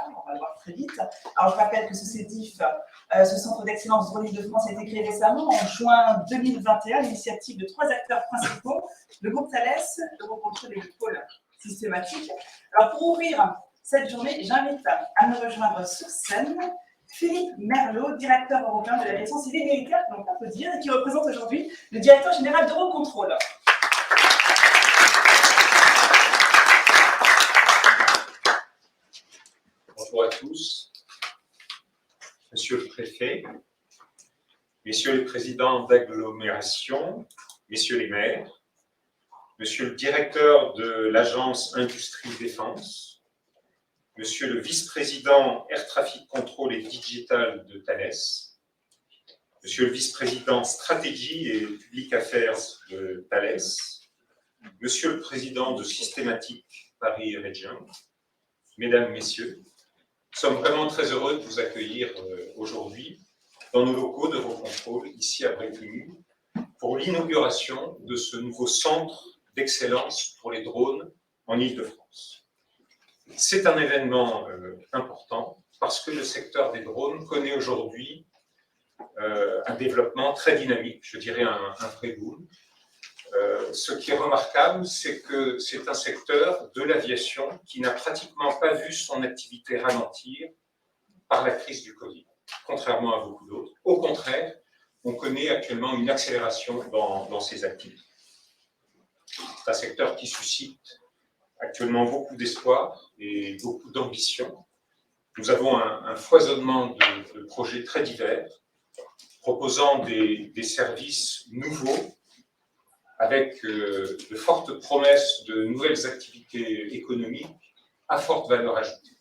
on va le voir très vite. Alors, je rappelle que ce CEDIF, ce Centre d'Excellence Drone Île-de-France, a été créé récemment, en juin 2021, à l'initiative de 3 acteurs principaux, le groupe Thales, Eurocontrol et le pôle systématique. Alors, pour ouvrir cette journée, j'invite à me rejoindre sur scène Philippe Merlot, directeur européen de l'aviation civile et militaire, que l'on peut applaudir, et qui représente aujourd'hui le directeur général d'Eurocontrol. Bonjour à tous, Monsieur le Préfet, Messieurs les présidents d'agglomération, Messieurs les maires, Monsieur le directeur de l'agence Industrie Défense, Monsieur le vice-président Air Traffic Control et Digital de Thales, Monsieur le vice-président Stratégie et Public Affairs de Thales, Monsieur le président de Systématique Paris Région, Mesdames, Messieurs, nous sommes vraiment très heureux de vous accueillir aujourd'hui dans nos locaux d'Eurocontrol, ici à Brétigny, pour l'inauguration de ce nouveau centre d'excellence pour les drones en Île-de-France. C'est un événement important parce que le secteur des drones connaît aujourd'hui un développement très dynamique, je dirais un vrai boom. Ce qui est remarquable, c'est que c'est un secteur de l'aviation qui n'a pratiquement pas vu son activité ralentir par la crise du Covid, contrairement à beaucoup d'autres. Au contraire, on connaît actuellement une accélération dans ces activités. C'est un secteur qui suscite actuellement beaucoup d'espoir et beaucoup d'ambition. Nous avons un foisonnement de projets très divers, proposant des services nouveaux, avec de fortes promesses de nouvelles activités économiques à forte valeur ajoutée.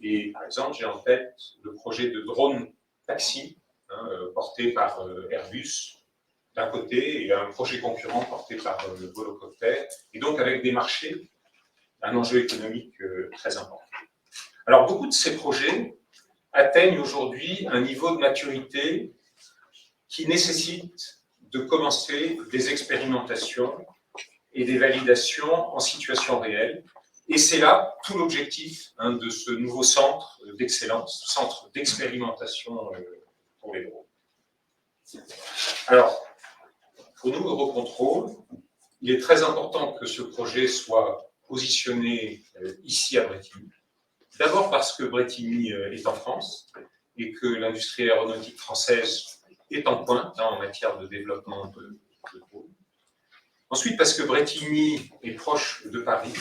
Et par exemple, j'ai en tête le projet de drone taxi, porté par Airbus d'un côté, et un projet concurrent porté par le Volocopter, et donc avec des marchés, un enjeu économique très important. Alors, beaucoup de ces projets atteignent aujourd'hui un niveau de maturité qui nécessite de commencer des expérimentations et des validations en situation réelle. Et c'est là tout l'objectif de ce nouveau centre d'excellence, centre d'expérimentation pour les drones. Alors, pour nous, Eurocontrol, il est très important que ce projet soit positionné ici à Brétigny. D'abord parce que Brétigny est en France et que l'industrie aéronautique française est en pointe en matière de développement de drones. Ensuite, parce que Brétigny est proche de Paris,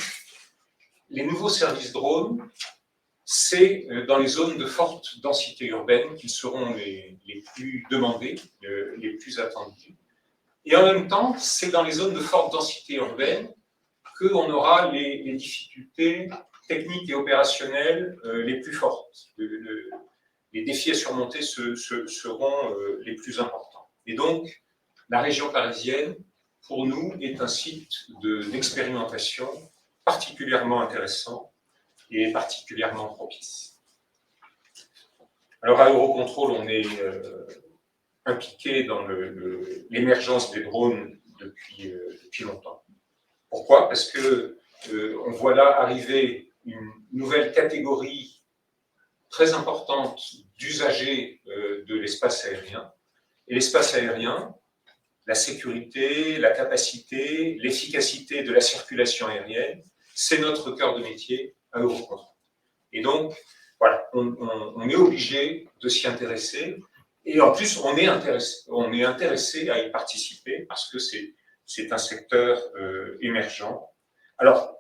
les nouveaux services drones, c'est dans les zones de forte densité urbaine qu'ils seront les plus demandés, les plus attendus. Et en même temps, c'est dans les zones de forte densité urbaine qu'on aura les difficultés techniques et opérationnelles les plus fortes. Les défis à surmonter seront les plus importants. Et donc, la région parisienne, pour nous, est un site d'expérimentation particulièrement intéressant et particulièrement propice. Alors, à Eurocontrol, on est impliqué dans l'émergence des drones depuis longtemps. Pourquoi? Parce qu'on voit là arriver une nouvelle catégorie très importante d'usagers de l'espace aérien. Et l'espace aérien, la sécurité, la capacité, l'efficacité de la circulation aérienne, c'est notre cœur de métier à Eurocontrol. Et donc, voilà, on est obligé de s'y intéresser. Et en plus, on est intéressé à y participer parce que c'est un secteur émergent. Alors,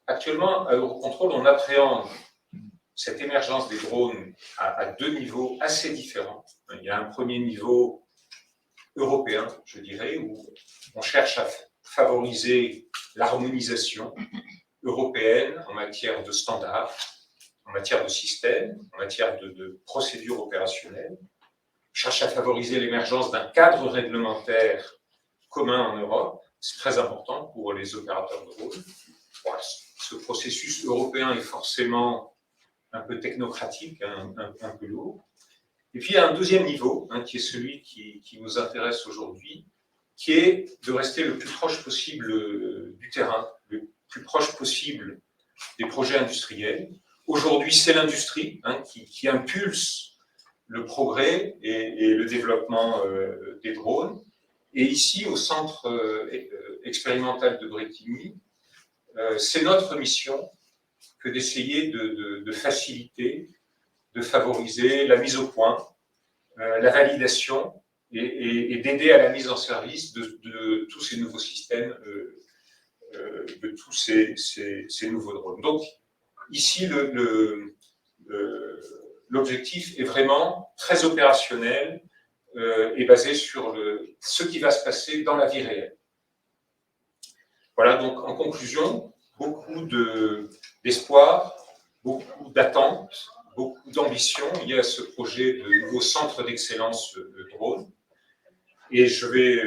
actuellement, à Eurocontrol, on appréhende cette émergence des drones à 2 niveaux assez différents. Il y a un premier niveau européen, je dirais, où on cherche à favoriser l'harmonisation européenne en matière de standards, en matière de systèmes, en matière de procédures opérationnelles. On cherche à favoriser l'émergence d'un cadre réglementaire commun en Europe. C'est très important pour les opérateurs de drones. Voilà, ce processus européen est forcément un peu technocratique, un peu lourd. Et puis il y a un deuxième niveau, qui est celui qui nous intéresse aujourd'hui, qui est de rester le plus proche possible du terrain, le plus proche possible des projets industriels, Aujourd'hui, c'est l'industrie qui impulse le progrès et le développement des drones. Et ici, au centre expérimental de Brétigny, c'est notre mission que d'essayer de faciliter, de favoriser la mise au point, la validation et d'aider à la mise en service de tous ces nouveaux systèmes, de tous ces nouveaux drones. Donc, ici, l'objectif est vraiment très opérationnel et basé sur ce qui va se passer dans la vie réelle. Voilà, donc en conclusion, beaucoup d'espoir, beaucoup d'attentes, beaucoup d'ambition liées à ce projet de nouveau centre d'excellence de drone. Et je vais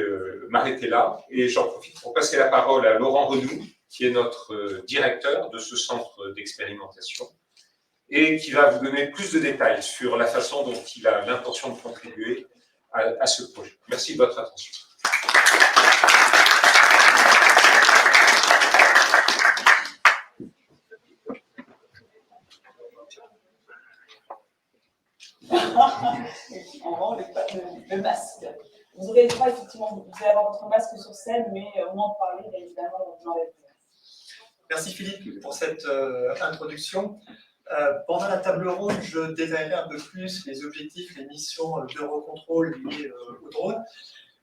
m'arrêter là, et j'en profite pour passer la parole à Laurent Renoux, qui est notre directeur de ce centre d'expérimentation, et qui va vous donner plus de détails sur la façon dont il a l'intention de contribuer à ce projet. Merci de votre attention. On rend le masque. Vous aurez le droit, effectivement, vous allez avoir votre masque sur scène, mais au moment de parler, bien évidemment, vous enlèvez le masque. Merci Philippe pour cette introduction. Pendant la table ronde, je détaillerai un peu plus les objectifs, les missions d'Eurocontrol liées au drone.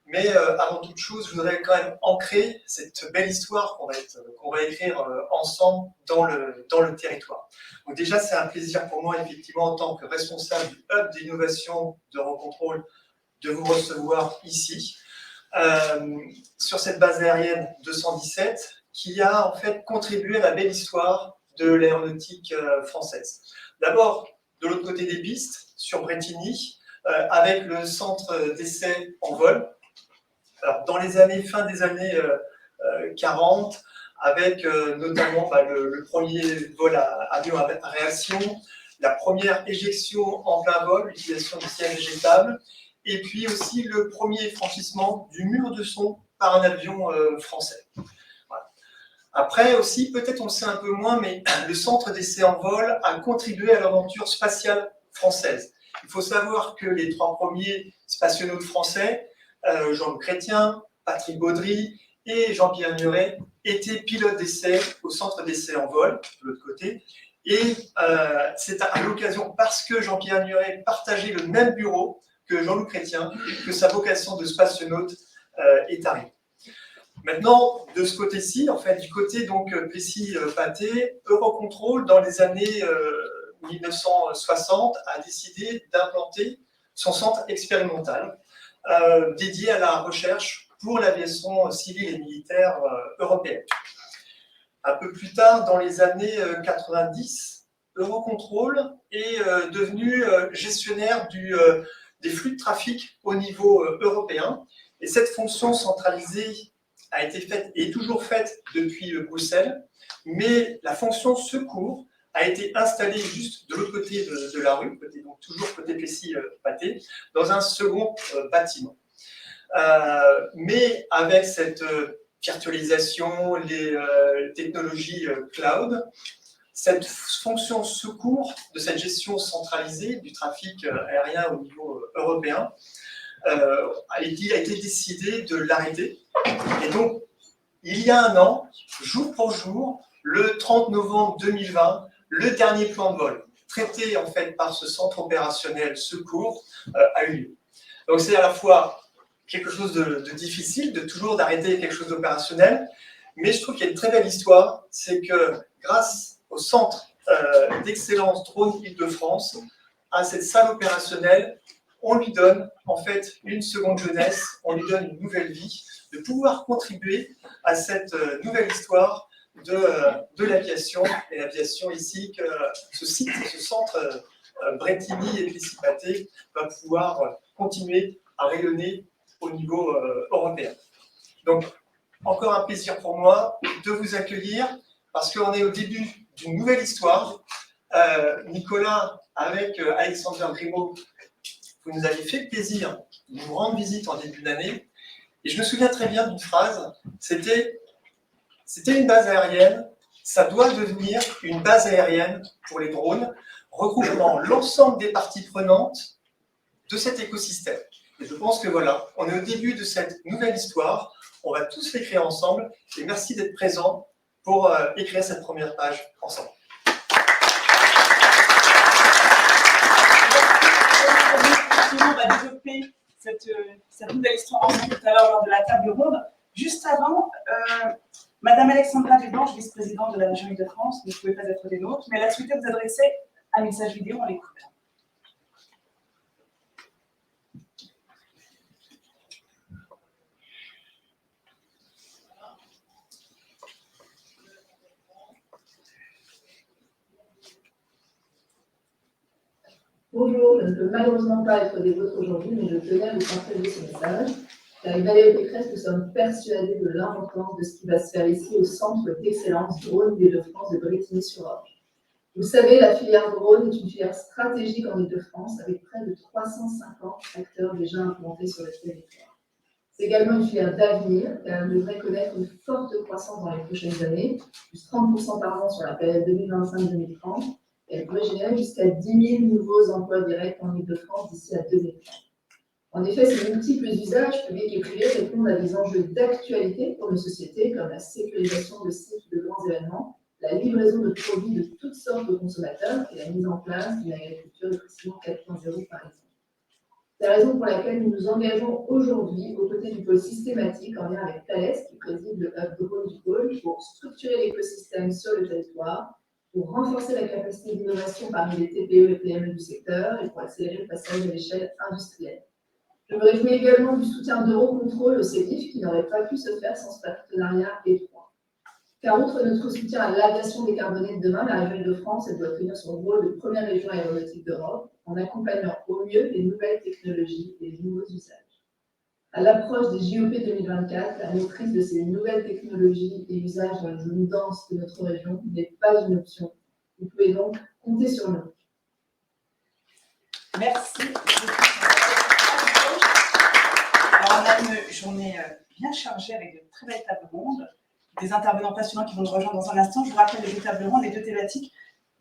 Mais avant toute chose, je voudrais quand même ancrer cette belle histoire qu'on va écrire ensemble dans le territoire. Donc déjà, c'est un plaisir pour moi, effectivement, en tant que responsable du hub d'innovation d'Eurocontrol, de vous recevoir ici, sur cette base aérienne 217, qui a en fait contribué à la belle histoire de l'aéronautique française. D'abord, de l'autre côté des pistes, sur Brétigny, avec le centre d'essai en vol. Alors, dans les fin des années 40, avec notamment le premier vol à avion à réaction, la première éjection en plein vol, l'utilisation du ciel végétable, et puis aussi le premier franchissement du mur de son par un avion français. Voilà. Après aussi, peut-être on le sait un peu moins, mais le centre d'essai en vol a contribué à l'aventure spatiale française. Il faut savoir que les 3 premiers spationautes français, Jean-Luc Chrétien, Patrick Baudry et Jean-Pierre Nuret, étaient pilotes d'essai au centre d'essai en vol, de l'autre côté. Et c'est à l'occasion, parce que Jean-Pierre Nuret partageait le même bureau que Jean-Luc Chrétien, que sa vocation de spationaute est arrivée. Maintenant, de ce côté-ci, en fait, du côté donc Plessis-Pâté, Eurocontrol, dans les années 1960, a décidé d'implanter son centre expérimental dédié à la recherche pour l'aviation civile et militaire européenne. Un peu plus tard, dans les années 90, Eurocontrol est devenu gestionnaire des flux de trafic au niveau européen. Et cette fonction centralisée a été faite et est toujours faite depuis Bruxelles, mais la fonction secours a été installée juste de l'autre côté de la rue, donc toujours côté Plessis-Pâté, dans un second bâtiment. Mais avec cette virtualisation, les technologies cloud, cette fonction secours de cette gestion centralisée du trafic aérien au niveau européen a été décidé de l'arrêter. Et donc, il y a un an, jour pour jour, le 30 novembre 2020, le dernier plan de vol, traité en fait par ce centre opérationnel secours, a eu lieu. Donc c'est à la fois quelque chose de difficile, de toujours d'arrêter quelque chose d'opérationnel, mais je trouve qu'il y a une très belle histoire, c'est que grâce au centre d'excellence Drone Île-de-France, à cette salle opérationnelle, on lui donne en fait une seconde jeunesse, on lui donne une nouvelle vie, de pouvoir contribuer à cette nouvelle histoire de l'aviation, et l'aviation ici, que ce site, ce centre Brétigny et Plessis-Pâté va pouvoir continuer à rayonner au niveau européen. Donc, encore un plaisir pour moi de vous accueillir, parce qu'on est au début d'une nouvelle histoire. Nicolas, avec Alexander Grimaud, vous nous avez fait le plaisir de nous rendre visite en début d'année, et je me souviens très bien d'une phrase, c'était une base aérienne ça doit devenir une base aérienne pour les drones, regroupant l'ensemble des parties prenantes de cet écosystème. Et je pense que voilà, on est au début de cette nouvelle histoire, on va tous l'écrire ensemble, et merci d'être présents pour écrire cette première page ensemble. On va développer cette nouvelle histoire ensemble tout à l'heure lors de la table ronde. Juste avant, Madame Alexandra Dublanche, vice-présidente de la région Île-de-France, ne pouvait pas être des nôtres, mais elle a souhaité vous adresser un message vidéo, on l'écoute. Bonjour, je ne peux malheureusement pas être des vôtres aujourd'hui, mais je tenais à vous partager ce message. Avec Valérie Pécresse, nous sommes persuadés de l'importance de ce qui va se faire ici au Centre d'excellence drone d'Île-de-France de Brétigny-sur-Orge. Vous savez, la filière drone est une filière stratégique en Île-de-France avec près de 350 acteurs déjà implantés sur le territoire. C'est également une filière d'avenir car elle devrait connaître une forte croissance dans les prochaines années, plus 30% par an sur la période 2025-2030. Elle pourrait générer jusqu'à 10 000 nouveaux emplois directs en Île-de-France d'ici à 2030. En effet, ces multiples usages publics et privés répondent à des enjeux d'actualité pour nos sociétés, comme la sécurisation de sites de grands événements, la livraison de produits de toutes sortes aux consommateurs et la mise en place d'une agriculture de précision 4.0 par exemple. C'est la raison pour laquelle nous nous engageons aujourd'hui aux côtés du pôle systématique en lien avec Thales, qui préside le hub drone du pôle, pour structurer l'écosystème sur le territoire, pour renforcer la capacité d'innovation parmi les TPE et PME du secteur et pour accélérer le passage à l'échelle industrielle. Je me réjouis également du soutien d'Eurocontrol au CEDIF qui n'aurait pas pu se faire sans ce partenariat étroit. Car outre notre soutien à l'aviation décarbonée de demain, la région Île-de-France doit tenir son rôle de première région aéronautique d'Europe en accompagnant au mieux les nouvelles technologies et les nouveaux usages. À l'approche des JOP 2024, la maîtrise de ces nouvelles technologies et usages dans les zones denses de notre région n'est pas une option. Vous pouvez donc compter sur nous. Merci. Alors, on a une journée bien chargée avec de très belles tables rondes, des intervenants passionnants qui vont nous rejoindre dans un instant. Je vous rappelle les deux tables rondes, les deux thématiques,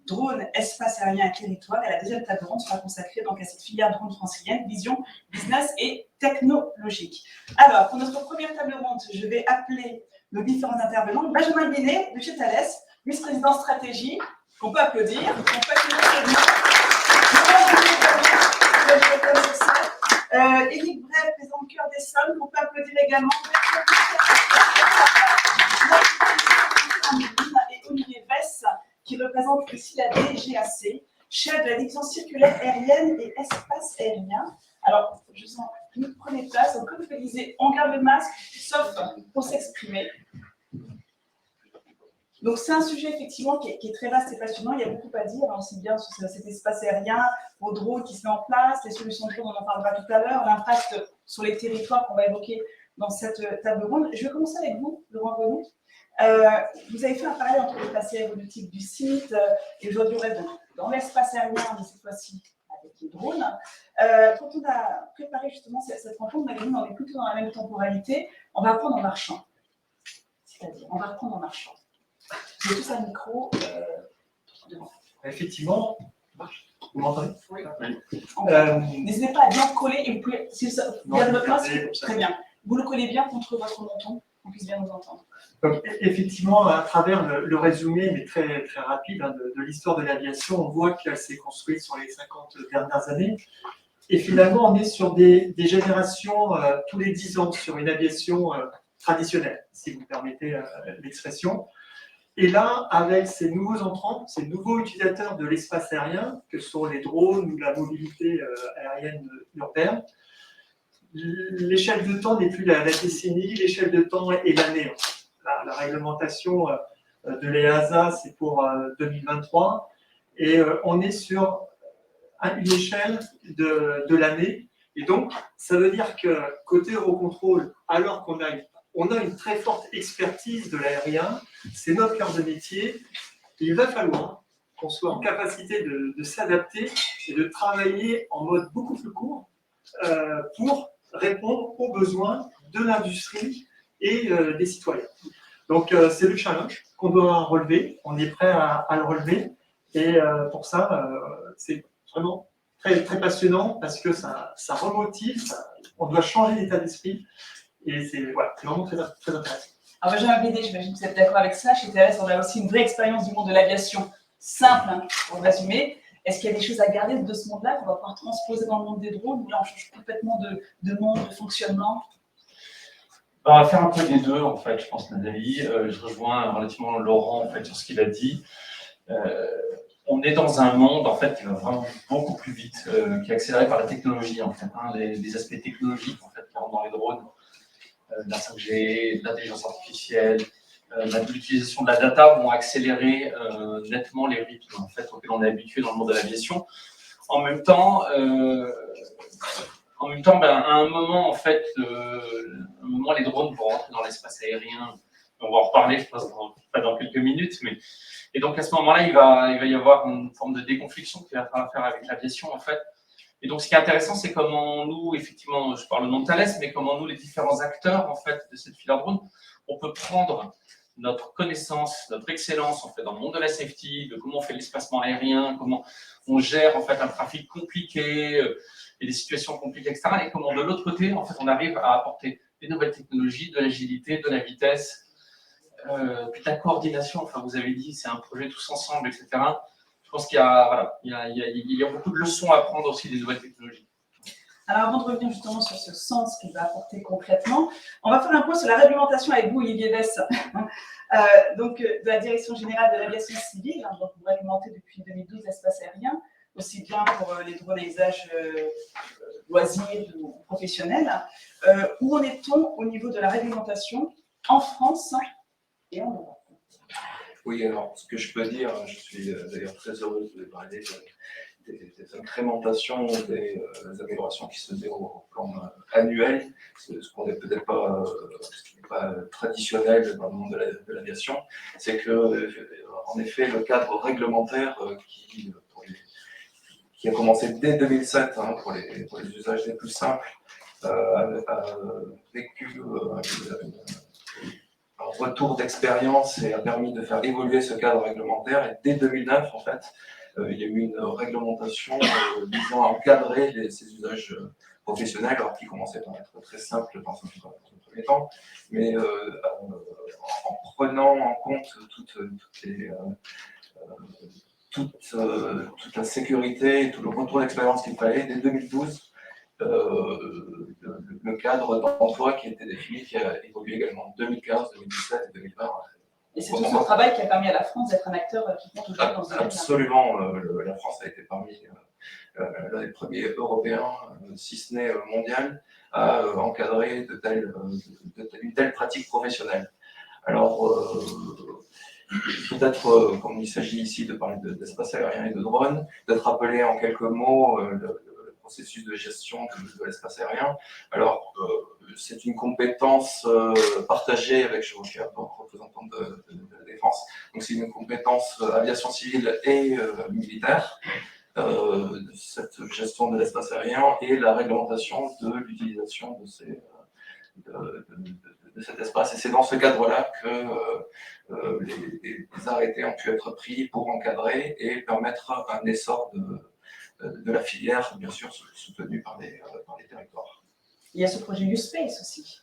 drone, espace aérien et territoire. Et la deuxième table ronde sera consacrée donc à cette filière drone francilienne, vision, business et technologique. Alors, pour notre première table ronde, je vais appeler nos différents intervenants. Benjamin Binet, de chez Thales, vice-président stratégie, qu'on peut applaudir. On peut applaudir. Éric Bray, président de Cœur des Sommes, qu'on peut applaudir également. Et Olivier Vess, qui représente ici la DGAC, chef de la division circulaire aérienne et espace aérien. Alors, je sens que vous prenez place. Donc, comme je le disais, on garde le masque, sauf pour s'exprimer. Donc, c'est un sujet effectivement qui est très vaste et passionnant. Il y a beaucoup à dire, aussi bien sur cet espace aérien, au drone qui se met en place, les solutions de drone, on en parlera tout à l'heure, l'impact sur les territoires qu'on va évoquer dans cette table ronde. Je vais commencer avec vous, Laurent Renaud. Vous avez fait un parallèle entre les passés aéronautiques du site et aujourd'hui on reste dans l'espace aérien, mais cette fois-ci avec les drones. Quand on a préparé justement cette rencontre, on avait dit qu'on est plutôt dans la même temporalité. On va apprendre en marchant. C'est-à-dire, on va apprendre en marchant. Vous avez tous un micro devant. Effectivement, vous m'entendez? Oui. N'hésitez pas à bien coller et vous pouvez, si vous avez votre place, très bien. Vous le collez bien contre votre menton, qu'on puisse bien nous entendre. Donc, effectivement, à travers le résumé, mais très, très rapide, de l'histoire de l'aviation, on voit qu'elle s'est construite sur les 50 dernières années. Et finalement, on est sur des générations tous les 10 ans, sur une aviation traditionnelle, si vous me permettez l'expression. Et là, avec ces nouveaux entrants, ces nouveaux utilisateurs de l'espace aérien, que sont les drones ou la mobilité aérienne urbaine, l'échelle de temps n'est plus la décennie, l'échelle de temps est l'année. La réglementation de l'EASA, c'est pour 2023, et on est sur une échelle de l'année. Et donc, ça veut dire que côté Eurocontrol, alors qu'on a une très forte expertise de l'aérien, c'est notre cœur de métier, il va falloir qu'on soit en capacité de s'adapter et de travailler en mode beaucoup plus court pour répondre aux besoins de l'industrie et des citoyens. Donc, c'est le challenge qu'on doit relever. On est prêt à le relever. Et pour ça, c'est vraiment très, très passionnant parce que ça remotive, on doit changer d'état d'esprit. Et c'est vraiment très, très intéressant. Alors, Benjamin Bédé, j'imagine que vous êtes d'accord avec ça. Chez TLS, on a aussi une vraie expérience du monde de l'aviation simple, hein, pour résumer. Est-ce qu'il y a des choses à garder de ce monde-là qu'on va pouvoir transposer dans le monde des drones ou là, on change complètement de monde, de fonctionnement? On va faire un peu des deux, en fait, je pense, Nathalie. Je rejoins relativement Laurent, en fait, sur ce qu'il a dit. On est dans un monde, en fait, qui va vraiment beaucoup plus vite, qui est accéléré par la technologie, en fait. Hein, les aspects technologiques, en fait, qui rentrent dans les drones. La 5G, l'intelligence artificielle, l'utilisation de la data vont accélérer nettement les rythmes, en fait, auxquels on est habitué dans le monde de l'aviation. En même temps, à un moment, en fait, les drones vont rentrer dans l'espace aérien. On va en reparler, je pense, pas dans quelques minutes. Et donc, à ce moment-là, il va y avoir une forme de déconfliction qu'il va falloir faire avec l'aviation, en fait. Et donc, ce qui est intéressant, c'est comment nous, effectivement, je parle au nom de Thales, mais comment nous, les différents acteurs, en fait, de cette filière drone, on peut prendre notre connaissance, notre excellence, en fait, dans le monde de la safety, de comment on fait l'espacement aérien, comment on gère, en fait, un trafic compliqué et des situations compliquées, etc. Et comment, de l'autre côté, en fait, on arrive à apporter des nouvelles technologies, de l'agilité, de la vitesse, puis de la coordination. Enfin, vous avez dit, c'est un projet tous ensemble, etc. Je pense qu'il y a beaucoup de leçons à prendre aussi des nouvelles technologies. Alors, avant de revenir justement sur ce sens qu'il va apporter concrètement, on va faire un point sur la réglementation avec vous, Olivier Vess, de la Direction générale de l'aviation civile. Hein, donc, vous réglementez depuis 2012 l'espace aérien, aussi bien pour les drones à usage loisirs ou professionnels. Où en est-on au niveau de la réglementation en France et en Europe? Oui, alors ce que je peux dire, je suis d'ailleurs très heureux de parler des incrémentations, des améliorations qui se déroulent au plan annuel, ce qu'on n'est peut-être pas, ce qui n'est pas traditionnel dans le monde de l'aviation, c'est que, en effet, le cadre réglementaire qui a commencé dès 2007 pour les usages les plus simples, a vécu un retour d'expérience et a permis de faire évoluer ce cadre réglementaire. Et dès 2009, en fait, il y a eu une réglementation visant à encadrer ces usages professionnels, alors qui commençaient par être très simples dans un premier temps, mais en prenant en compte toute la sécurité et tout le retour d'expérience qu'il fallait. Dès 2012, le cadre d'emploi qui était défini, qui a évolué également en 2015, 2017 et 2020. Et c'est tout ce travail qui a permis à la France d'être un acteur qui compte aujourd'hui dans ce domaine. Absolument, la France a été parmi l'un des premiers Européens, si ce n'est mondial, à encadrer une telle pratique professionnelle. Alors, peut-être, comme il s'agit ici de parler d'espace aérien et de drones, d'être rappelé en quelques mots le processus de gestion de l'espace aérien. Alors, c'est une compétence partagée avec, je suis un représentant de la défense, donc c'est une compétence aviation civile et militaire, cette gestion de l'espace aérien et la réglementation de l'utilisation de cet espace. Et c'est dans ce cadre-là que les arrêtés ont pu être pris pour encadrer et permettre un essor de la filière, bien sûr, soutenue par les territoires. Il y a ce projet U-Space aussi.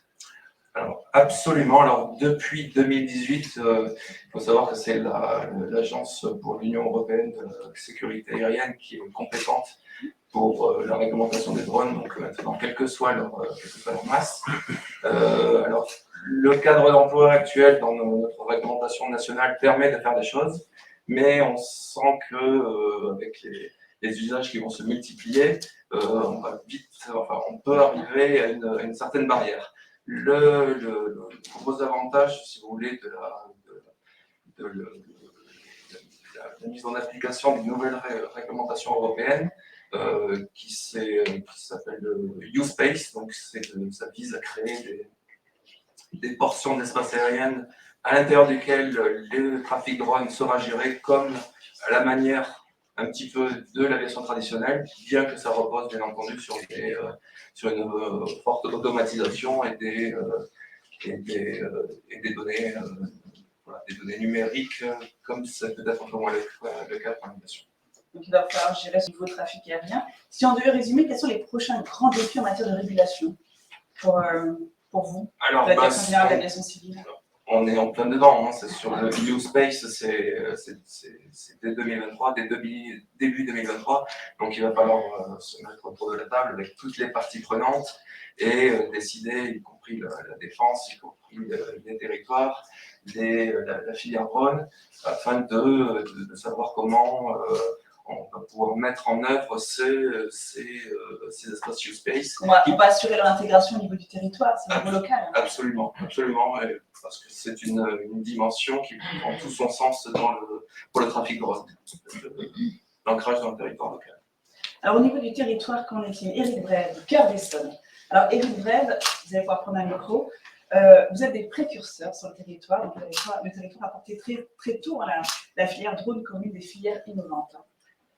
Alors, absolument. Alors, depuis 2018, il faut savoir que c'est l'Agence pour l'Union européenne de la sécurité aérienne qui est compétente pour la réglementation des drones, donc maintenant, quelle que soit leur masse. Alors, le cadre d'emploi actuel dans notre réglementation nationale permet de faire des choses, mais on sent que avec les usages qui vont se multiplier, on peut arriver à une certaine barrière. Le gros avantage, si vous voulez, de la mise en application d'une nouvelle réglementation européenne qui s'appelle U-Space, donc ça vise à créer des portions d'espace aérien à l'intérieur duquel le trafic drone sera géré comme à la manière un petit peu de l'aviation traditionnelle, bien que ça repose bien entendu sur une forte automatisation et et des données, voilà, des données numériques, comme ça peut être un peu moins le cas pour l'animation. Donc il va falloir gérer ce nouveau trafic aérien. Si on devait résumer, quels sont les prochains grands défis en matière de régulation pour vous, Alors, la Direction générale de l'aviation civile? on est en plein dedans, hein. C'est sur le EU Space, c'est dès 2023, début 2023, donc il va falloir se mettre autour de la table avec toutes les parties prenantes et décider, y compris la défense, y compris les territoires, la filière drone, afin de savoir comment on va pouvoir mettre en œuvre ces espaces U-Space. On va assurer leur intégration au niveau du territoire, c'est au niveau local. Absolument, parce que c'est une dimension qui prend tout son sens pour le trafic drone, l'ancrage dans le territoire local. Alors au niveau du territoire, qu'en est-il? Éric Brève, Cœur d'Essonne. Alors Éric Brève, vous allez pouvoir prendre un micro. Vous êtes des précurseurs sur le territoire. Donc, le territoire a porté très, très tôt la filière drone comme une des filières innovantes.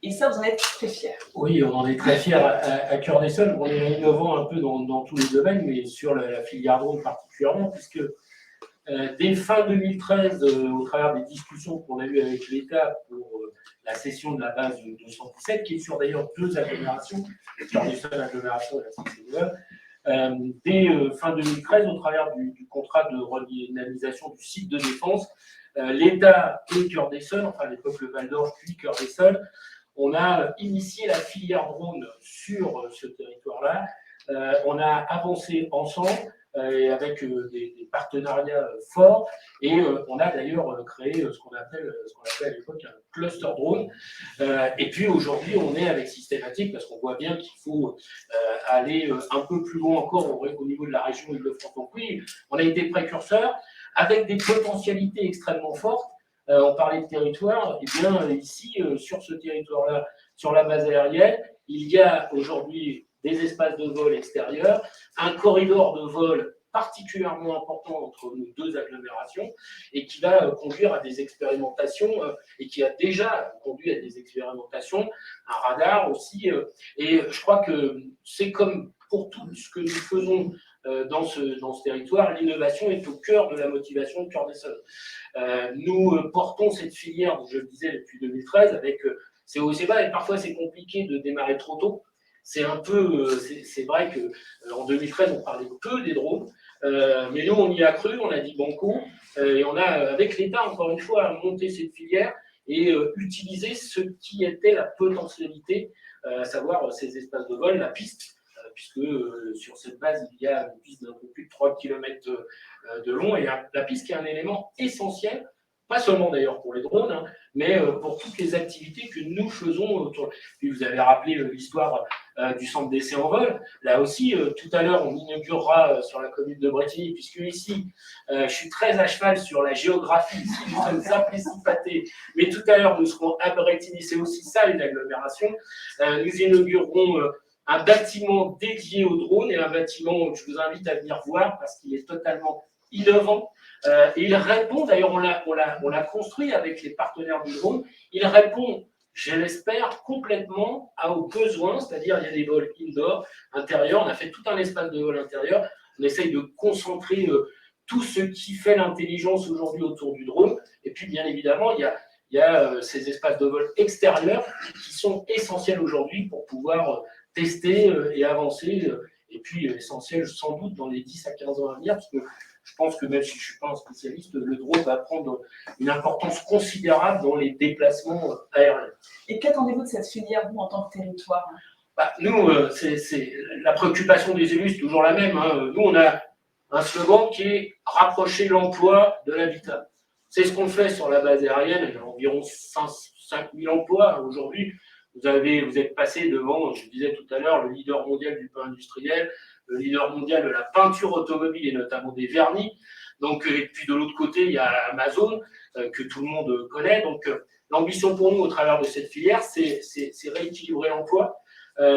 Et ça, vous en êtes très fiers. Oui, on en est très fiers à Cœur d'Essonne. On est innovant un peu dans tous les domaines, mais sur la filière drone particulièrement, puisque dès fin 2013, au travers des discussions qu'on a eues avec l'État pour la cession de la base 217, qui est sur d'ailleurs 2 agglomérations, Cœur d'Essonne agglomération et la CCE, dès fin 2013, au travers du contrat de redynamisation du site de défense, l'État et Cœur d'Essonne, enfin à l'époque le Val d'Orge puis Cœur d'Essonne, on a initié la filière drone sur ce territoire-là. On a avancé ensemble et avec des partenariats forts. Et on a d'ailleurs créé ce qu'on appelait à l'époque un cluster drone. Et puis aujourd'hui, on est avec Systématique parce qu'on voit bien qu'il faut aller un peu plus loin encore au niveau de la région Île-de-France. Donc oui, on a été précurseurs avec des potentialités extrêmement fortes. On parlait de territoire, et bien ici, sur ce territoire-là, sur la base aérienne, il y a aujourd'hui des espaces de vol extérieurs, un corridor de vol particulièrement important entre nos 2 agglomérations et qui va conduire à des expérimentations et qui a déjà conduit à des expérimentations, un radar aussi. Et je crois que c'est comme pour tout ce que nous faisons dans ce territoire, l'innovation est au cœur de la motivation de Cœur d'Essonne. Nous portons cette filière, je le disais, depuis 2013, avec c'est haut et c'est bas, et parfois c'est compliqué de démarrer trop tôt. C'est un peu, c'est vrai qu'en 2013, on parlait peu des drones, mais nous, on y a cru, on a dit banco, et on a, avec l'État, encore une fois, monté cette filière et utilisé ce qui était la potentialité, à savoir ces espaces de vol, la piste, puisque sur cette base, il y a une piste d'un peu plus de 3 km de long, et la piste qui est un élément essentiel, pas seulement d'ailleurs pour les drones, hein, mais pour toutes les activités que nous faisons autour. Puis vous avez rappelé l'histoire du centre d'essai en vol. Là aussi, tout à l'heure, on inaugurera sur la commune de Brétigny, puisque ici, je suis très à cheval sur la géographie, ici nous sommes Saint-Plessis-Pâté, mais tout à l'heure, nous serons à Brétigny, c'est aussi ça une agglomération. Nous inaugurerons un bâtiment dédié aux drones et un bâtiment que je vous invite à venir voir parce qu'il est totalement innovant. Et il répond, d'ailleurs on l'a construit avec les partenaires du drone, il répond, je l'espère, complètement aux besoins, c'est-à-dire il y a des vols indoor, intérieurs, on a fait tout un espace de vol intérieur, on essaye de concentrer tout ce qui fait l'intelligence aujourd'hui autour du drone, et puis bien évidemment il y a ces espaces de vol extérieurs qui sont essentiels aujourd'hui pour pouvoir tester et avancer, et puis essentiels sans doute dans les 10 à 15 ans à venir, parce que je pense que même si je ne suis pas un spécialiste, le drone va prendre une importance considérable dans les déplacements aériens. Et qu'attendez-vous de cette filière, vous, en tant que territoire? Nous, c'est la préoccupation des élus, c'est toujours la même. Hein. Nous, on a un slogan qui est « rapprocher l'emploi de l'habitat ». C'est ce qu'on fait sur la base aérienne, il y a environ 5 000 emplois aujourd'hui. Vous êtes passé devant, je disais tout à l'heure, le leader mondial du pain industriel, le leader mondial de la peinture automobile et notamment des vernis. Donc, et puis de l'autre côté, il y a Amazon, que tout le monde connaît. Donc, l'ambition pour nous, au travers de cette filière, c'est rééquilibrer l'emploi,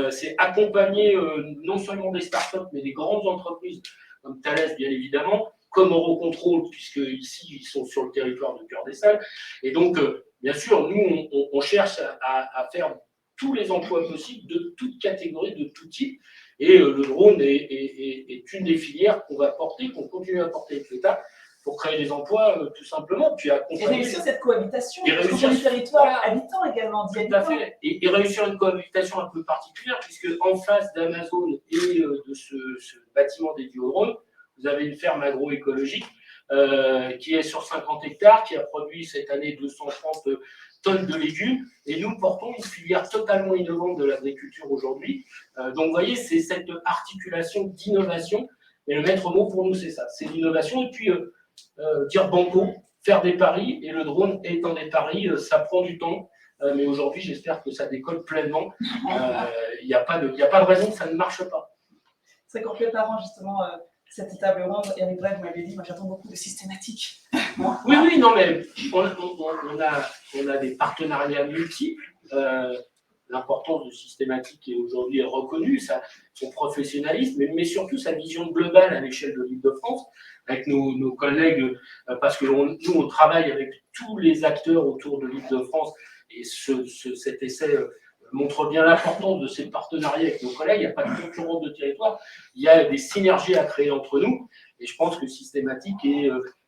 c'est accompagner non seulement des startups, mais des grandes entreprises, comme Thales, bien évidemment, comme Eurocontrol, puisque ici, ils sont sur le territoire de Cœur d'Essonne. Et donc, bien sûr, nous, on cherche à faire tous les emplois possibles de toute catégorie, de tout type. Et le drone est une des filières qu'on va porter, qu'on continue à porter avec l'État pour créer des emplois, tout simplement. Puis Et accompagner. réussir cette cohabitation, Et parce réussir qu'on est territoire voilà. habitant également, dit Tout à habitant. fait. Et réussir une cohabitation un peu particulière, puisque en face d'Amazon et de ce bâtiment dédié au drone, vous avez une ferme agroécologique qui est sur 50 hectares, qui a produit cette année 230 tonnes de légumes. Et nous portons une filière totalement innovante de l'agriculture aujourd'hui. Donc, vous voyez, c'est cette articulation d'innovation. Et le maître mot pour nous, c'est ça, c'est l'innovation. Et puis, dire banco, faire des paris. Et le drone étant des paris, ça prend du temps. Mais aujourd'hui, j'espère que ça décolle pleinement. Il n'y a pas de raison que ça ne marche pas. C'est qu'en préparant justement cette table ronde, Eric Brel, vous m'avez dit, moi j'attends beaucoup de systématiques. Oui, non, mais on a des partenariats multiples. L'importance de Systématique est aujourd'hui reconnue, son professionnalisme, mais surtout sa vision globale à l'échelle de l'Île-de-France, avec nos collègues, parce que nous, on travaille avec tous les acteurs autour de l'Île-de-France, et cet essai montre bien l'importance de ces partenariats avec nos collègues. Il n'y a pas de concurrence de territoire, il y a des synergies à créer entre nous, et je pense que Systématique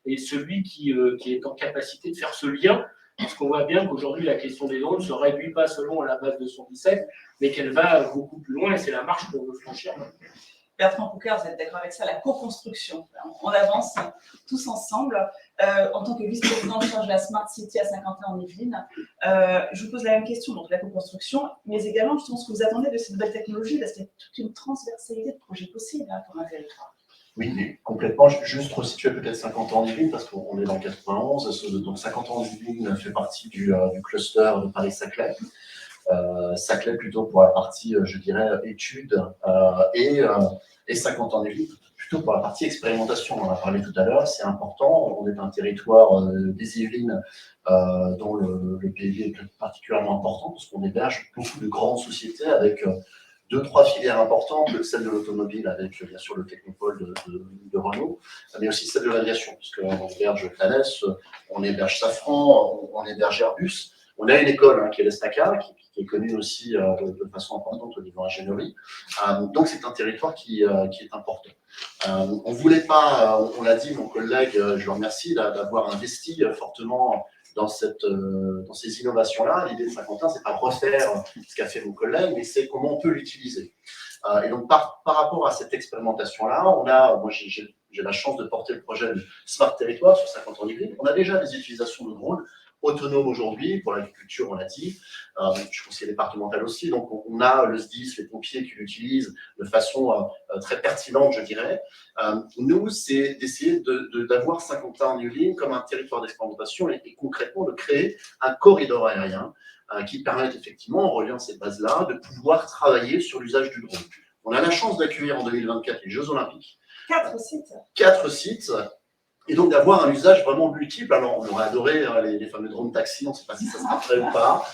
est celui qui est en capacité de faire ce lien, parce qu'on voit bien qu'aujourd'hui, la question des drones ne se réduit pas seulement à la base de 117, mais qu'elle va beaucoup plus loin, et c'est la marche qu'on veut franchir. Bertrand Poucard, vous êtes d'accord avec ça, la co-construction. On avance tous ensemble. En tant que vice-président de charge de la Smart City à Saint-Quentin en Yvelines, je vous pose la même question, donc la co-construction, mais également justement ce que vous attendez de cette nouvelle technologie, parce qu'il y a toute une transversalité de projets possibles pour un territoire. Oui, complètement. Juste resituer peut-être 50 ans en Yvelines, parce qu'on est dans 91. Donc 50 ans en Yvelines fait partie du cluster de Paris-Saclay. Saclay plutôt pour la partie, je dirais, études, et 50 ans en Yvelines plutôt pour la partie expérimentation. On en a parlé tout à l'heure, c'est important. On est un territoire des Yvelines dont le PIB est particulièrement important, parce qu'on héberge beaucoup de grandes sociétés avec 2-3 filières importantes, celle de l'automobile avec bien sûr le Technopole de Renault, mais aussi celle de l'aviation, puisqu'on héberge Thales, on héberge Safran, on héberge Airbus. On a une école qui est l'ESTACA, qui est connue aussi de façon importante au niveau ingénierie. Donc c'est un territoire qui est important. On ne voulait pas, on l'a dit, mon collègue, je le remercie, d'avoir investi fortement dans ces innovations-là. L'idée de Saint-Quentin, c'est pas refaire ce qu'a fait mon collègue, mais c'est comment on peut l'utiliser. Et donc, par rapport à cette expérimentation-là, moi, j'ai la chance de porter le projet de Smart Territoire sur Saint-Quentin-en-Yvelines. On a déjà des utilisations de drones autonomes aujourd'hui, pour l'agriculture, on l'a dit. Je conseiller départemental aussi. Donc, on a le SDIS, les pompiers qui l'utilisent de façon très pertinente, je dirais. Nous, c'est d'essayer d'avoir Saint-Quentin-en-Yvelines comme un territoire d'expérimentation et concrètement de créer un corridor aérien qui permette effectivement, en reliant ces bases-là, de pouvoir travailler sur l'usage du drone. On a la chance d'accueillir en 2024 les Jeux Olympiques. 4 sites. 4 sites. Et donc d'avoir un usage vraiment multiple. Alors, on aurait adoré les fameux drones taxis, on ne sait pas si ça sera prêt ou pas.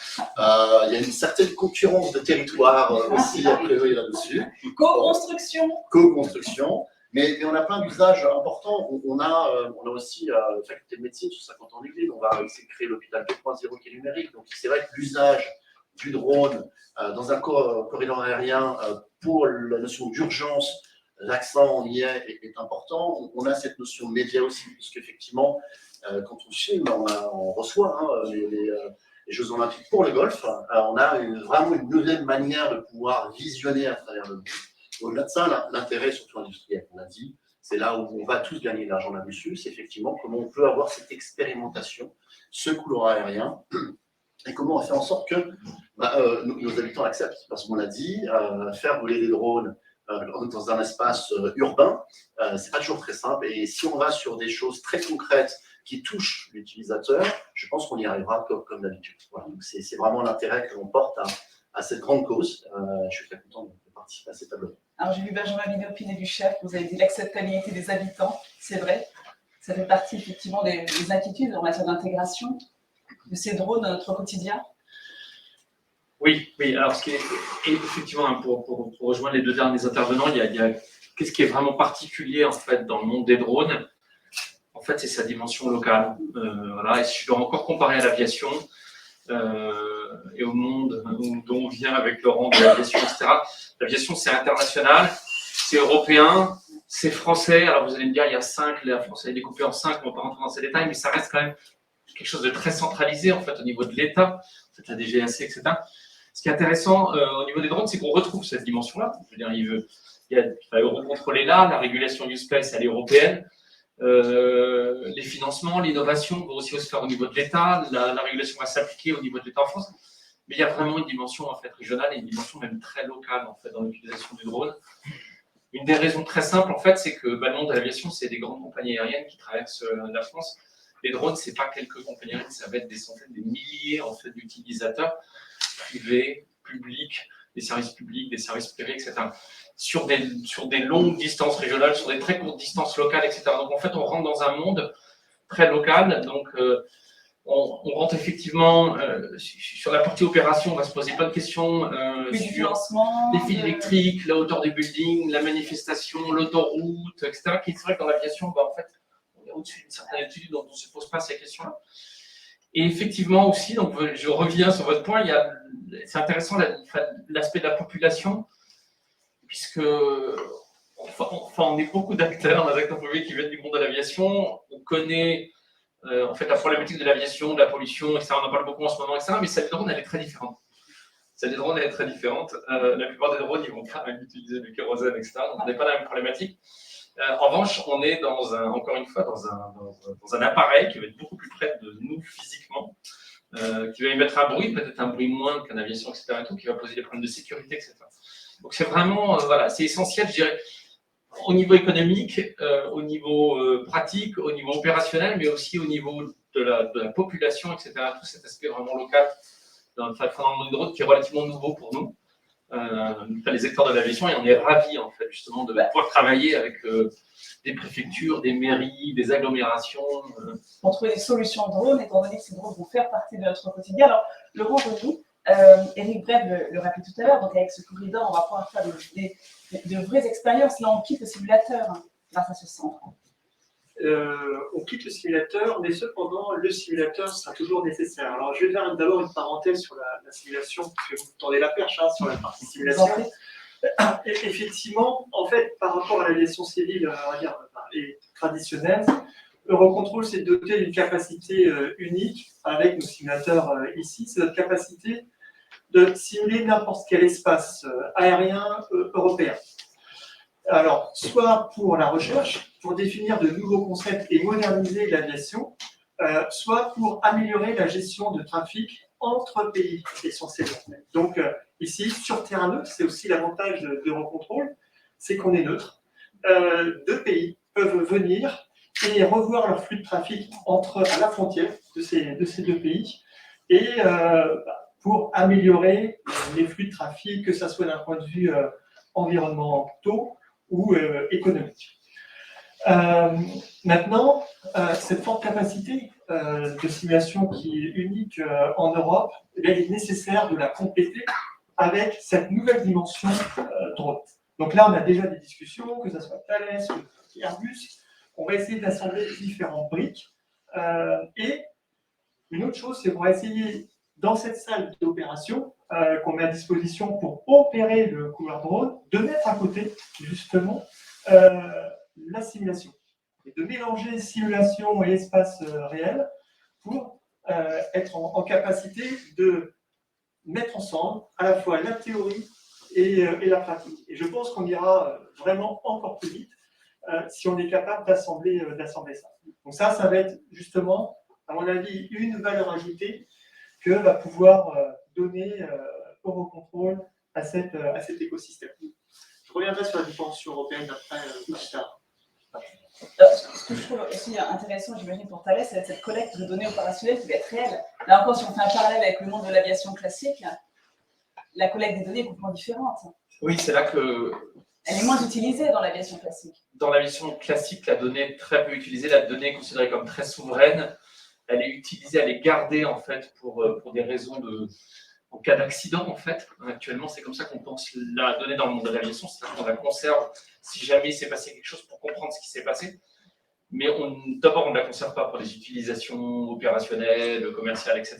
Il y a une certaine concurrence de territoire aussi a priori là-dessus. Co-construction. Co-construction. Mais on a plein d'usages importants. On a aussi la faculté de médecine sur 50 ans d'Yvelines. On va essayer de créer l'hôpital 2.0 qui est numérique. Donc c'est vrai que l'usage du drone dans un corridor aérien pour la notion d'urgence, l'accent y est important. On a cette notion de média aussi, parce qu'effectivement, quand on filme, on reçoit les Jeux Olympiques pour le golf. On a vraiment une nouvelle manière de pouvoir visionner à travers le monde. Au-delà de ça, l'intérêt, surtout industriel, on l'a dit, c'est là où on va tous gagner de l'argent là-dessus, c'est effectivement comment on peut avoir cette expérimentation, ce couloir aérien, et comment on fait en sorte que nos habitants acceptent. Parce qu'on l'a dit, faire voler des drones dans un espace urbain, c'est pas toujours très simple. Et si on va sur des choses très concrètes qui touchent l'utilisateur, je pense qu'on y arrivera comme d'habitude. Voilà. Donc c'est vraiment l'intérêt que l'on porte à cette grande cause. Je suis très content de participer à cette table. Alors j'ai vu Benjamin Binopine du chef, vous avez dit l'acceptabilité des habitants, c'est vrai. Ça fait partie effectivement des inquiétudes en matière d'intégration de ces drones dans notre quotidien. Oui. Alors, effectivement, pour rejoindre les deux derniers intervenants, il y a qu'est-ce qui est vraiment particulier en fait dans le monde des drones. En fait, c'est sa dimension locale. Voilà. Et si je dois encore comparer à l'aviation, et au monde dont on vient avec Laurent de l'aviation, etc. L'aviation, c'est international, c'est européen, c'est français. Alors vous allez me dire, il y a 5, la France est découpée en 5, on ne va pas rentrer dans ces détails, mais ça reste quand même quelque chose de très centralisé en fait au niveau de l'État, en fait, la DGAC, etc. Ce qui est intéressant au niveau des drones, c'est qu'on retrouve cette dimension-là. Je veux dire, il fallait recontrôler là, la régulation du space, elle est européenne. Les financements, l'innovation vont aussi se faire au niveau de l'État, la régulation va s'appliquer au niveau de l'État en France, mais il y a vraiment une dimension en fait régionale et une dimension même très locale en fait dans l'utilisation du drone. Une des raisons très simples en fait, c'est que le monde de l'aviation, c'est des grandes compagnies aériennes qui traversent la France. Les drones, c'est pas quelques compagnies aériennes, ça va être des centaines, des milliers en fait d'utilisateurs privés, publics, des services publics, des services privés, etc. Sur des longues distances régionales, sur des très courtes distances locales, etc. Donc en fait, on rentre dans un monde très local. Donc on rentre effectivement sur la partie opération, on va se poser plein de questions sur les fils électriques, la hauteur des buildings, la manifestation, l'autoroute, etc. Qui est vrai que dans l'aviation, en fait, on est au-dessus d'une certaine altitude, donc on ne se pose pas ces questions-là. Et effectivement aussi, donc je reviens sur votre point, c'est intéressant l'aspect de la population, puisque on est beaucoup d'acteurs, des acteurs publics qui viennent du monde de l'aviation. On connaît en fait la problématique de l'aviation, de la pollution, etc. On en parle beaucoup en ce moment, etc. Mais celle des drones, elle est très différente. Celle des drones, elle est très différente. La plupart des drones, ils vont quand même utiliser du kérosène, etc. Donc on n'est pas dans la même problématique. En revanche, on est encore une fois dans un appareil qui va être beaucoup plus près de nous physiquement, qui va émettre un bruit, peut-être un bruit moindre qu'en aviation, etc. Et tout, qui va poser des problèmes de sécurité, etc. Donc c'est vraiment, c'est essentiel, je dirais, au niveau économique, au niveau pratique, au niveau opérationnel, mais aussi au niveau de la population, etc. Tout cet aspect vraiment local dans le monde drone qui est relativement nouveau pour nous. Les acteurs de l'aviation, et on est ravis en fait justement de pouvoir travailler avec des préfectures, des mairies, des agglomérations. Pour trouver des solutions drone, étant donné que ces drones vont faire partie de notre quotidien. Alors, Laurent Renou, Éric Brève le rappelait tout à l'heure, donc avec ce corridor, on va pouvoir faire de vraies expériences. Là, on quitte le simulateur grâce à ce centre. On quitte le simulateur, mais cependant, le simulateur sera toujours nécessaire. Alors, je vais faire d'abord une parenthèse sur la simulation, parce que vous tendez la perche sur la partie simulation. Et effectivement, en fait, par rapport à l'aviation civile, on va dire, et traditionnelle, Eurocontrol s'est doté d'une capacité unique avec nos simulateurs ici. C'est notre capacité de simuler n'importe quel espace aérien européen. Alors, soit pour la recherche, pour définir de nouveaux concepts et moderniser l'aviation, soit pour améliorer la gestion de trafic entre pays essentiellement. Donc, ici, sur terrain neutre, c'est aussi l'avantage d'Eurocontrol, c'est qu'on est neutre. Deux pays peuvent venir et revoir leur flux de trafic à la frontière de ces deux pays et pour améliorer les flux de trafic, que ce soit d'un point de vue environnemental ou économique. Maintenant, cette forte capacité de simulation qui est unique en Europe, il est nécessaire de la compléter avec cette nouvelle dimension drone. Donc là, on a déjà des discussions, que ce soit Thales ou Airbus, on va essayer d'assembler différentes briques. Et une autre chose, c'est qu'on va essayer, dans cette salle d'opération qu'on met à disposition pour opérer le couloir drone, de mettre à côté, justement, la simulation. Et de mélanger simulation et espace réel pour être en capacité de mettre ensemble à la fois la théorie et la pratique. Et je pense qu'on ira vraiment encore plus vite si on est capable d'assembler ça. Donc ça va être justement, à mon avis, une valeur ajoutée que va pouvoir donner Eurocontrol à cet écosystème. Je reviendrai sur la dimension européenne après plus tard. Ce que je trouve aussi intéressant, j'imagine, pour Thales, c'est cette collecte de données opérationnelles qui va être réelle. Là encore, si on fait un parallèle avec le monde de l'aviation classique, la collecte des données est complètement différente. Oui, c'est là que... Elle est moins utilisée dans l'aviation classique. Dans l'aviation classique, la donnée est très peu utilisée, la donnée est considérée comme très souveraine. Elle est utilisée, elle est gardée en fait pour des raisons en cas d'accident en fait. Actuellement, c'est comme ça qu'on pense la donnée dans le monde de l'aviation, c'est-à-dire qu'on la conserve si jamais il s'est passé quelque chose pour comprendre ce qui s'est passé. Mais d'abord, on ne la conserve pas pour des utilisations opérationnelles, commerciales, etc.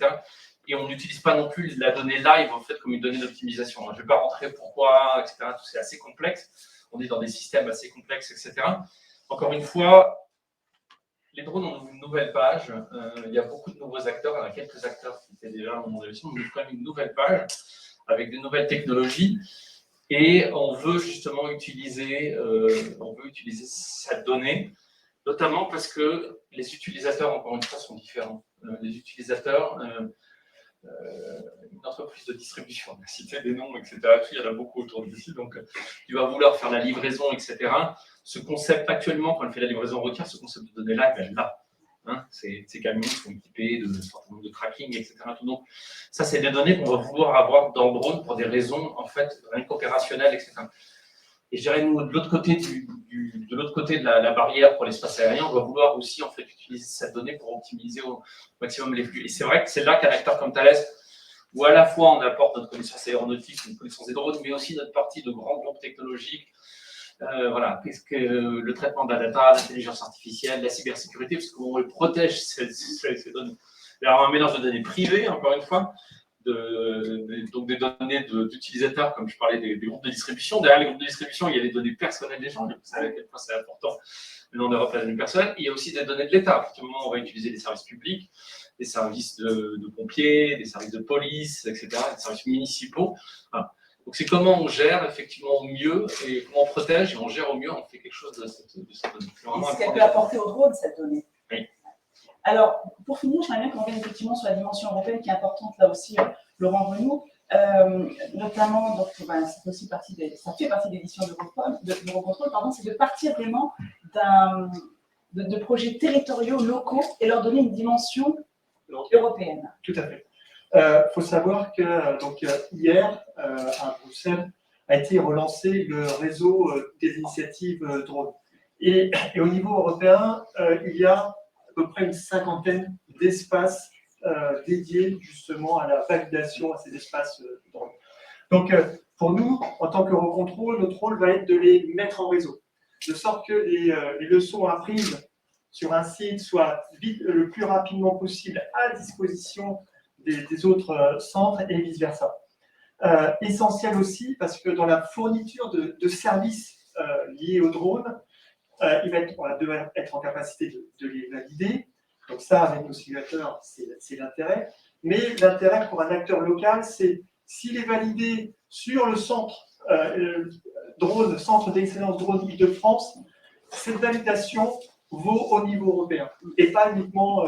Et on n'utilise pas non plus la donnée live en fait comme une donnée d'optimisation. Je ne vais pas rentrer pourquoi, etc. Tout c'est assez complexe. On est dans des systèmes assez complexes, etc. Encore une fois, les drones ont une nouvelle page. Il y a beaucoup de nouveaux acteurs. Il y en a quelques acteurs qui étaient déjà dans mon émission. On ouvre quand même une nouvelle page avec de nouvelles technologies. Et on veut justement utiliser cette donnée, notamment parce que les utilisateurs, encore une fois, sont différents. Les utilisateurs, une entreprise de distribution, on a cité des noms, etc. Il y en a beaucoup autour d'ici, donc il va vouloir faire la livraison, etc. Ce concept, actuellement, quand on fait la livraison routière, ce concept de données live, elle l'a. Hein, ces camions sont équipés de certain nombre de tracking, etc. Tout. Donc, ça, c'est des données qu'on va vouloir avoir dans le drone pour des raisons, en fait, rien qu'opérationnelles, etc. Et je dirais, nous, de l'autre côté de la barrière pour l'espace aérien, on va vouloir aussi en fait, utiliser cette donnée pour optimiser au maximum les flux. Et c'est vrai que c'est là qu'un acteur comme Thales, où à la fois on apporte notre connaissance aéronautique, notre connaissance des drones, mais aussi notre partie de grands groupes technologiques, voilà, qu'est-ce que le traitement de la data, l'intelligence artificielle, la cybersécurité, parce qu'on protège ces données. Alors, un mélange de données privées, encore une fois, donc des données d'utilisateurs, comme je parlais des groupes de distribution. Derrière les groupes de distribution, il y a les données personnelles des gens. Vous savez à quel point c'est important, le nom de la données personnelles. Il y a aussi des données de l'État. À partir du moment où on va utiliser des services publics, des services de pompiers, des services de police, etc., des services municipaux. Voilà. Donc, c'est comment on gère effectivement au mieux et comment on protège et on gère au mieux, on fait quelque chose de cette donnée. Est-ce qu'elle peut apporter au drone, cette donnée? Oui. Alors, pour finir, j'aimerais bien qu'on revienne effectivement sur la dimension européenne qui est importante là aussi, Laurent Renaud, notamment, donc, ça fait partie des missions d'Eurocontrol, pardon, c'est de partir vraiment de projets territoriaux, locaux et leur donner une dimension européenne. Tout à fait. Il faut savoir que donc, hier, à Bruxelles, a été relancé le réseau des initiatives drones. Et au niveau européen, il y a à peu près une cinquantaine d'espaces dédiés justement à la validation à ces espaces drones. Donc, pour nous, en tant qu'Eurocontrol, notre rôle va être de les mettre en réseau, de sorte que les leçons apprises sur un site soient le plus rapidement possible à disposition des autres centres et vice-versa. Essentiel aussi parce que dans la fourniture de services liés aux drones, on va devoir être en capacité de les valider. Donc ça, avec nos simulateurs, c'est l'intérêt. Mais l'intérêt pour un acteur local, c'est s'il est validé sur le centre centre d'excellence drone Île-de-France, cette validation vaut au niveau européen et pas uniquement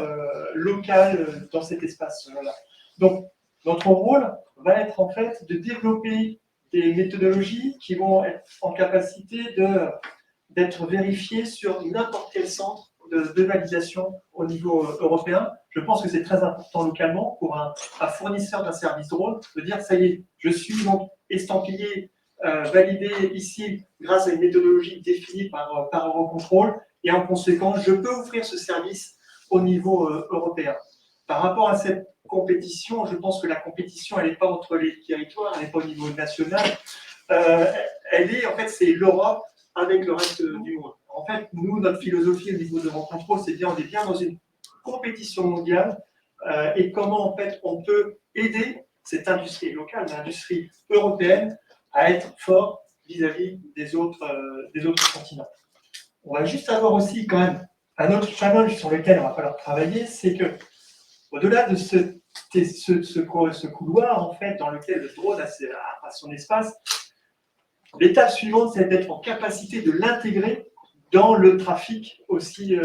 local dans cet espace-là. Donc, notre rôle va être en fait de développer des méthodologies qui vont être en capacité d'être vérifiées sur n'importe quel centre de validation au niveau européen. Je pense que c'est très important localement pour un fournisseur d'un service drone de dire ça y est, je suis donc estampillé, validé ici grâce à une méthodologie définie par Eurocontrol et en conséquence, je peux offrir ce service au niveau européen. Par rapport à cette compétition, je pense que la compétition, elle n'est pas entre les territoires, elle n'est pas au niveau national. C'est l'Europe avec le reste du monde. En fait, nous, notre philosophie au niveau de Eurocontrol, c'est bien, on est bien dans une compétition mondiale et comment en fait on peut aider cette industrie locale, l'industrie européenne, à être fort vis-à-vis des autres continents. On va juste avoir aussi quand même un autre challenge sur lequel on va falloir travailler, c'est que au-delà de ce couloir en fait dans lequel le drone a son espace, l'étape suivante, c'est d'être en capacité de l'intégrer dans le trafic aussi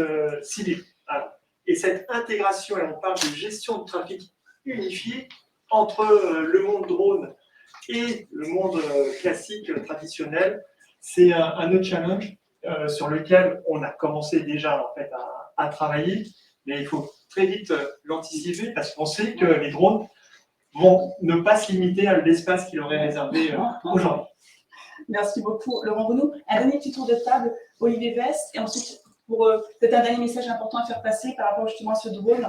civil. Alors, et cette intégration, et on parle de gestion de trafic unifié entre le monde drone et le monde classique, traditionnel, c'est un autre challenge sur lequel on a commencé déjà en fait, à travailler, mais il faut très vite l'anticiper parce qu'on sait que les drones vont ne pas se limiter à l'espace qui leur est réservé aujourd'hui. Merci beaucoup, Laurent Renaud. Un dernier petit tour de table, Olivier Vest, et ensuite, pour peut-être un dernier message important à faire passer par rapport justement à ce drone,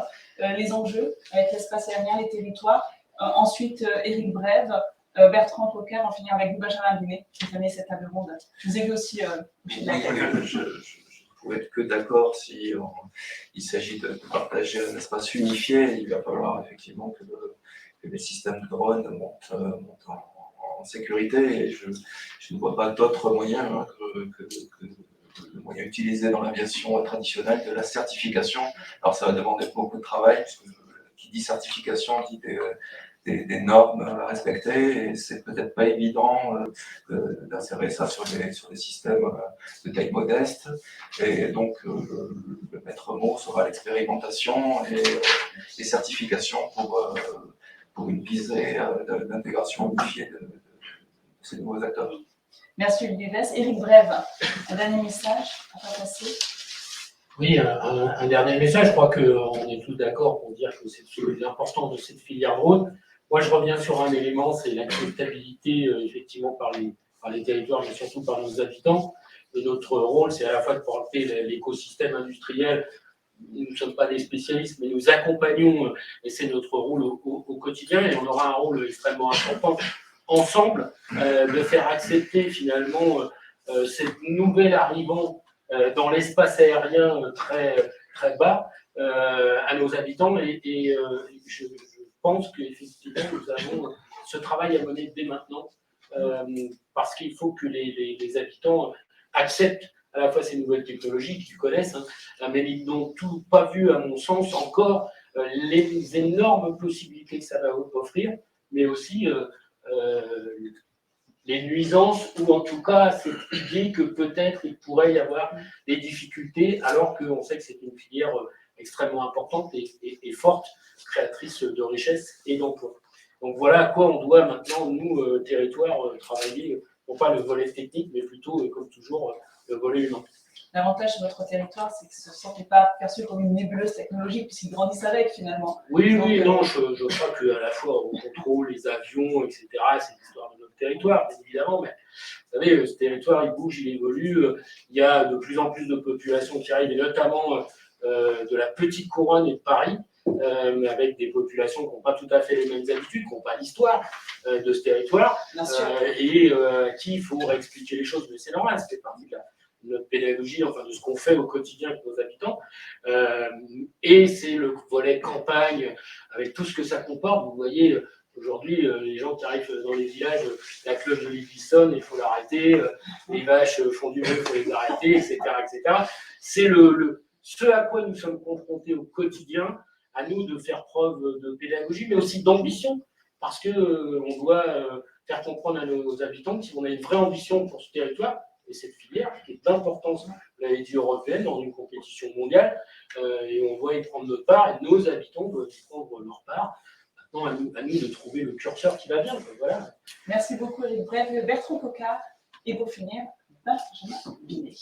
les enjeux avec l'espace aérien, les territoires. Ensuite, Éric Brève, Bertrand Poker, en finir avec vous, Benjamin Binet, qui a terminé cette table ronde. Je vous ai vu aussi. pouvait être que d'accord si il s'agit de partager un espace unifié. Il va falloir effectivement que les systèmes de drones montent en sécurité, et je ne vois pas d'autres moyens que le moyen utilisé dans l'aviation traditionnelle de la certification. Alors ça va demander beaucoup de travail, parce que qui dit certification dit des normes à respecter, et c'est peut-être pas évident d'insérer ça sur des systèmes de taille modeste. Et donc le maître mot sera l'expérimentation et les certifications pour une visée d'intégration unifiée de ces nouveaux acteurs. Merci Olivier Vess. Éric Brève, un dernier message à faire passer. Oui, un dernier message. Je crois qu'on est tous d'accord pour dire que c'est l'importance de cette filière drone. Moi, je reviens sur un élément, c'est l'acceptabilité effectivement par les territoires, mais surtout par nos habitants. Et notre rôle, c'est à la fois de porter l'écosystème industriel. Nous ne sommes pas des spécialistes, mais nous accompagnons, et c'est notre rôle au quotidien, et on aura un rôle extrêmement important ensemble de faire accepter finalement cette nouvelle arrivant dans l'espace aérien très, très bas à nos habitants. Et je pense qu'effectivement, nous avons ce travail à mener dès maintenant parce qu'il faut que les habitants acceptent à la fois ces nouvelles technologies qu'ils connaissent, mais ils n'ont tout pas vu, à mon sens, encore les énormes possibilités que ça va offrir, mais aussi les nuisances, ou en tout cas cette idée que peut-être il pourrait y avoir des difficultés, alors qu'on sait que c'est une filière extrêmement importante et forte, créatrice de richesses et d'emplois. Donc voilà à quoi on doit maintenant, nous, territoires, travailler, non pas le volet technique, mais plutôt, comme toujours, le volet humain. L'avantage sur votre territoire, c'est que ce ne sent pas perçu comme une nébuleuse technologique, puisqu'ils grandissent avec finalement. Oui, non, je crois qu'à la fois au contrôle, les avions, etc., c'est l'histoire de notre territoire, bien évidemment, mais vous savez, ce territoire, il bouge, il évolue, il y a de plus en plus de populations qui arrivent, et notamment de la petite couronne et de Paris, mais avec des populations qui n'ont pas tout à fait les mêmes habitudes, qui n'ont pas l'histoire de ce territoire, et à qui il faut réexpliquer les choses, mais c'est normal, ça fait partie de notre pédagogie, enfin de ce qu'on fait au quotidien avec nos habitants, et c'est le volet campagne, avec tout ce que ça comporte. Vous voyez, aujourd'hui, les gens qui arrivent dans les villages, la cloche de l'église sonne, il faut l'arrêter, les vaches font du bruit, il faut les arrêter, etc. etc. C'est ce à quoi nous sommes confrontés au quotidien, à nous de faire preuve de pédagogie, mais aussi d'ambition, parce qu'on doit faire comprendre à nos habitants que si on a une vraie ambition pour ce territoire, et cette filière qui est d'importance, l'avait dit, européenne dans une compétition mondiale, et on doit y prendre notre part, et nos habitants doivent y prendre leur part. Maintenant, à nous de trouver le curseur qui va bien. Voilà. Merci beaucoup, Éric Brève. Bertrand Coquart, et pour finir, Benjamin Binet.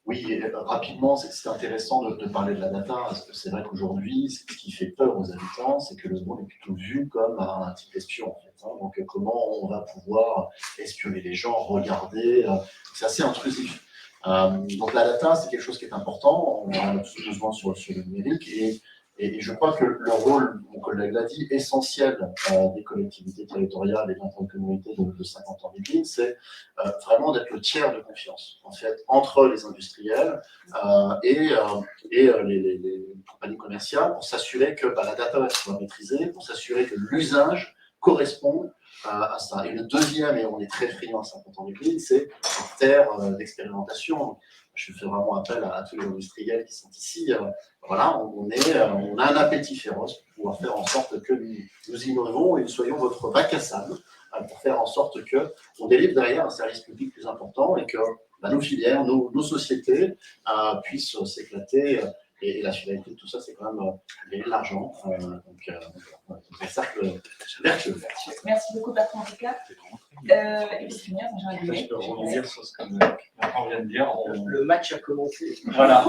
Oui, rapidement, c'est intéressant de parler de la data, parce que c'est vrai qu'aujourd'hui, ce qui fait peur aux habitants, c'est que le drone est plutôt vu comme un type espion, en fait. Donc, comment on va pouvoir espionner les gens, regarder, c'est assez intrusif. Donc, la data, c'est quelque chose qui est important, on en a tous besoin sur le numérique, et je crois que le rôle, mon collègue l'a dit, essentiel des collectivités territoriales et de communautés de 50 ans d'Yvelines, c'est vraiment d'être le tiers de confiance, en fait, entre les industriels et les compagnies commerciales, pour s'assurer que la data soit maîtrisée, pour s'assurer que l'usage correspond à ça. Et le deuxième, et on est très friand à 50 ans d'Yvelines, c'est cette terre d'expérimentation. Je fais vraiment appel à tous les industriels qui sont ici. Voilà, on a un appétit féroce pour pouvoir faire en sorte que nous innovons et nous soyons votre bac à sable pour faire en sorte qu'on délivre derrière un service public plus important et que nos filières, nos sociétés puissent s'éclater. Et la finalité de tout ça, c'est quand même gagner de l'argent. Donc, c'est ça que vertueux. Merci beaucoup, Bertrand Coquart. Et pour finir, Benjamin Binet. Je peux rebondir sur ce que Bertrand vient de dire. Le match a commencé. Voilà.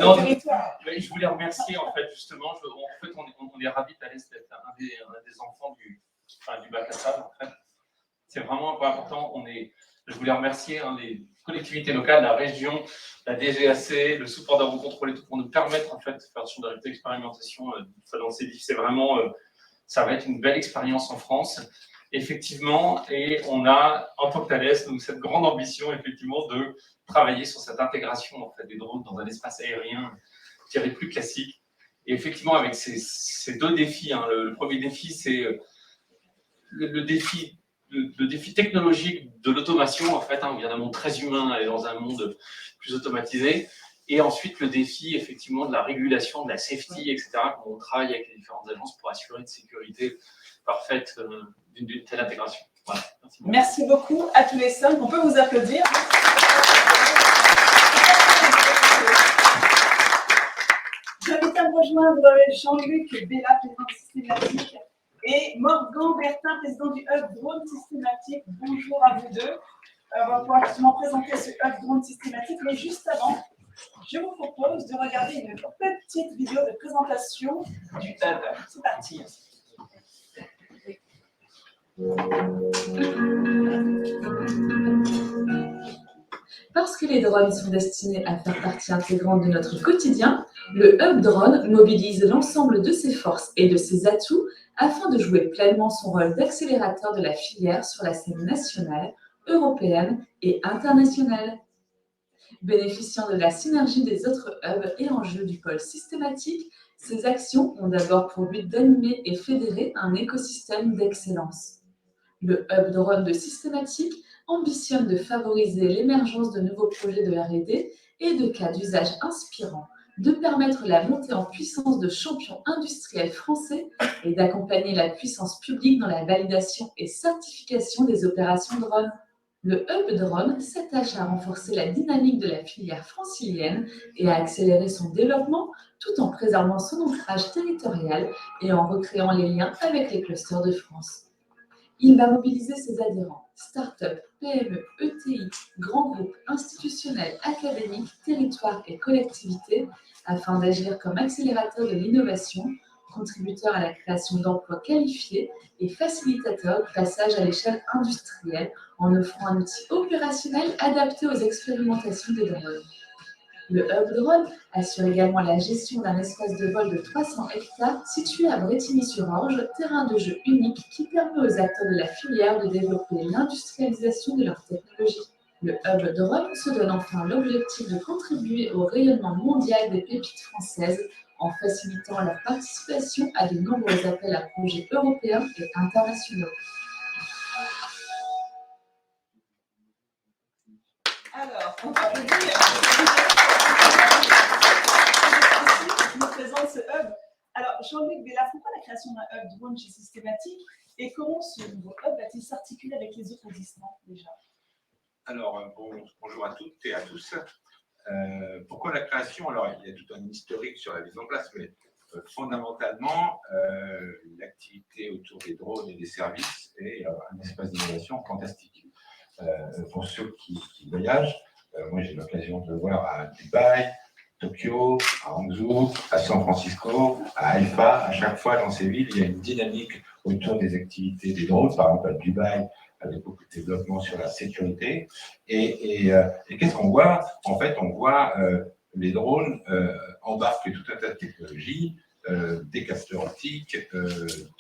Non, je voulais remercier, en fait, justement. On est ravis d'être un des enfants du bac à sable, en fait. C'est vraiment un point important. Je voulais remercier les collectivités locales, la région, la DGAC, le support d'Eurocontrol et tout, pour nous permettre, en fait, de faire ce genre d'expérimentation dans ces DIF. C'est vraiment, ça va être une belle expérience en France. effectivement, et on a, en tant que Thales, donc, cette grande ambition, effectivement, de travailler sur cette intégration en fait, des drones dans un espace aérien, je dirais, plus classique. Et effectivement, avec ces deux défis, hein, le premier défi, c'est le défi technologique de l'automation, en fait, hein, où il y a un monde très humain et dans un monde plus automatisé. Et ensuite, le défi, effectivement, de la régulation, de la safety, etc. On travaille avec les différentes agences pour assurer une sécurité parfaite d'une telle intégration. Voilà. Merci beaucoup à tous les 5. On peut vous applaudir. J'invite à me rejoindre Jean-Luc Bella, président systématique, et Morgan Bertin, président du Hub Drone Systématique. Bonjour à vous deux. On va pouvoir justement présenter ce Hub Drone Systématique, mais juste avant, je vous propose de regarder une petite vidéo de présentation du Hub. C'est parti. Parce que les drones sont destinés à faire partie intégrante de notre quotidien, le Hub Drone mobilise l'ensemble de ses forces et de ses atouts afin de jouer pleinement son rôle d'accélérateur de la filière sur la scène nationale, européenne et internationale. Bénéficiant de la synergie des autres hubs et enjeux du pôle systématique, ces actions ont d'abord pour but d'animer et fédérer un écosystème d'excellence. Le Hub Drone de Systématique ambitionne de favoriser l'émergence de nouveaux projets de R&D et de cas d'usage inspirants, de permettre la montée en puissance de champions industriels français et d'accompagner la puissance publique dans la validation et certification des opérations drones. Le Hub Drone s'attache à renforcer la dynamique de la filière francilienne et à accélérer son développement tout en préservant son ancrage territorial et en recréant les liens avec les clusters de France. Il va mobiliser ses adhérents, start-up, PME, ETI, grands groupes institutionnels, académiques, territoires et collectivités afin d'agir comme accélérateur de l'innovation, contributeur à la création d'emplois qualifiés et facilitateur du passage à l'échelle industrielle en offrant un outil opérationnel adapté aux expérimentations des drones. Le Hub Drone assure également la gestion d'un espace de vol de 300 hectares situé à Brétigny-sur-Orge, terrain de jeu unique qui permet aux acteurs de la filière de développer l'industrialisation de leurs technologies. Le Hub Drone se donne enfin l'objectif de contribuer au rayonnement mondial des pépites françaises en facilitant leur participation à de nombreux appels à projets européens et internationaux. Alors, on va vous dire, je me présente ce hub. Alors, Jean-Luc Bella, pourquoi la création d'un hub drone chez Systématique et comment ce nouveau hub va-t-il s'articuler avec les autres existants déjà? Alors, bonjour à toutes et à tous. Pourquoi la création? Alors, il y a tout un historique sur la mise en place, mais fondamentalement, l'activité autour des drones et des services est un espace d'innovation fantastique. Pour ceux qui voyagent, moi j'ai l'occasion de le voir à Dubaï, Tokyo, à Hangzhou, à San Francisco, à Haïfa. À chaque fois dans ces villes, il y a une dynamique autour des activités des drones. Par exemple, à Dubaï, avec beaucoup de développement sur la sécurité. Et qu'est-ce qu'on voit? En fait, on voit les drones embarquent tout un tas de technologies, des capteurs optiques,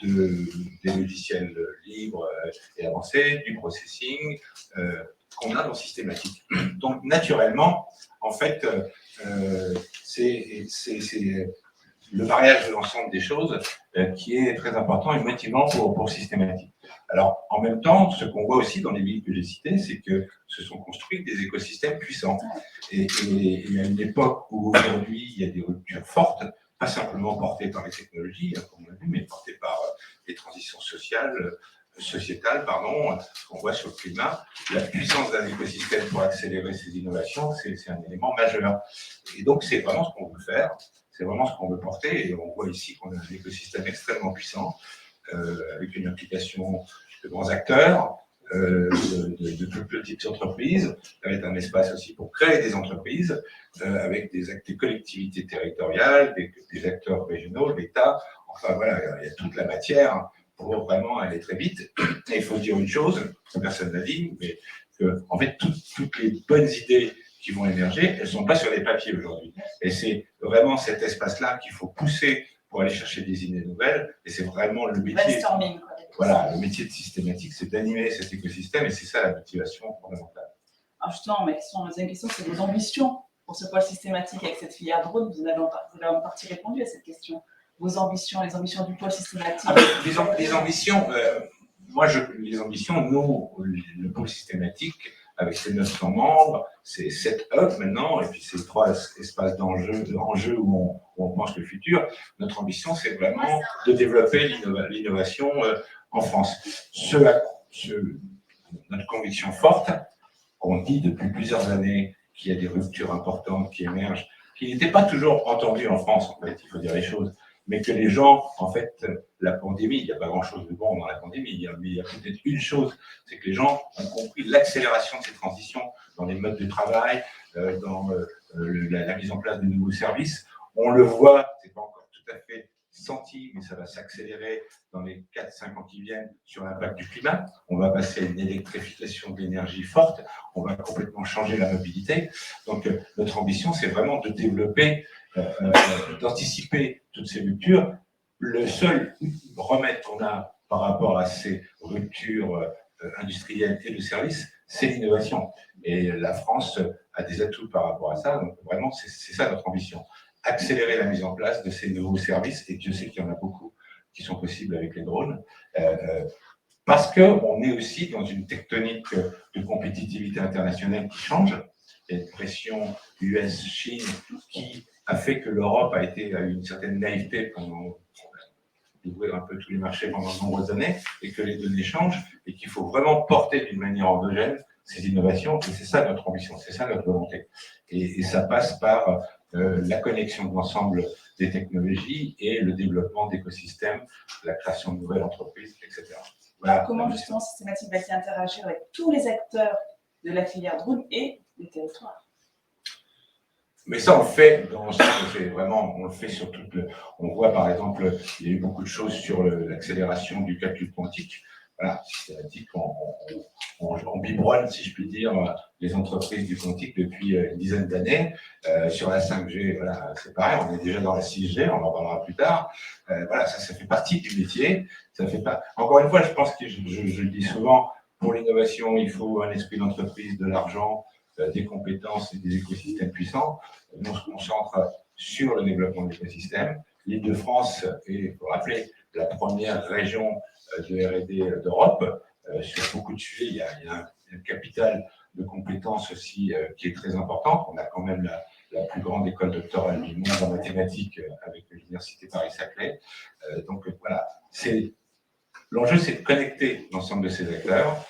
des logiciels libres et avancés, du processing qu'on a dans Systématique. Donc, naturellement, en fait, c'est le mariage de l'ensemble des choses qui est très important et motivant pour Systématique. Alors, en même temps, ce qu'on voit aussi dans les villes que j'ai citées, c'est que se sont construits des écosystèmes puissants. Et il y a une époque où aujourd'hui, il y a des ruptures fortes, pas simplement portées par les technologies, comme on l'a vu, mais portées par les transitions sociétales, qu'on voit sur le climat. La puissance d'un écosystème pour accélérer ces innovations, c'est un élément majeur. Et donc, c'est vraiment ce qu'on veut faire, c'est vraiment ce qu'on veut porter. Et on voit ici qu'on a un écosystème extrêmement puissant, avec une implication de grands acteurs, de plus petites entreprises, avec un espace aussi pour créer des entreprises, avec des collectivités territoriales, des acteurs régionaux, l'État. Enfin voilà, il y a toute la matière pour vraiment aller très vite. Et il faut dire une chose, personne n'a dit, mais que en fait toutes les bonnes idées qui vont émerger, elles ne sont pas sur les papiers aujourd'hui. Et c'est vraiment cet espace-là qu'il faut pousser pour aller chercher des idées nouvelles. Et c'est vraiment le métier. Brainstorming, quoi. voilà, le métier de systématique, c'est d'animer cet écosystème et c'est ça la motivation fondamentale. Alors justement, ma deuxième question, c'est vos ambitions pour ce pôle systématique avec cette filière drone. Vous avez en partie répondu à cette question. Vos ambitions, les ambitions du pôle systématique. Les ambitions, les ambitions, nous, le pôle systématique, avec ses 900 membres, c'est 7 hubs maintenant, et puis ces 3 espaces d'enjeux où on pense le futur. Notre ambition, c'est vraiment de développer l'innovation en France. Notre conviction forte, qu'on dit depuis plusieurs années qu'il y a des ruptures importantes qui émergent, qui n'étaient pas toujours entendues en France, en fait, il faut dire les choses, mais que les gens, en fait, la pandémie, il n'y a pas grand-chose de bon dans la pandémie, mais il y a peut-être une chose, c'est que les gens ont compris l'accélération de ces transitions dans les modes de travail, dans la mise en place de nouveaux services. On le voit, c'est pas encore tout à fait senti, mais ça va s'accélérer dans les 4-5 ans qui viennent sur l'impact du climat. On va passer à une électrification de l'énergie forte, on va complètement changer la mobilité. Donc, notre ambition, c'est vraiment de développer, d'anticiper toutes ces ruptures. Le seul remède qu'on a par rapport à ces ruptures industrielles et de services, c'est l'innovation. Et la France a des atouts par rapport à ça. Donc, vraiment, c'est ça notre ambition. Accélérer la mise en place de ces nouveaux services, et Dieu sait qu'il y en a beaucoup qui sont possibles avec les drones, parce qu'on est aussi dans une tectonique de compétitivité internationale qui change. Il y a une pression US-Chine qui a fait que l'Europe a eu une certaine naïveté pendant d'ouvrir un peu tous les marchés pendant de nombreuses années, et que les données changent, et qu'il faut vraiment porter d'une manière endogène ces innovations, et c'est ça notre ambition, c'est ça notre volonté. Et ça passe par la connexion de l'ensemble des technologies et le développement d'écosystèmes, la création de nouvelles entreprises, etc. Voilà. Comment justement Systématique va-t-il interagir avec tous les acteurs de la filière drone et des territoires? Mais ça, on le fait dans l'ensemble, on le fait sur toute on voit par exemple, il y a eu beaucoup de choses sur l'accélération du calcul quantique. Voilà, Systématique, on biberonne, si je puis dire, les entreprises du quantique depuis une dizaine d'années. Sur la 5G, voilà, c'est pareil, on est déjà dans la 6G, on en parlera plus tard. Voilà, ça fait partie du métier. Ça fait pas... Encore une fois, je pense que je le dis souvent, pour l'innovation, il faut un esprit d'entreprise, de l'argent, des compétences et des écosystèmes puissants. Nous, on se concentre sur le développement de l'écosystème. L'Île-de-France est, il faut rappeler, la première région de R&D d'Europe. Sur beaucoup de sujets, il y a un capital de compétences aussi qui est très important. On a quand même la plus grande école doctorale du monde en mathématiques avec l'Université Paris-Saclay. Donc voilà, l'enjeu, c'est de connecter l'ensemble de ces acteurs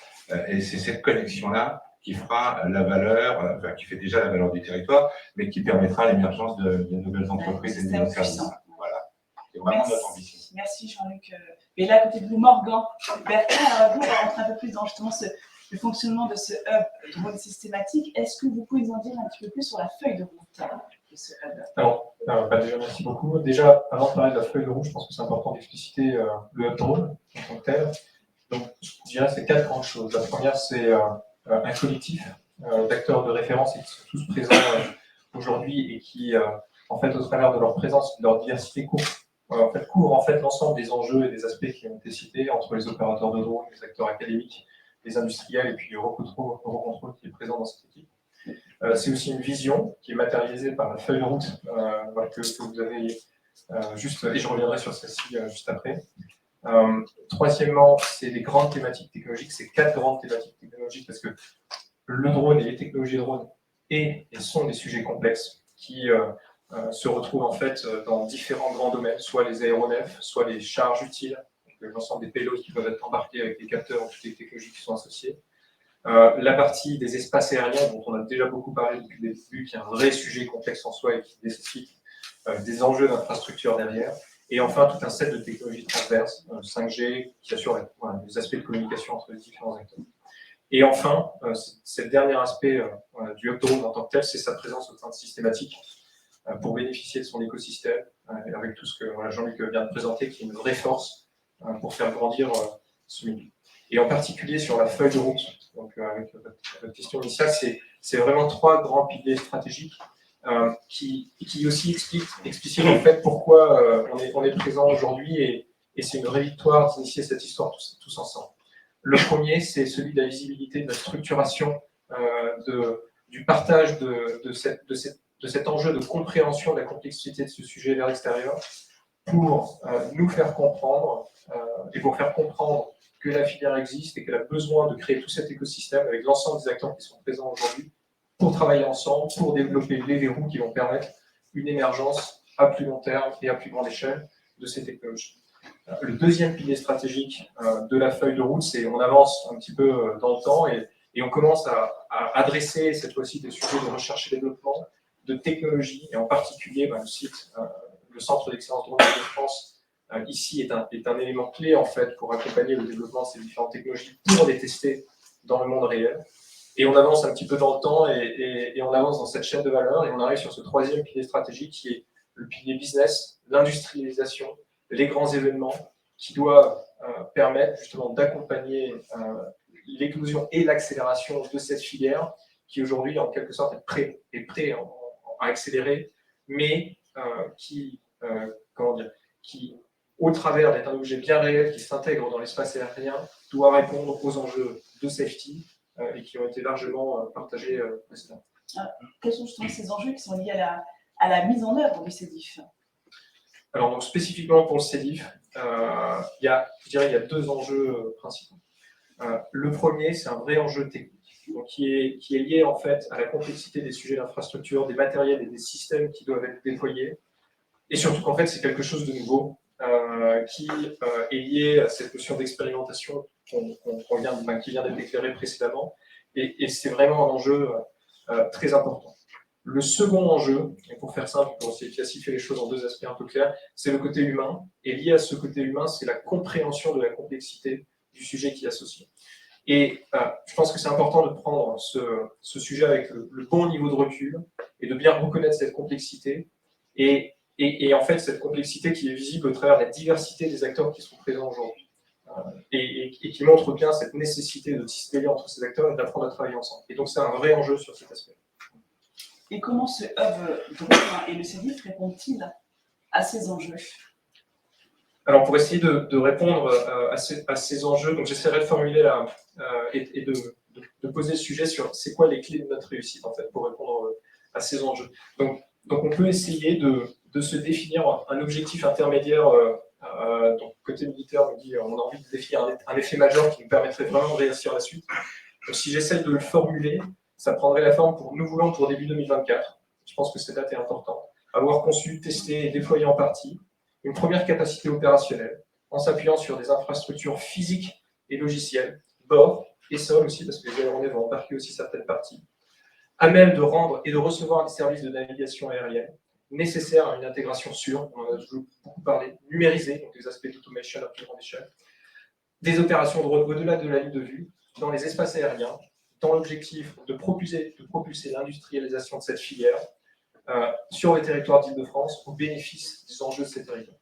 et c'est cette connexion-là qui fera la valeur, qui fait déjà la valeur du territoire, mais qui permettra l'émergence de nouvelles entreprises et de nouveaux services. Voilà, c'est vraiment notre ambition. Merci Jean-Luc. Et là, à côté de vous, Morgan. Bertrand, vous, on va rentrer un peu plus dans justement le fonctionnement de ce hub drone systématique. Est-ce que vous pouvez nous en dire un petit peu plus sur la feuille de route de ce hub? Alors, déjà, merci beaucoup. Déjà, avant de parler de la feuille de route, je pense que c'est important d'expliciter le hub drone en tant que tel. Donc, je dirais c'est 4 grandes choses. La première, c'est un collectif d'acteurs de référence qui sont tous présents aujourd'hui et qui, en fait, au travers de leur présence, de leur diversité, couvrent en fait l'ensemble des enjeux et des aspects qui ont été cités entre les opérateurs de drones, les acteurs académiques, les industriels et puis Eurocontrol qui est présent dans cette équipe. C'est aussi une vision qui est matérialisée par la feuille de route que vous avez juste, et je reviendrai sur celle-ci juste après. Troisièmement, c'est les grandes thématiques technologiques, c'est 4 grandes thématiques technologiques parce que le drone et les technologies de drone sont des sujets complexes qui se retrouvent en fait dans différents grands domaines, soit les aéronefs, soit les charges utiles, l'ensemble des payloads qui peuvent être embarqués avec les capteurs ou toutes les technologies qui sont associées. La partie des espaces aériens dont on a déjà beaucoup parlé depuis le début, qui est un vrai sujet complexe en soi et qui nécessite des enjeux d'infrastructure derrière. Et enfin, tout un set de technologies transverses, 5G, qui assure des aspects de communication entre les différents acteurs. Et enfin, c'est le dernier aspect du hub drone en tant que tel, c'est sa présence au sein de Systématique pour bénéficier de son écosystème, avec tout ce que Jean-Luc vient de présenter, qui est une vraie force pour faire grandir ce milieu. Et en particulier sur la feuille de route, donc avec votre question initiale, c'est vraiment 3 grands piliers stratégiques qui aussi explicitent en fait pourquoi on est présent aujourd'hui et et c'est une vraie victoire d'initier cette histoire tous ensemble. Le premier, c'est celui de la visibilité, de la structuration, du partage de cet enjeu de compréhension de la complexité de ce sujet vers l'extérieur pour nous faire comprendre et pour faire comprendre que la filière existe et qu'elle a besoin de créer tout cet écosystème avec l'ensemble des acteurs qui sont présents aujourd'hui pour travailler ensemble, pour développer les verrous qui vont permettre une émergence à plus long terme et à plus grande échelle de ces technologies. Le deuxième pilier stratégique de la feuille de route, c'est on avance un petit peu dans le temps et on commence à adresser cette fois-ci des sujets de recherche et développement, de technologie, et en particulier le site, le Centre d'excellence drone de France, ici est un élément clé en fait pour accompagner le développement de ces différentes technologies pour les tester dans le monde réel. Et on avance un petit peu dans le temps et on avance dans cette chaîne de valeur et on arrive sur ce troisième pilier stratégique qui est le pilier business, l'industrialisation, les grands événements qui doivent permettre justement d'accompagner l'éclosion et l'accélération de cette filière qui aujourd'hui en quelque sorte est prêt à accélérer, mais qui, au travers d'être un objet bien réel qui s'intègre dans l'espace aérien, doit répondre aux enjeux de safety et qui ont été largement partagés précédemment. Quels sont justement ces enjeux qui sont liés à la mise en œuvre du CEDIF? Alors, donc, spécifiquement pour le CEDIF, il y a deux enjeux principaux. Le premier, c'est un vrai enjeu technique, donc qui est lié en fait à la complexité des sujets d'infrastructure, des matériels et des systèmes qui doivent être déployés, et surtout qu'en fait, c'est quelque chose de nouveau qui est lié à cette notion d'expérimentation qui vient d'être éclairée précédemment, et c'est vraiment un enjeu très important. Le second enjeu, et pour faire simple, pour essayer de classifier les choses en deux aspects un peu clairs, c'est le côté humain. Et lié à ce côté humain, c'est la compréhension de la complexité du sujet qui est associé. Et je pense que c'est important de prendre ce sujet avec le bon niveau de recul et de bien reconnaître cette complexité. Et en fait, cette complexité qui est visible au travers de la diversité des acteurs qui sont présents aujourd'hui. Et qui montre bien cette nécessité de tisser des liens entre ces acteurs et d'apprendre à travailler ensemble. Et donc, c'est un vrai enjeu sur cet aspect. Et comment ce hub drone et le CEDIF répondent-ils à ces enjeux? Alors, pour essayer de répondre à ces enjeux, donc j'essaierai de formuler et de poser le sujet sur c'est quoi les clés de notre réussite, en fait, pour répondre à ces enjeux. Donc on peut essayer de se définir un objectif intermédiaire. Donc, côté militaire, on dit on a envie de définir un effet majeur qui nous permettrait vraiment de réussir la suite. Donc, si j'essaie de le formuler, ça prendrait la forme nous voulons pour début 2024. Je pense que cette date est importante. Avoir conçu, testé et déployé en partie une première capacité opérationnelle en s'appuyant sur des infrastructures physiques et logicielles, bord et sol aussi, parce que les aéronefs vont embarquer aussi certaines parties, à même de rendre et de recevoir des services de navigation aérienne nécessaires à une intégration sûre, on en a beaucoup parlé, numérisée, donc des aspects d'automation à plus grande échelle, des opérations de drone au-delà de la ligne de vue, dans les espaces aériens, dans l'objectif de propulser l'industrialisation de cette filière sur le territoire d'Île-de-France au bénéfice des enjeux de ces territoires.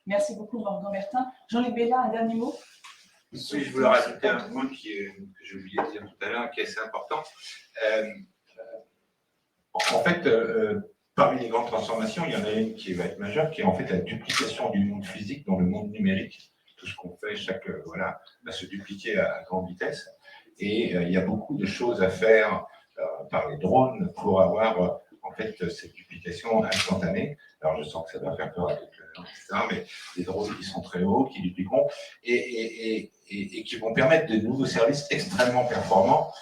Merci beaucoup, Morgan Bertin. Jean-Luc Bella, un dernier mot? Oui, je voulais rajouter un point que j'ai oublié de dire tout à l'heure, qui est assez important. En fait, parmi les grandes transformations, il y en a une qui va être majeure, qui est en fait la duplication du monde physique dans le monde numérique. Tout ce qu'on fait, va se dupliquer à grande vitesse. Et il y a beaucoup de choses à faire par les drones pour avoir en fait cette duplication instantanée. Alors je sens que ça va faire peur à quelques-uns, etc. Mais des drones qui sont très hauts, qui dupliqueront et qui vont permettre de nouveaux services extrêmement performants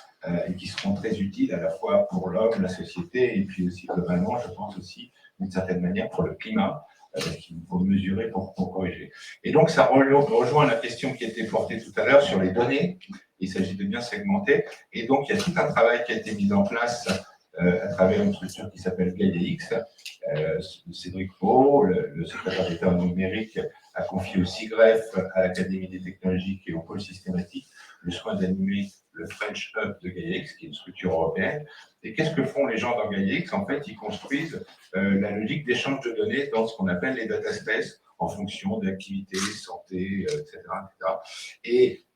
et qui seront très utiles à la fois pour l'homme, la société et puis aussi globalement, je pense aussi d'une certaine manière pour le climat. Qu'il faut mesurer pour corriger. Et donc, ça rejoint la question qui a été portée tout à l'heure sur les données. Il s'agit de bien segmenter. Et donc, il y a tout un travail qui a été mis en place à travers une structure qui s'appelle GaiaX. Cédric Pau, le secrétaire d'État au numérique, a confié au CIGREF, à l'Académie des technologies et au pôle systématique, le soin d'animer le French Hub de GaiaX, qui est une structure européenne. Et qu'est-ce que font les gens dans GaiaX? En fait, ils construisent la logique d'échange de données dans ce qu'on appelle les data spaces en fonction de l'activité, santé, etc. Et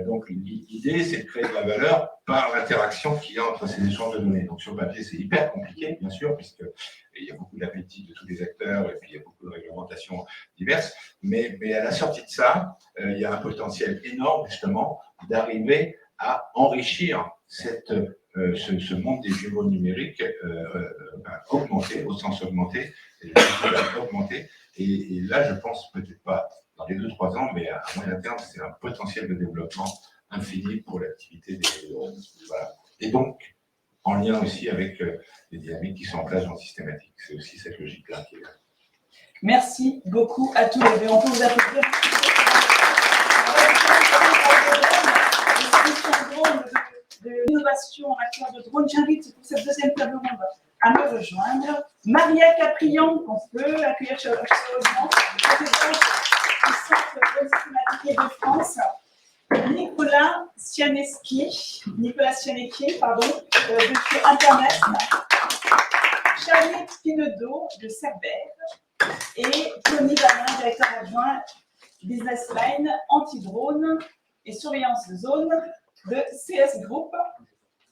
donc l'idée, c'est de créer de la valeur par l'interaction qu'il y a entre ces échanges de données. Donc sur le papier, c'est hyper compliqué, bien sûr, puisqu'il y a beaucoup d'appétit de tous les acteurs et puis il y a beaucoup de réglementations diverses. Mais à la sortie de ça, il y a un potentiel énorme, justement, d'arriver à enrichir ce monde des jumeaux numériques augmenté, au sens augmenté, augmenté. Et là, je pense peut-être pas dans les 2-3 ans, mais à moyen terme, c'est un potentiel de développement infini pour l'activité des voilà. Et donc, en lien aussi avec les dynamiques qui sont en place dans le systématique. C'est aussi cette logique-là qui est là. Merci beaucoup à tous les deux. On peut vous applaudir. De l'innovation en matière de drone. J'invite pour cette deuxième table ronde à me rejoindre Maria Caprian, qu'on peut accueillir chaleureusement, présidente du Centre de systématique de France, Nicolas Sianecki, de Internet, Charlie Pinedo de Cerbère et Tony Valin, directeur adjoint Business Line, anti-drone et surveillance de zone de CS Group,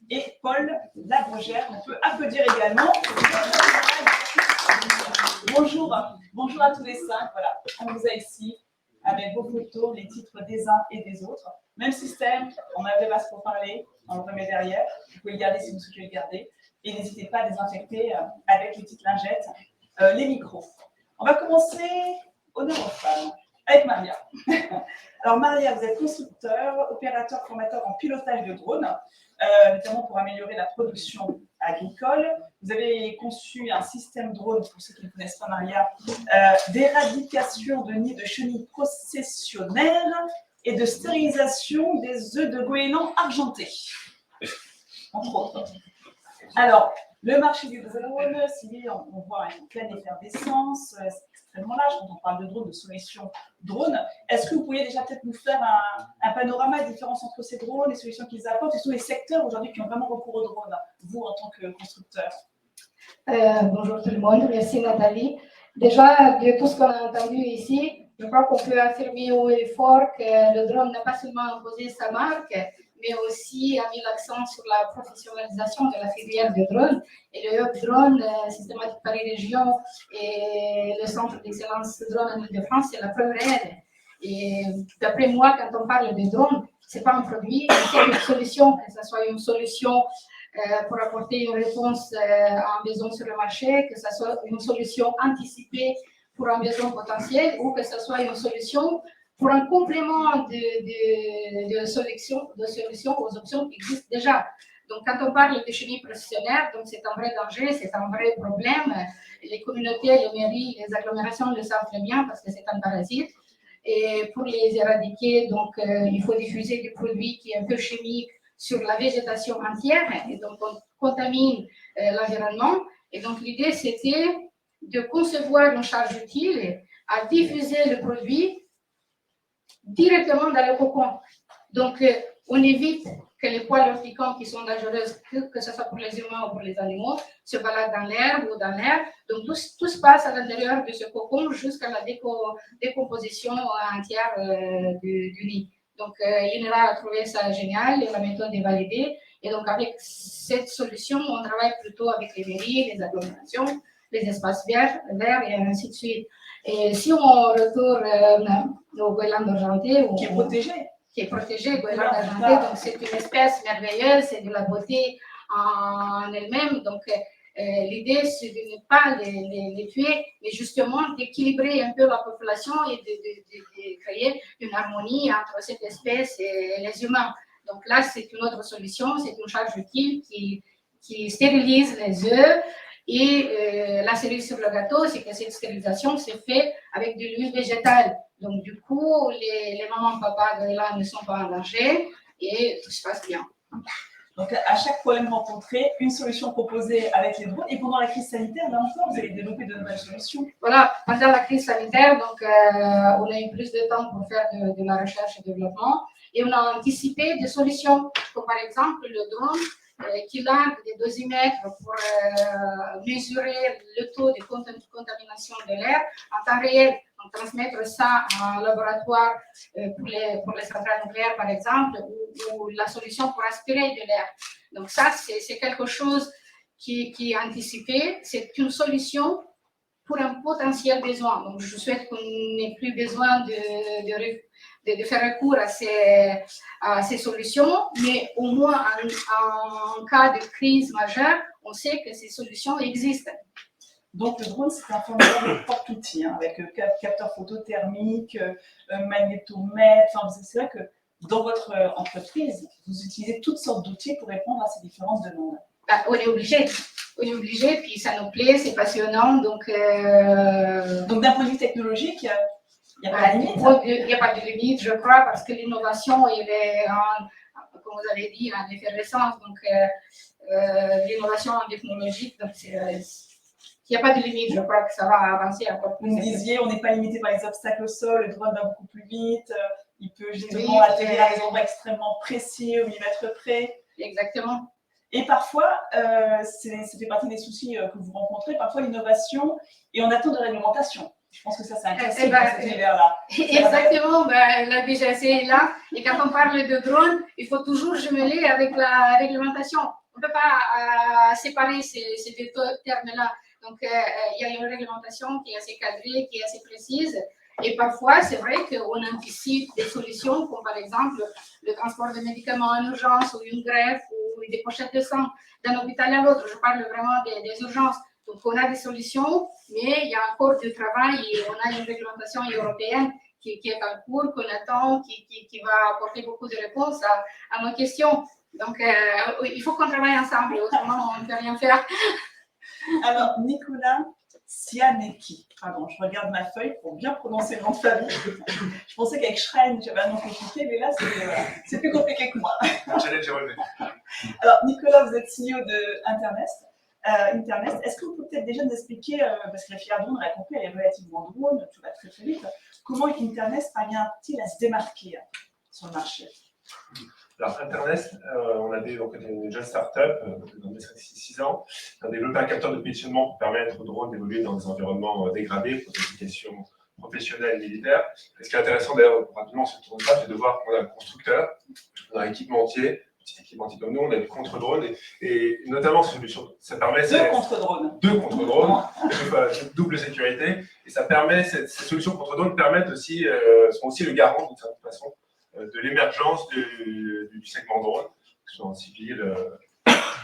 et Paul Labrogère. On peut applaudir également. Bonjour à tous les 5. Voilà, on vous a ici avec vos photos, les titres des uns et des autres. Même système, on a des bases pour parler, on le remet derrière. Vous pouvez le garder si vous souhaitez le garder. Et n'hésitez pas à désinfecter avec les petites lingettes les micros. On va commencer honneur aux femmes. Avec Maria. Alors Maria, vous êtes constructeur, opérateur, formateur en pilotage de drones, notamment pour améliorer la production agricole. Vous avez conçu un système drone, pour ceux qui ne connaissent pas Maria, d'éradication de nids de chenilles processionnaires et de stérilisation des œufs de goélands argentés, entre autres. Alors, le marché du drone, on voit une pleine effervescence, extrêmement large quand on parle de drone, de solutions drone. Est-ce que vous pourriez déjà peut-être nous faire un panorama des différences entre ces drones, les solutions qu'ils apportent, et tous les secteurs aujourd'hui qui ont vraiment recours au drone, vous en tant que constructeur? Bonjour tout le monde, merci Nathalie. Déjà, de tout ce qu'on a entendu ici, je crois qu'on peut affirmer haut et fort que le drone n'a pas seulement imposé sa marque, mais aussi a mis l'accent sur la professionnalisation de la filière de drone. Et le Hub Drone, systématique Paris-Région et le Centre d'excellence drone en Ile-de-France, c'est la preuve réelle. Et d'après moi, quand on parle de drone, ce n'est pas un produit, c'est une solution, que ce soit une solution pour apporter une réponse à un besoin sur le marché, que ce soit une solution anticipée pour un besoin potentiel, ou que ce soit une solution pour un complément de solutions aux options qui existent déjà. Donc, quand on parle de chenilles processionnaires, donc c'est un vrai danger, c'est un vrai problème. Les communautés, les mairies, les agglomérations le savent très bien parce que c'est un parasite. Et pour les éradiquer, donc, il faut diffuser des produits qui sont un peu chimiques sur la végétation entière, et donc on contamine l'environnement. Et donc, l'idée, c'était de concevoir une charge utile à diffuser le produit directement dans le cocon. Donc, on évite que les poils urticants qui sont dangereuses, que ce soit pour les humains ou pour les animaux, se baladent dans l'herbe ou dans l'air. Donc, tout se passe à l'intérieur de ce cocon jusqu'à la décomposition entière du nid. Donc, INRA a trouvé ça génial et la méthode est validée. Et donc, avec cette solution, on travaille plutôt avec les mairies, les agglomérations, les espaces verts et ainsi de suite. Et si on retourne au goéland argenté, qui est protégé, goéland argenté, donc c'est une espèce merveilleuse, c'est de la beauté en elle-même. Donc l'idée, c'est de ne pas les tuer, mais justement d'équilibrer un peu la population et de créer une harmonie entre cette espèce et les humains. Donc là, c'est une autre solution, c'est une charge utile qui stérilise les œufs. Et la cerise sur le gâteau, c'est que cette stérilisation se fait avec de l'huile végétale. Donc, du coup, les mamans, papas, goélands ne sont pas en danger et tout se passe bien. Donc, à chaque problème rencontré, une solution proposée avec les drones. Et pendant la crise sanitaire, là encore, vous avez développé de nouvelles solutions. Voilà, pendant la crise sanitaire, donc, on a eu plus de temps pour faire de la recherche et développement. Et on a anticipé des solutions, comme par exemple le drone, qui largue des dosimètres pour mesurer le taux de contamination de l'air en temps réel. donc transmettre ça à un laboratoire pour les centrales nucléaires, par exemple, ou la solution pour aspirer de l'air. Donc ça, c'est quelque chose qui est anticipé. C'est une solution pour un potentiel besoin. Donc je souhaite qu'on n'ait plus besoin de faire recours à ces solutions, mais au moins en cas de crise majeure, on sait que ces solutions existent. Donc, le drone, c'est un formidable porte-outil, hein, avec capteur photo thermique, magnétomètre. Enfin, c'est vrai que dans votre entreprise, vous utilisez toutes sortes d'outils pour répondre à ces différentes demandes. Bah, on est obligé, puis ça nous plaît, c'est passionnant. Donc d'un point de vue technologique, il n'y a pas de limite. Il n'y a pas de limite, je crois, parce que l'innovation, elle est, comme vous avez dit, en effervescence. Donc, l'innovation en technologique, donc il n'y a pas de limite, je crois que ça va avancer encore plus. Vous me disiez, on n'est pas limité par les obstacles au sol, le drone va beaucoup plus vite, il peut justement atterrir à des endroits extrêmement précis, au millimètre près. Exactement. Et parfois, ça fait partie des soucis que vous rencontrez, parfois l'innovation et on attend de réglementation. Je pense que ça, c'est un classique dans cet univers-là. Exactement, la DGAC est là. Et quand on parle de drone, il faut toujours jumeler avec la réglementation. On ne peut pas séparer ces deux termes-là. Donc, il y a une réglementation qui est assez cadrée, qui est assez précise. Et parfois, c'est vrai qu'on anticipe des solutions, comme par exemple le transport de médicaments en urgence ou une greffe ou des pochettes de sang d'un hôpital à l'autre. Je parle vraiment des urgences. Donc, on a des solutions, mais il y a encore du travail et on a une réglementation européenne qui est en cours, qu'on attend, qui va apporter beaucoup de réponses à nos questions. Donc, il faut qu'on travaille ensemble, autrement on ne peut rien faire. Alors, Nicolas Sianecki, pardon, je regarde ma feuille pour bien prononcer le nom de famille. Je pensais qu'avec Schrein, j'avais un nom compliqué, mais là, c'est plus compliqué que moi. J'ai relevé. Alors, Nicolas, vous êtes CEO de Internest. Est-ce que vous pouvez peut-être déjà nous expliquer, parce que la filière drone, on l'a compris, elle est relativement drone, tout va très très vite, comment Internest parvient-il à se démarquer sur le marché? Alors, Internest, on avait donc une jeune start-up dans 6 ans. On a développé un capteur de positionnement pour permettre aux drones d'évoluer dans des environnements dégradés pour des applications professionnelles et militaires. Et ce qui est intéressant d'ailleurs, rapidement, sur le tour de table, c'est de voir qu'on a un constructeur, on a un équipementier, petit équipementier comme nous, on a du contre-drone et notamment cette solution, ça permet deux contre-drones, double sécurité, et ça permet, ces solutions contre-drone permettent aussi, sont aussi le garant d'une certaine façon de l'émergence du segment drone, que ce soit en civil,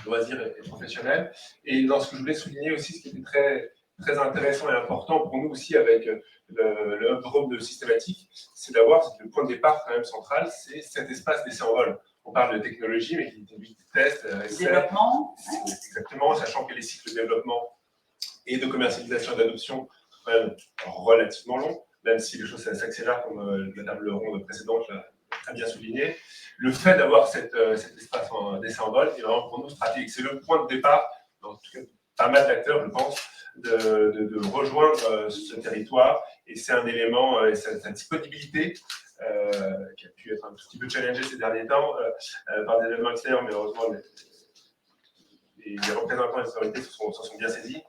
loisirs et professionnel. Et dans ce que je voulais souligner aussi, ce qui était très, très intéressant et important pour nous aussi avec le hub drone de Systématique, c'est d'avoir le point de départ quand même central, c'est cet espace d'essai en vol. On parle de technologie, mais qui est de test, développement. Exactement, sachant que les cycles de développement et de commercialisation et d'adoption sont quand même relativement longs, même si les choses s'accélèrent, comme la table ronde précédente l'a très bien souligné. Le fait d'avoir cet espace d'essai en vol est vraiment pour nous stratégique. C'est le point de départ, en tout cas pas mal d'acteurs, je pense, de rejoindre ce territoire. Et c'est un élément, sa disponibilité, qui a pu être un petit peu challengée ces derniers temps par des événements extérieurs, mais heureusement, les représentants des autorités s'en sont bien saisis.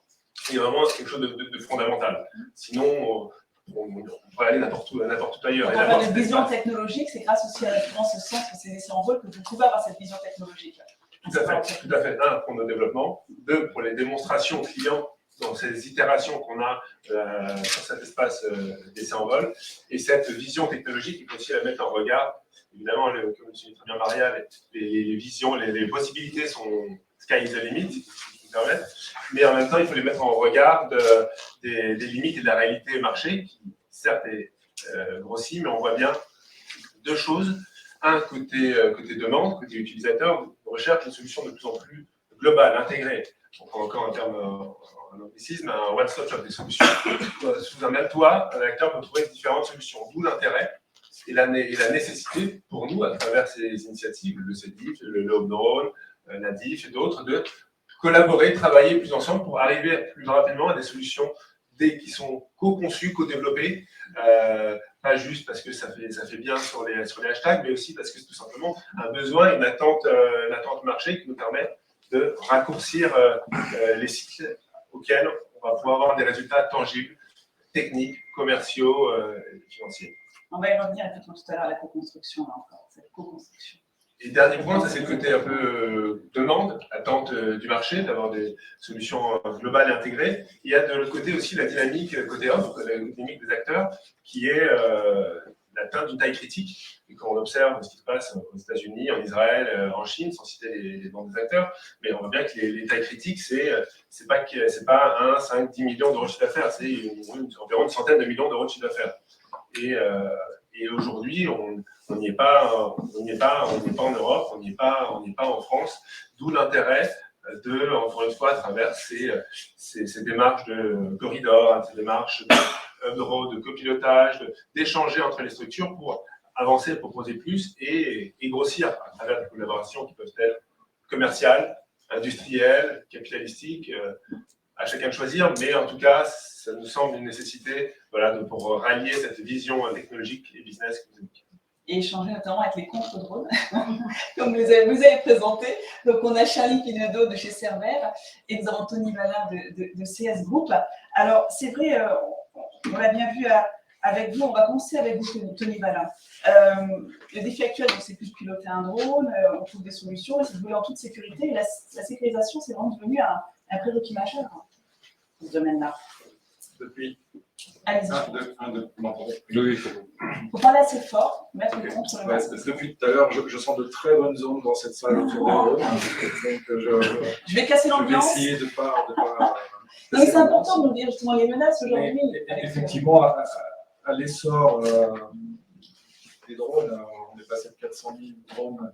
Et vraiment, c'est quelque chose de fondamental. Sinon, on pourrait aller n'importe où ailleurs. Quand on parle de vision technologique, c'est grâce aussi à la finance au centre de ces essais en vol que vous pouvez avoir cette vision technologique. Tout à fait. Un, pour nos développements. Deux, pour les démonstrations clients dans ces itérations qu'on a sur cet espace d'essai en vol. Et cette vision technologique, il faut aussi la mettre en regard. Évidemment, comme le dit très bien Maria, les visions, les possibilités sont sky is the limit, mais en même temps, il faut les mettre en regard des limites et de la réalité marché, qui certes est grossie, mais on voit bien deux choses. Un, côté demande, côté utilisateur, on recherche une solution de plus en plus globale, intégrée. On prend encore un terme, un anglicisme, un one-stop shop des solutions. Sous un même toit, un acteur peut trouver différentes solutions, d'où l'intérêt et la nécessité pour nous, à travers ces initiatives, le CEDIF, le Hub Drone, la DIF et d'autres, de collaborer, travailler plus ensemble pour arriver plus rapidement à des solutions qui sont co-conçues, co-développées, pas juste parce que ça fait bien sur les hashtags, mais aussi parce que c'est tout simplement un besoin, une attente marché qui nous permet de raccourcir les cycles auxquels on va pouvoir avoir des résultats tangibles techniques, commerciaux, financiers. On va y revenir effectivement tout à l'heure à la co-construction, là encore, cette co-construction. Et dernier point, ça c'est le côté un peu demande, attente du marché, d'avoir des solutions globales et intégrées. Il y a de l'autre côté aussi la dynamique côté offre, la dynamique des acteurs, qui est l'atteinte d'une taille critique. Et quand on observe ce qui se passe aux États-Unis, en Israël, en Chine, sans citer les noms des acteurs, mais on voit bien que les tailles critiques, c'est pas 1, 5, 10 millions d'euros de chiffre d'affaires, c'est environ une centaine de millions d'euros de chiffre d'affaires. Et aujourd'hui, on n'y est pas en Europe, on n'y est pas en France, d'où l'intérêt de, encore une fois, à travers ces démarches de corridor, ces démarches de copilotage, d'échanger entre les structures pour avancer, proposer plus et grossir à travers des collaborations qui peuvent être commerciales, industrielles, capitalistiques, à chacun de choisir, mais en tout cas, ça nous semble une nécessité pour rallier cette vision technologique et business que vous évoquez. Et échanger notamment avec les contre-drones, comme vous avez présenté. Donc, on a Charlie Pinaudot de chez Cerber et nous avons Tony Valin de CS Group. Alors, c'est vrai, on l'a bien vu avec vous, on va commencer avec vous, Tony Valin. Le défi actuel, c'est plus de piloter un drone, on trouve des solutions, et c'est de voler en toute sécurité. Et la sécurisation, c'est vraiment devenu un prérequis majeur dans ce domaine-là. Depuis. Allez-y. Vous m'entendez? Oui. Il faut parler assez fort, mettre le contre le masque. Depuis tout à l'heure, je sens de très bonnes zones dans cette salle autour des drones. Donc, je vais casser l'ambiance. Je vais essayer de ne pas non, mais c'est important de nous dire justement les menaces aujourd'hui. Effectivement, à l'essor des drones, on est passé de 400 000 drones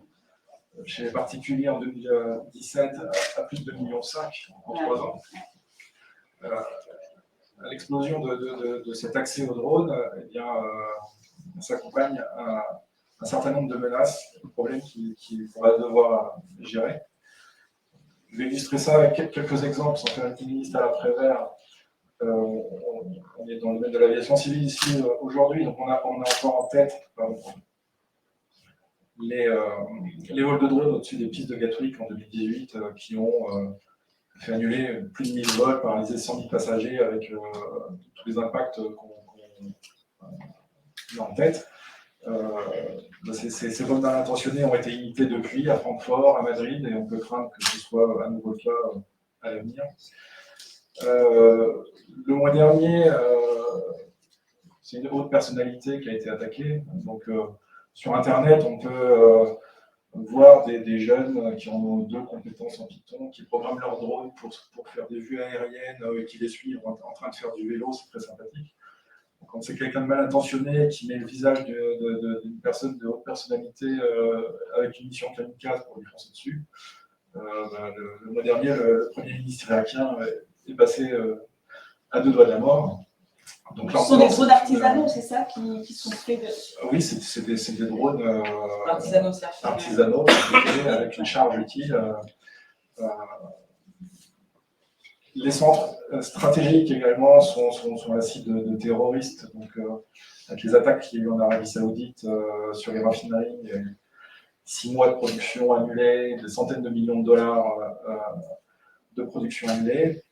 chez les particuliers en 2017 à plus de 2,5 millions en 3 ans. À l'explosion de cet accès aux drones, s'accompagne un certain nombre de menaces, de problèmes qu'on va devoir gérer. Je vais illustrer ça avec quelques exemples, sans faire une liste à l'après-vert. On est dans le domaine de l'aviation civile ici aujourd'hui, donc on a encore en tête les vols de drones au-dessus des pistes de Gatwick en 2018 qui ont fait annuler plus de 1000 vols, paralyser 100 000 passagers avec tous les impacts qu'on a en tête. Ces vols mal intentionnés ont été imités depuis à Francfort, à Madrid, et on peut craindre que ce soit à nouveau le cas à l'avenir. Le mois dernier, c'est une haute personnalité qui a été attaquée. Donc, sur Internet, on peut voir des jeunes qui ont 2 compétences en Python, qui programment leur drone pour faire des vues aériennes, qui les suivent en train de faire du vélo, c'est très sympathique. Quand c'est quelqu'un de mal intentionné qui met le visage d'une personne de haute personnalité avec une mission kamikaze pour lui foncer dessus, le mois dernier, le Premier ministre irakien est passé à 2 doigts de la mort. Donc, ce sont des drones artisanaux, c'est ça, qui sont faits de... Oui, c'est des drones artisanaux avec une charge utile. Les centres stratégiques également sont la cible de terroristes. Donc, avec les attaques qu'il y a eu en Arabie Saoudite sur les raffineries, 6 mois de production annulée, des centaines de millions de dollars de production annulée.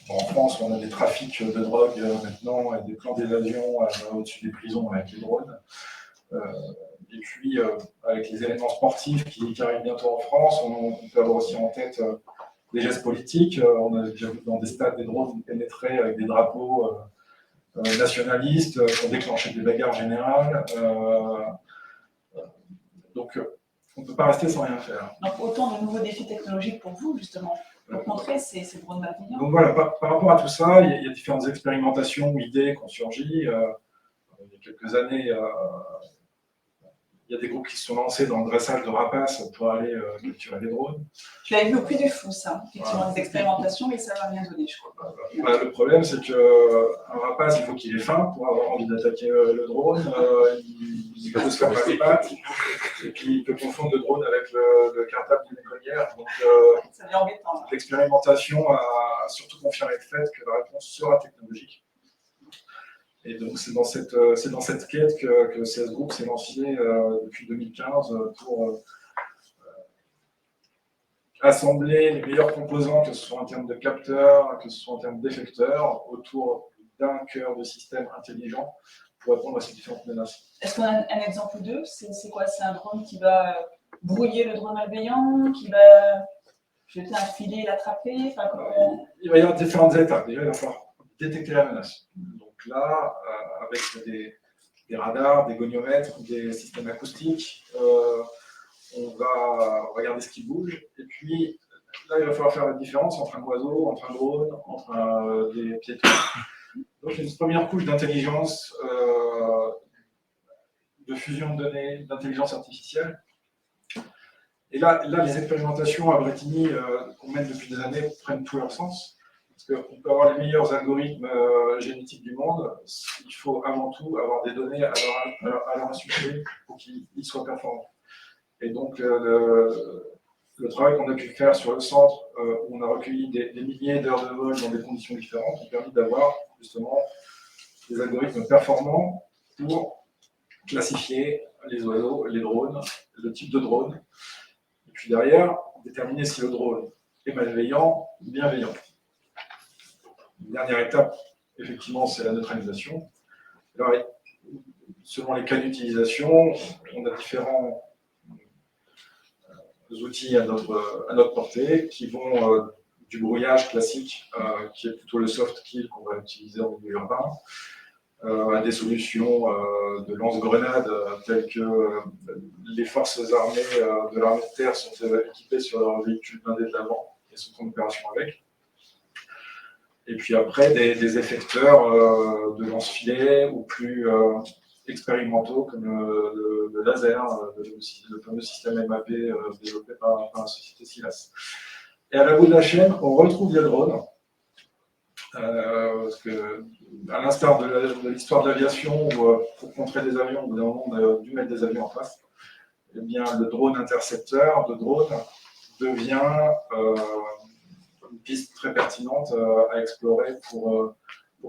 En France, on a des trafics de drogue maintenant et des plans d'évasion au-dessus des prisons avec les drones. Et puis, avec les événements sportifs qui arrivent bientôt en France, on peut avoir aussi en tête des gestes politiques. On a déjà vu dans des stades des drones pénétrer avec des drapeaux nationalistes qui ont déclenché des bagarres générales. Donc, on ne peut pas rester sans rien faire. Donc, autant de nouveaux défis technologiques pour vous, justement. Pour montrer ces drones d'avenir. Donc voilà, par rapport à tout ça, il y a différentes expérimentations ou idées qui ont surgi. Il y a quelques années, il y a des groupes qui se sont lancés dans le dressage de rapaces pour aller capturer les drones. Tu l'avais vu au Puy du Fou, ça, effectivement, des expérimentations, mais ça va rien donner, je crois. Le problème, c'est qu'un rapace, il faut qu'il ait faim pour avoir envie d'attaquer le drone. Il peut se faire mal les pattes, et puis il peut confondre le drone avec le cartable d'une écolière. Donc, ça devient embêtant. L'expérimentation a surtout confirmé le fait que la réponse sera technologique. Et donc, c'est dans cette quête que CS Group s'est lancé depuis 2015 pour assembler les meilleurs composants, que ce soit en termes de capteurs, que ce soit en termes d'effecteurs, autour d'un cœur de système intelligent pour répondre à ces différentes menaces. Est-ce qu'on a un exemple ou deux? C'est quoi? C'est un drone qui va brouiller le drone malveillant, qui va jeter un filet et l'attraper? Enfin, comment... Il va y avoir différentes étapes. Déjà, il va falloir détecter la menace. Donc là, avec des radars, des goniomètres, des systèmes acoustiques, on va regarder ce qui bouge. Et puis, là, il va falloir faire la différence entre un oiseau, entre un drone, entre des piétons. Donc, une première couche d'intelligence, de fusion de données, d'intelligence artificielle. Et là, les expérimentations à Bretigny qu'on mène depuis des années prennent tout leur sens. Parce qu'on peut avoir les meilleurs algorithmes génétiques du monde, il faut avant tout avoir des données à leur insuffler pour qu'ils soient performants. Et donc, le travail qu'on a pu faire sur le centre, où on a recueilli des milliers d'heures de vol dans des conditions différentes, a permis d'avoir justement des algorithmes performants pour classifier les oiseaux, les drones, le type de drone, et puis derrière, déterminer si le drone est malveillant ou bienveillant. Une dernière étape, effectivement, c'est la neutralisation. Alors, selon les cas d'utilisation, on a différents outils à notre portée qui vont du brouillage classique, qui est plutôt le soft kill qu'on va utiliser en milieu urbain, à des solutions de lance-grenades telles que les forces armées de l'armée de terre sont équipées sur leurs véhicules blindés de l'avant et sont en opération avec. Et puis après, des effecteurs de lance-filets ou plus expérimentaux comme le laser, le fameux système MAP développé par la société Silas. Et à la bout de la chaîne, on retrouve les drones. Parce que, à l'instar de l'histoire de l'aviation, où pour contrer des avions, au bout d'un moment, on a dû mettre des avions en face, eh bien, le drone intercepteur de drone devient une piste très pertinente à explorer pour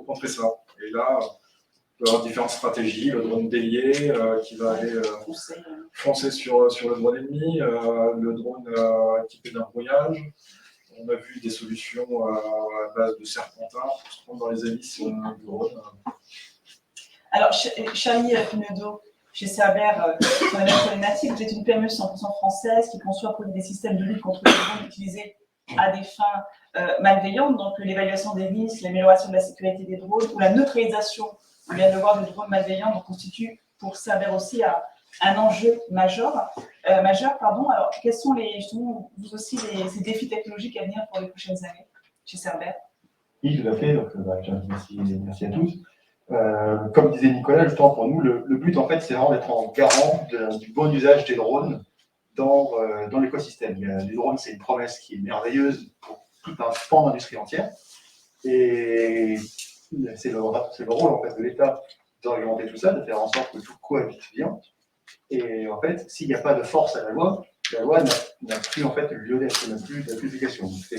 contrer ça. Et là, il peut y avoir différentes stratégies, le drone délié qui va aller foncer sur le drone ennemi, le drone équipé d'un brouillage. On a vu des solutions à base de serpentins pour se prendre dans les hélices du drone. Alors, Charlie Pinedo, chez Cerber, sur la même problématique, vous êtes une PME 100% française qui conçoit pour des systèmes de lutte contre les drones utilisés à des fins malveillantes, donc l'évaluation des risques, l'amélioration de la sécurité des drones ou la neutralisation, on vient de le voir, de drones malveillants, donc constitue pour Cerber aussi un enjeu majeur. Alors, quels sont justement, vous aussi ces défis technologiques à venir pour les prochaines années chez Cerber? Oui, tout à fait. Donc, merci à tous. Comme disait Nicolas, justement pour nous, le but en fait, c'est vraiment d'être en garant du bon usage des drones dans l'écosystème. Les drones, c'est une promesse qui est merveilleuse pour tout un pan d'industrie entière. Et c'est le rôle en fait, de l'État d'orienter tout ça, de faire en sorte que tout cohabite bien. Et en fait, s'il n'y a pas de force à la loi n'a plus en fait lieu d'être, n'a plus d'application. C'est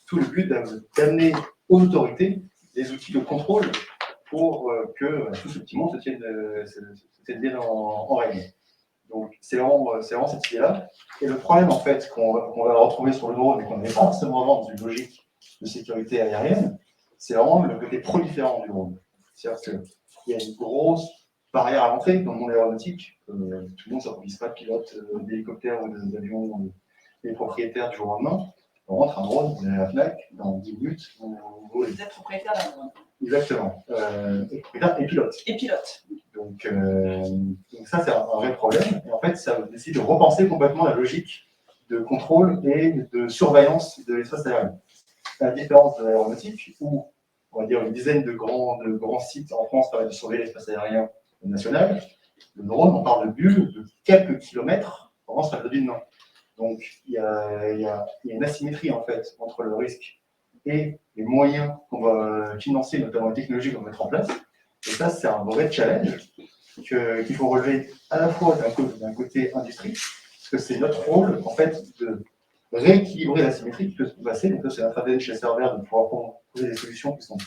tout le but d'amener aux autorités des outils de contrôle pour que tout ce petit monde se tienne bien en règle. Donc c'est vraiment cette idée-là. Et le problème en fait qu'on va retrouver sur le drone et qu'on n'est pas forcément dans une logique de sécurité aérienne, c'est vraiment le côté proliférant du drone. C'est-à-dire qu'il y a une grosse barrière à l'entrée dans le monde aéronautique. Tout le monde ne s'improvise pas pilote d'hélicoptère ou d'avion des propriétaires du jour au lendemain. On rentre un drone, on est à la FNAC, dans 10 minutes, Vous êtes propriétaire d'un drone. Exactement. Propriétaire et pilote. Et pilote. Donc ça, c'est un vrai problème. Et en fait, ça décide de repenser complètement la logique de contrôle et de surveillance de l'espace aérien. À la différence de l'aéronautique, où on va dire une dizaine de grands sites en France permettent de surveiller l'espace aérien national, le drone, on parle de bulles de quelques kilomètres, vraiment ça devient non. Donc il y a une asymétrie en fait entre le risque et les moyens qu'on va financer, notamment les technologies qu'on va mettre en place. Et ça, c'est un vrai challenge qu'il faut relever à la fois d'un côté industrie, parce que c'est notre rôle en fait de rééquilibrer la symétrie qui peut se passer. Donc, c'est notre ADN chez Cerber de pouvoir proposer des solutions qui sont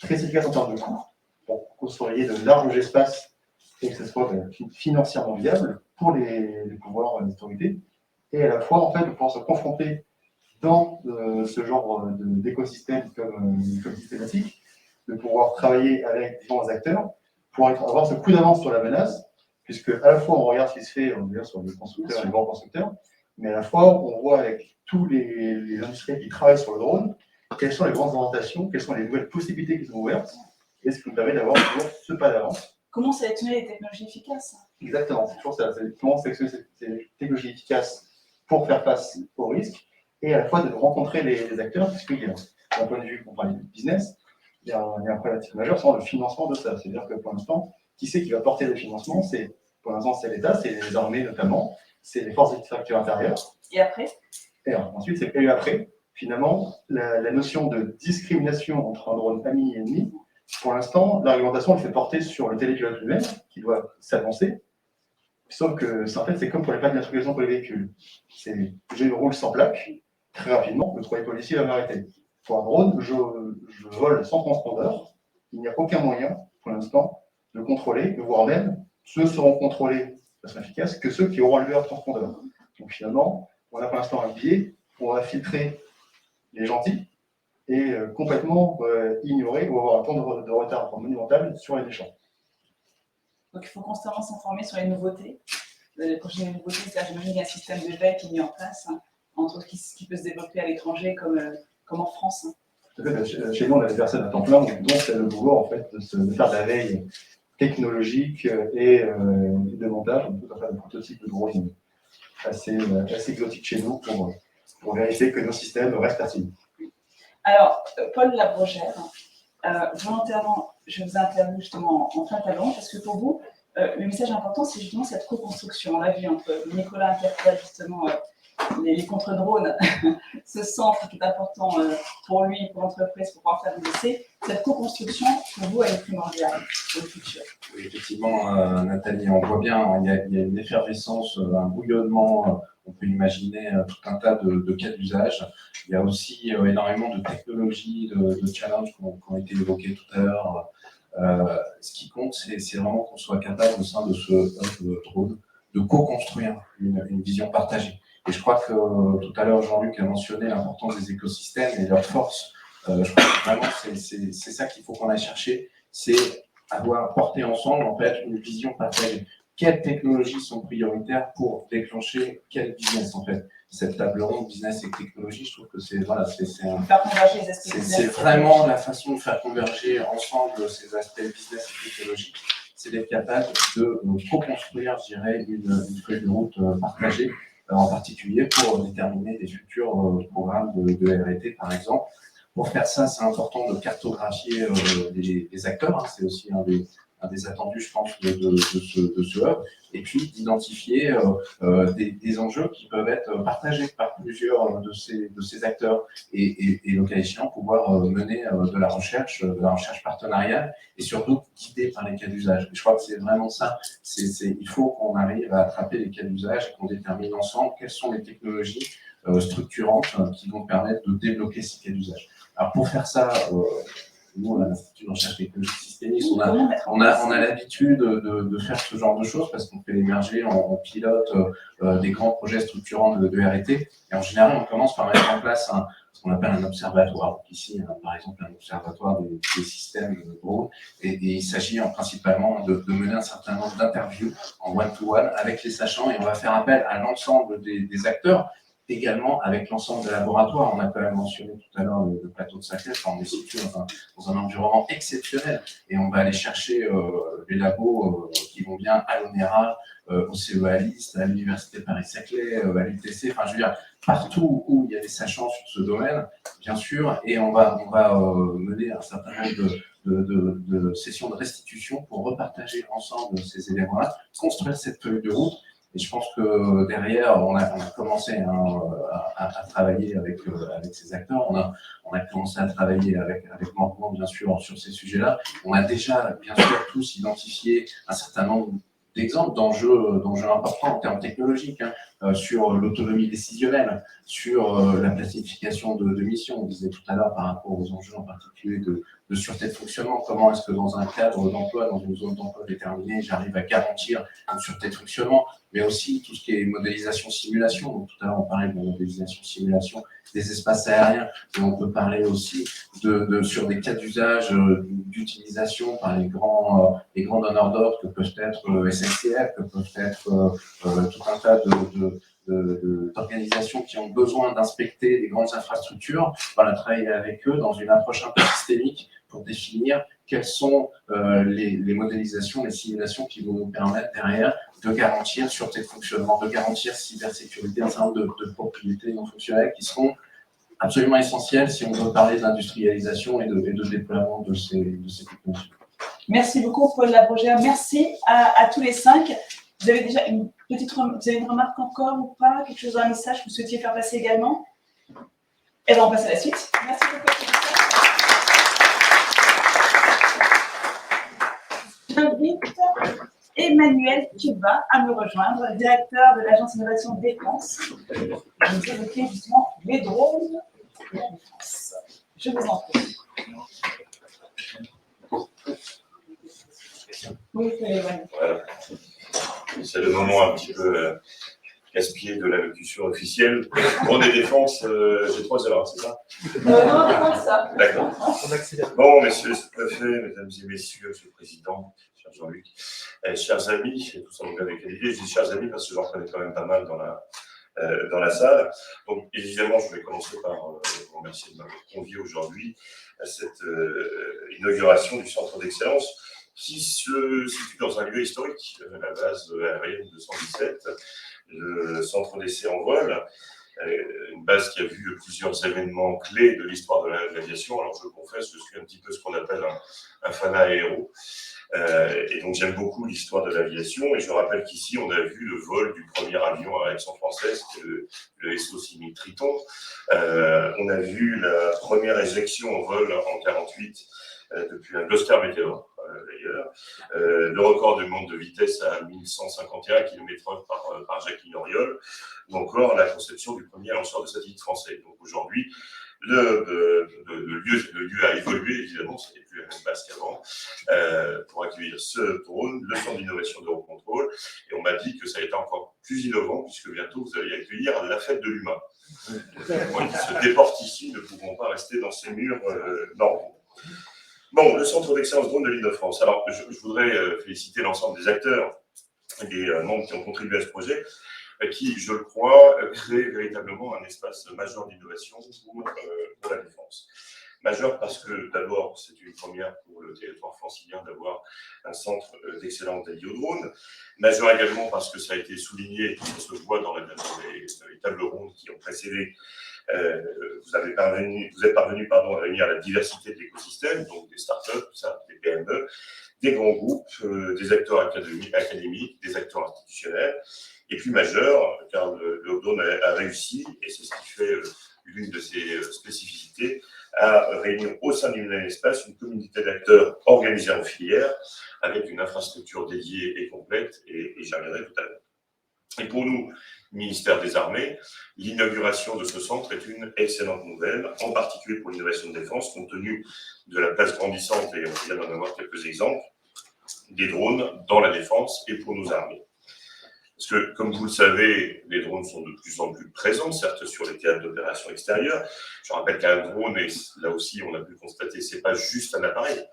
très efficaces en termes de coûts pour construire de larges espaces et que ce soit financièrement viable pour les pouvoirs et les autorités, et à la fois en fait de pouvoir se confronter dans ce genre d'écosystème comme systématique de pouvoir travailler avec différents acteurs pour avoir ce coup d'avance sur la menace, puisque à la fois on regarde ce qui se fait sur les constructeurs, les grands constructeurs, mais à la fois on voit avec tous les industriels qui travaillent sur le drone, quelles sont les grandes orientations, quelles sont les nouvelles possibilités qui sont ouvertes, et ce qui nous permet d'avoir toujours ce pas d'avance. Comment sélectionner les technologies efficaces? Exactement, c'est toujours ça. C'est comment sélectionner ces technologies efficaces pour faire face aux risques, et à la fois de rencontrer les acteurs, puisqu'il y a, d'un point de vue, on parle du business, il y a un problématique majeur, c'est le financement de ça. C'est-à-dire que pour l'instant, qui c'est qui va porter le financement? Pour l'instant, c'est l'État, c'est les armées notamment, c'est les forces extractives intérieures. Et après? Et ensuite, c'est et après. Finalement, la notion de discrimination entre un drone ami et ennemi, pour l'instant, l'argumentation elle fait porter sur le télépilote lui-même, qui doit s'avancer. Sauf que, en fait, c'est comme pour les plaques d'immatriculation pour les véhicules. Je roule sans plaque, très rapidement, le courrier policier va m'arrêter. Pour un drone, je vole sans transpondeur. Il n'y a aucun moyen, pour l'instant, de contrôler, voire même, ceux seront contrôlés de façon efficace que ceux qui auront levé leur transpondeur. Donc finalement, on a pour l'instant un biais, on va filtrer les gentils et complètement ignorer ou avoir un temps de retard monumental sur les méchants. Donc il faut constamment s'informer sur les nouveautés. Les prochaines nouveautés, c'est-à-dire j'imagine qu'il y a un système de veille qui est mis en place, entre autres qui peut se développer à l'étranger comme en France. Tout à fait. Chez nous, on a des personnes à temps plein, donc c'est le boulot en fait, de faire de la veille technologique et de montage. On peut faire des prototypes de drones assez exotiques chez nous pour vérifier que nos systèmes restent fertiles. Alors, Paul Labrogère, volontairement, je vous interviewe justement en fin talon, parce que pour vous, le message important, c'est justement cette co-construction. On l'a vu entre Nicolas interprète justement les contre-drones, ce centre qui est important pour lui, pour l'entreprise, pour pouvoir faire des essais. Cette co-construction, pour vous, elle est primordiale pour le futur. Oui, effectivement, Nathalie, on voit bien, il y a une effervescence, un bouillonnement. On peut imaginer tout un tas de cas d'usage. Il y a aussi énormément de technologies, de challenges qui ont été évoqués tout à l'heure. Ce qui compte, c'est vraiment qu'on soit capable, au sein de ce hub drone, de co-construire une vision partagée. Et je crois que tout à l'heure, Jean-Luc a mentionné l'importance des écosystèmes et leur force. Je crois que vraiment, c'est ça qu'il faut qu'on aille chercher, c'est avoir porté ensemble en fait une vision partagée. Quelles technologies sont prioritaires pour déclencher quel business en fait? Cette table ronde business et technologie, je trouve que c'est vraiment la façon de faire converger ensemble ces aspects business et technologique, c'est d'être capable de co-construire, je dirais, une feuille de route partagée, en particulier pour déterminer des futurs programmes de R&D par exemple. Pour faire ça, c'est important de cartographier les acteurs, hein, c'est aussi un des attendus, je pense, de ce hub, et puis d'identifier des enjeux qui peuvent être partagés par plusieurs de ces acteurs, et le cas échéant, pouvoir mener de la recherche partenariale, et surtout guidée par les cas d'usage. Je crois que c'est vraiment ça, il faut qu'on arrive à attraper les cas d'usage et qu'on détermine ensemble quelles sont les technologies structurantes qui vont permettre de débloquer ces cas d'usage. Alors pour faire ça, nous, à l'Institut de recherche technologique systémique, on a l'habitude de faire ce genre de choses parce qu'on fait émerger, on pilote des grands projets structurants de R&D. Et en général, on commence par mettre en place ce qu'on appelle un observatoire. Donc ici, par exemple, un observatoire des systèmes drones. Et il s'agit principalement de mener un certain nombre d'interviews en one-to-one avec les sachants. Et on va faire appel à l'ensemble des acteurs, également avec l'ensemble des laboratoires. On a quand même mentionné tout à l'heure le plateau de Saclay. On est situé dans un environnement exceptionnel et on va aller chercher les labos qui vont bien à l'ONERA, au CEA List, à l'Université Paris-Saclay, à l'UTC, enfin je veux dire, partout où il y a des sachants sur ce domaine, bien sûr, et on va mener un certain nombre de sessions de restitution pour repartager ensemble ces éléments-là, construire cette feuille de route. Et je pense que derrière, on a commencé à travailler avec ces acteurs. On a commencé à travailler avec Morgan, bien sûr, sur ces sujets-là. On a déjà, bien sûr, tous identifié un certain nombre d'exemples d'enjeux importants en termes technologiques. sur l'autonomie décisionnelle, sur la planification de missions. On disait tout à l'heure par rapport aux enjeux en particulier de sûreté de fonctionnement, comment est-ce que dans un cadre d'emploi, dans une zone d'emploi déterminée, j'arrive à garantir une sûreté de fonctionnement, mais aussi tout ce qui est modélisation simulation. Donc tout à l'heure on parlait de modélisation simulation des espaces aériens, mais on peut parler aussi sur des cas d'usage d'utilisation par les grands donneurs d'ordre que peuvent être SNCF, que peuvent être tout un tas d'organisations qui ont besoin d'inspecter des grandes infrastructures. Voilà, travailler avec eux dans une approche un peu systémique pour définir quelles sont les modélisations, les simulations qui vont nous permettre derrière de garantir sûreté de fonctionnement, de garantir cybersécurité, un certain nombre de propriétés non fonctionnelles qui seront absolument essentielles si on veut parler d'industrialisation et de déploiement de ces technologies. Merci beaucoup, Paul Labrogère. Merci à tous les 5. Vous avez déjà une remarque encore ou pas? Quelque chose, un message que vous souhaitiez faire passer également? Et bien, on passe à la suite. Merci beaucoup. J'invite Emmanuel Tuba à me rejoindre, directeur de l'Agence Innovation Défense. Vous évoquez justement les drones et la défense. Je vous en prie. Oui, voilà. C'est le moment un petit peu casse-pied de l'allocution officielle. Drone et défense, j'ai 3 heures, c'est ça? Non, pas ça. D'accord. Bon, messieurs les préfets, mesdames et messieurs, monsieur le président, cher Jean-Luc, chers amis, et tout ça me vient avec qualité, je dis chers amis parce que j'en connais quand même pas mal dans la salle. Donc, évidemment, je vais commencer par vous remercier de m'avoir convié aujourd'hui à cette inauguration du centre d'excellence qui se situe dans un lieu historique, la base aérienne 217, le centre d'essai en vol, une base qui a vu plusieurs événements clés de l'histoire de l'aviation. Alors, je confesse, je suis un petit peu ce qu'on appelle un fanat aéro. Et donc, j'aime beaucoup l'histoire de l'aviation. Et je rappelle qu'ici, on a vu le vol du premier avion à réaction française, le SO-6000 Triton. On a vu la première éjection en vol en 1948 depuis un Gloster Meteor, d'ailleurs. Le record du monde de vitesse à 1151 km/h par Jacqueline Auriol, ou encore la conception du premier lanceur de satellite français. Donc aujourd'hui, le lieu a évolué, évidemment, ce n'est plus la même base qu'avant, pour accueillir ce drone, le centre d'innovation d'Eurocontrol. Et on m'a dit que ça a été encore plus innovant, puisque bientôt vous allez accueillir la fête de l'humain. Moi qui se déporte ici, ne pouvons pas rester dans ces murs normaux. Bon, le centre d'excellence drone de l'Île-de-France. Alors, je voudrais féliciter l'ensemble des acteurs et des membres qui ont contribué à ce projet, qui, je le crois, crée véritablement un espace majeur d'innovation pour la défense. Majeur parce que, d'abord, c'est une première pour le territoire francilien d'avoir un centre d'excellence dédié aux drones. Majeur également parce que ça a été souligné, ça se voit dans les tables rondes qui ont précédé. Vous êtes parvenu à réunir la diversité de l'écosystème, donc des startups, des PME, des grands groupes, des acteurs académiques, des acteurs institutionnels, et puis majeur, car le drone a réussi, et c'est ce qui fait l'une de ses spécificités, à réunir au sein du même espace une communauté d'acteurs organisés en filière, avec une infrastructure dédiée et complète, et j'y reviendrai tout à l'heure. Et pour nous, ministère des Armées, l'inauguration de ce centre est une excellente nouvelle, en particulier pour l'innovation de défense, compte tenu de la place grandissante, et on vient d'en avoir quelques exemples, des drones dans la défense et pour nos armées. Parce que, comme vous le savez, les drones sont de plus en plus présents, certes sur les théâtres d'opérations extérieures. Je rappelle qu'un drone, et là aussi on a pu constater, c'est pas juste un appareil.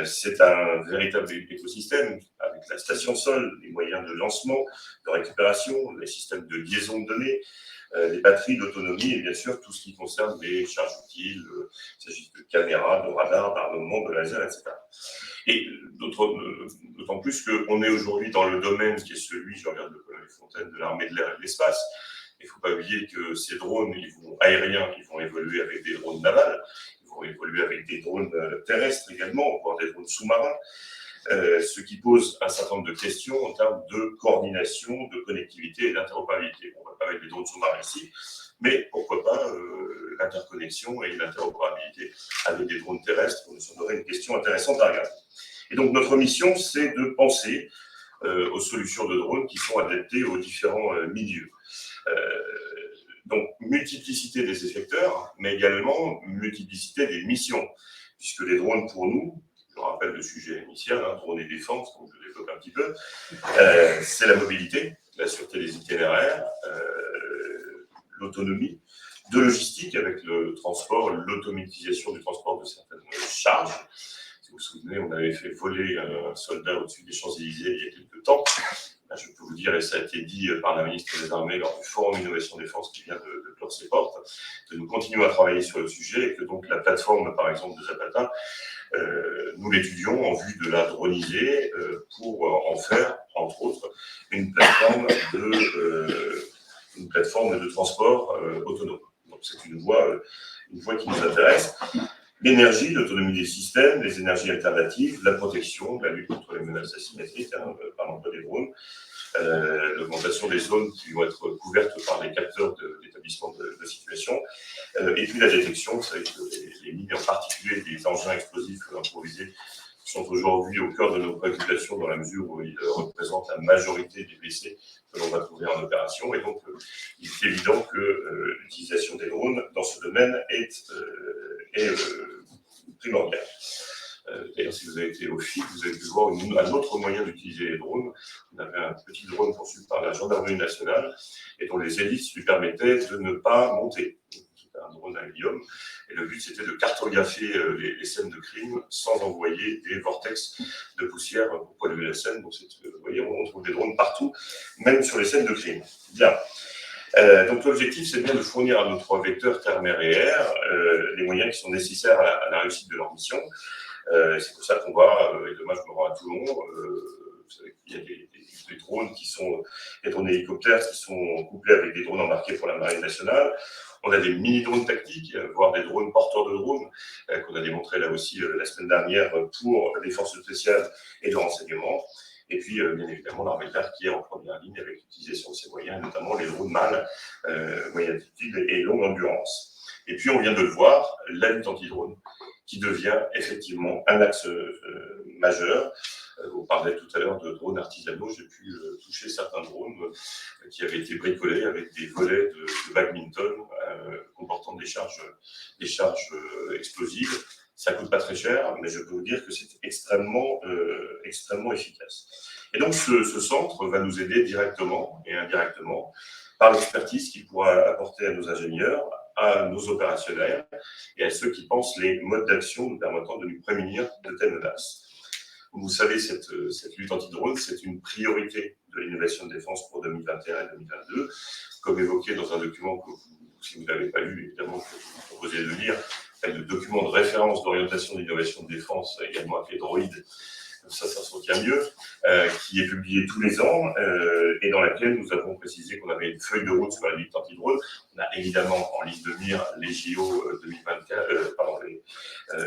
C'est un véritable écosystème avec la station sol, les moyens de lancement, de récupération, les systèmes de liaison de données, les batteries, l'autonomie et bien sûr tout ce qui concerne les charges utiles, il s'agit de caméras, de radars, d'armement, de lasers, etc. Et d'autant plus qu'on est aujourd'hui dans le domaine qui est celui, je regarde le colonel Fontaine, de l'armée de l'air et de l'espace. Il ne faut pas oublier que ces drones aériens, ils vont évoluer avec des drones navals, ils vont évoluer avec des drones terrestres également, voire des drones sous-marins, ce qui pose un certain nombre de questions en termes de coordination, de connectivité et d'interopérabilité. On ne va pas avec des drones sous-marins ici, mais pourquoi pas l'interconnexion et l'interopérabilité avec des drones terrestres, ça nous aurait une question intéressante à regarder. Et donc notre mission, c'est de penser aux solutions de drones qui sont adaptées aux différents milieux. Donc, multiplicité des effecteurs, mais également multiplicité des missions, puisque les drones, pour nous, je rappelle le sujet initial, drone et défense, donc je développe un petit peu, c'est la mobilité, la sûreté des itinéraires, l'autonomie, de logistique avec le transport, l'automatisation du transport de certaines charges. Si vous vous souvenez, on avait fait voler un soldat au-dessus des Champs-Élysées il y a quelques temps. Je peux vous dire, et ça a été dit par la ministre des Armées lors du Forum Innovation Défense qui vient de clore ses portes, que nous continuons à travailler sur le sujet et que donc la plateforme, par exemple, de Zapata, nous l'étudions en vue de la droniser pour en faire, entre autres, une plateforme de transport autonome. Donc c'est une voie qui nous intéresse. L'énergie, l'autonomie des systèmes, les énergies alternatives, la protection, la lutte contre les menaces asymétriques, par l'emploi des drones, l'augmentation des zones qui vont être couvertes par les capteurs d'établissement de situation, et puis la détection, vous savez que les mines, en particulier des engins explosifs improvisés, sont aujourd'hui au cœur de nos préoccupations dans la mesure où ils représentent la majorité des blessés que l'on va trouver en opération. Et donc, il est évident que l'utilisation des drones dans ce domaine est primordiale. D'ailleurs, si vous avez été au FIC, vous avez pu voir un autre moyen d'utiliser les drones. On avait un petit drone conçu par la gendarmerie nationale et dont les hélices lui permettaient de ne pas monter. C'était un drone à hélium. Et le but, c'était de cartographier les scènes de crime sans envoyer des vortex de poussière pour polluer la scène. Donc, vous voyez, on trouve des drones partout, même sur les scènes de crime. Bien. Donc l'objectif, c'est bien de fournir à nos trois vecteurs terre, mer et air les moyens qui sont nécessaires à la réussite de leur mission. C'est pour ça qu'on va, et demain je me rends à Toulon, vous savez qu'il y a des drones qui sont, des drones hélicoptères qui sont couplés avec des drones embarqués pour la Marine nationale. On a des mini-drones tactiques, voire des drones porteurs de drones, qu'on a démontré là aussi la semaine dernière pour les forces spéciales et le renseignement. Et puis, bien évidemment, l'armée de l'air qui est en première ligne avec l'utilisation de ces moyens, notamment les drones MAL, moyens d'altitude et longue endurance. Et puis, on vient de le voir, la lutte anti-drone, qui devient effectivement un axe majeur. On parlait tout à l'heure de drones artisanaux. J'ai pu toucher certains drones qui avaient été bricolés avec des volets de badminton comportant des charges explosives. Ça ne coûte pas très cher, mais je peux vous dire que c'est extrêmement efficace. Et donc, ce centre va nous aider directement et indirectement par l'expertise qu'il pourra apporter à nos ingénieurs, à nos opérationnels et à ceux qui pensent les modes d'action nous permettant de nous prémunir de telles menaces. Vous savez, cette lutte anti-drone, c'est une priorité de l'innovation de défense pour 2021 et 2022, comme évoqué dans un document que si vous ne l'avez pas lu, évidemment, que je vous proposez de lire, le document de référence d'orientation d'innovation de défense, également appelé DROID, ça se retient mieux, qui est publié tous les ans et dans laquelle nous avons précisé qu'on avait une feuille de route sur la lutte anti-drone. On a évidemment en liste de mire les JO 2024,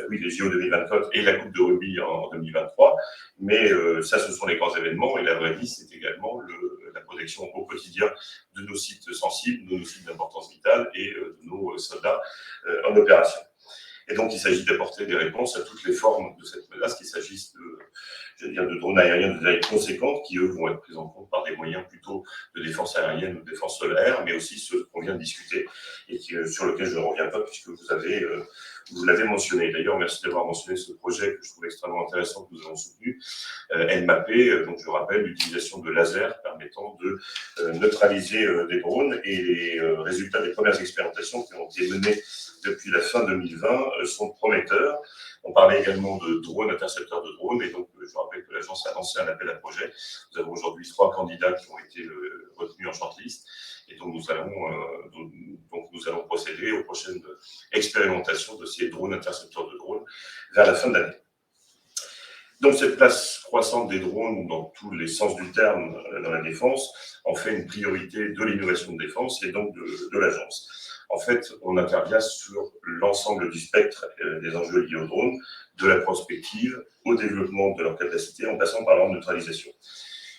les JO 2024 et la Coupe de rugby en 2023, mais ça, ce sont les grands événements et la vraie vie, c'est également la protection au quotidien de nos sites sensibles, de nos sites d'importance vitale et de nos soldats en opération. Et donc, il s'agit d'apporter des réponses à toutes les formes de cette menace, qu'il s'agisse de drones aériens de taille conséquente, qui, eux, vont être pris en compte par des moyens plutôt de défense aérienne ou de défense solaire, mais aussi ceux qu'on vient de discuter et sur lesquels je ne reviens pas, puisque vous l'avez mentionné. D'ailleurs, merci d'avoir mentionné ce projet que je trouve extrêmement intéressant que nous avons soutenu, NMAP, donc je rappelle l'utilisation de lasers permettant de neutraliser des drones et les résultats des premières expérimentations qui ont été menées depuis la fin 2020 sont prometteurs. On parlait également de drones, intercepteurs de drones, et donc je rappelle que l'agence a lancé un appel à projet. Nous avons aujourd'hui 3 candidats qui ont été retenus en shortlist, et donc nous allons procéder aux prochaines expérimentations de ces drones, intercepteurs de drones, vers la fin de l'année. Donc cette place croissante des drones dans tous les sens du terme dans la défense en fait une priorité de l'innovation de défense et donc de l'agence. En fait, on intervient sur l'ensemble du spectre des enjeux liés aux drones, de la prospective au développement de leur capacité en passant par leur neutralisation.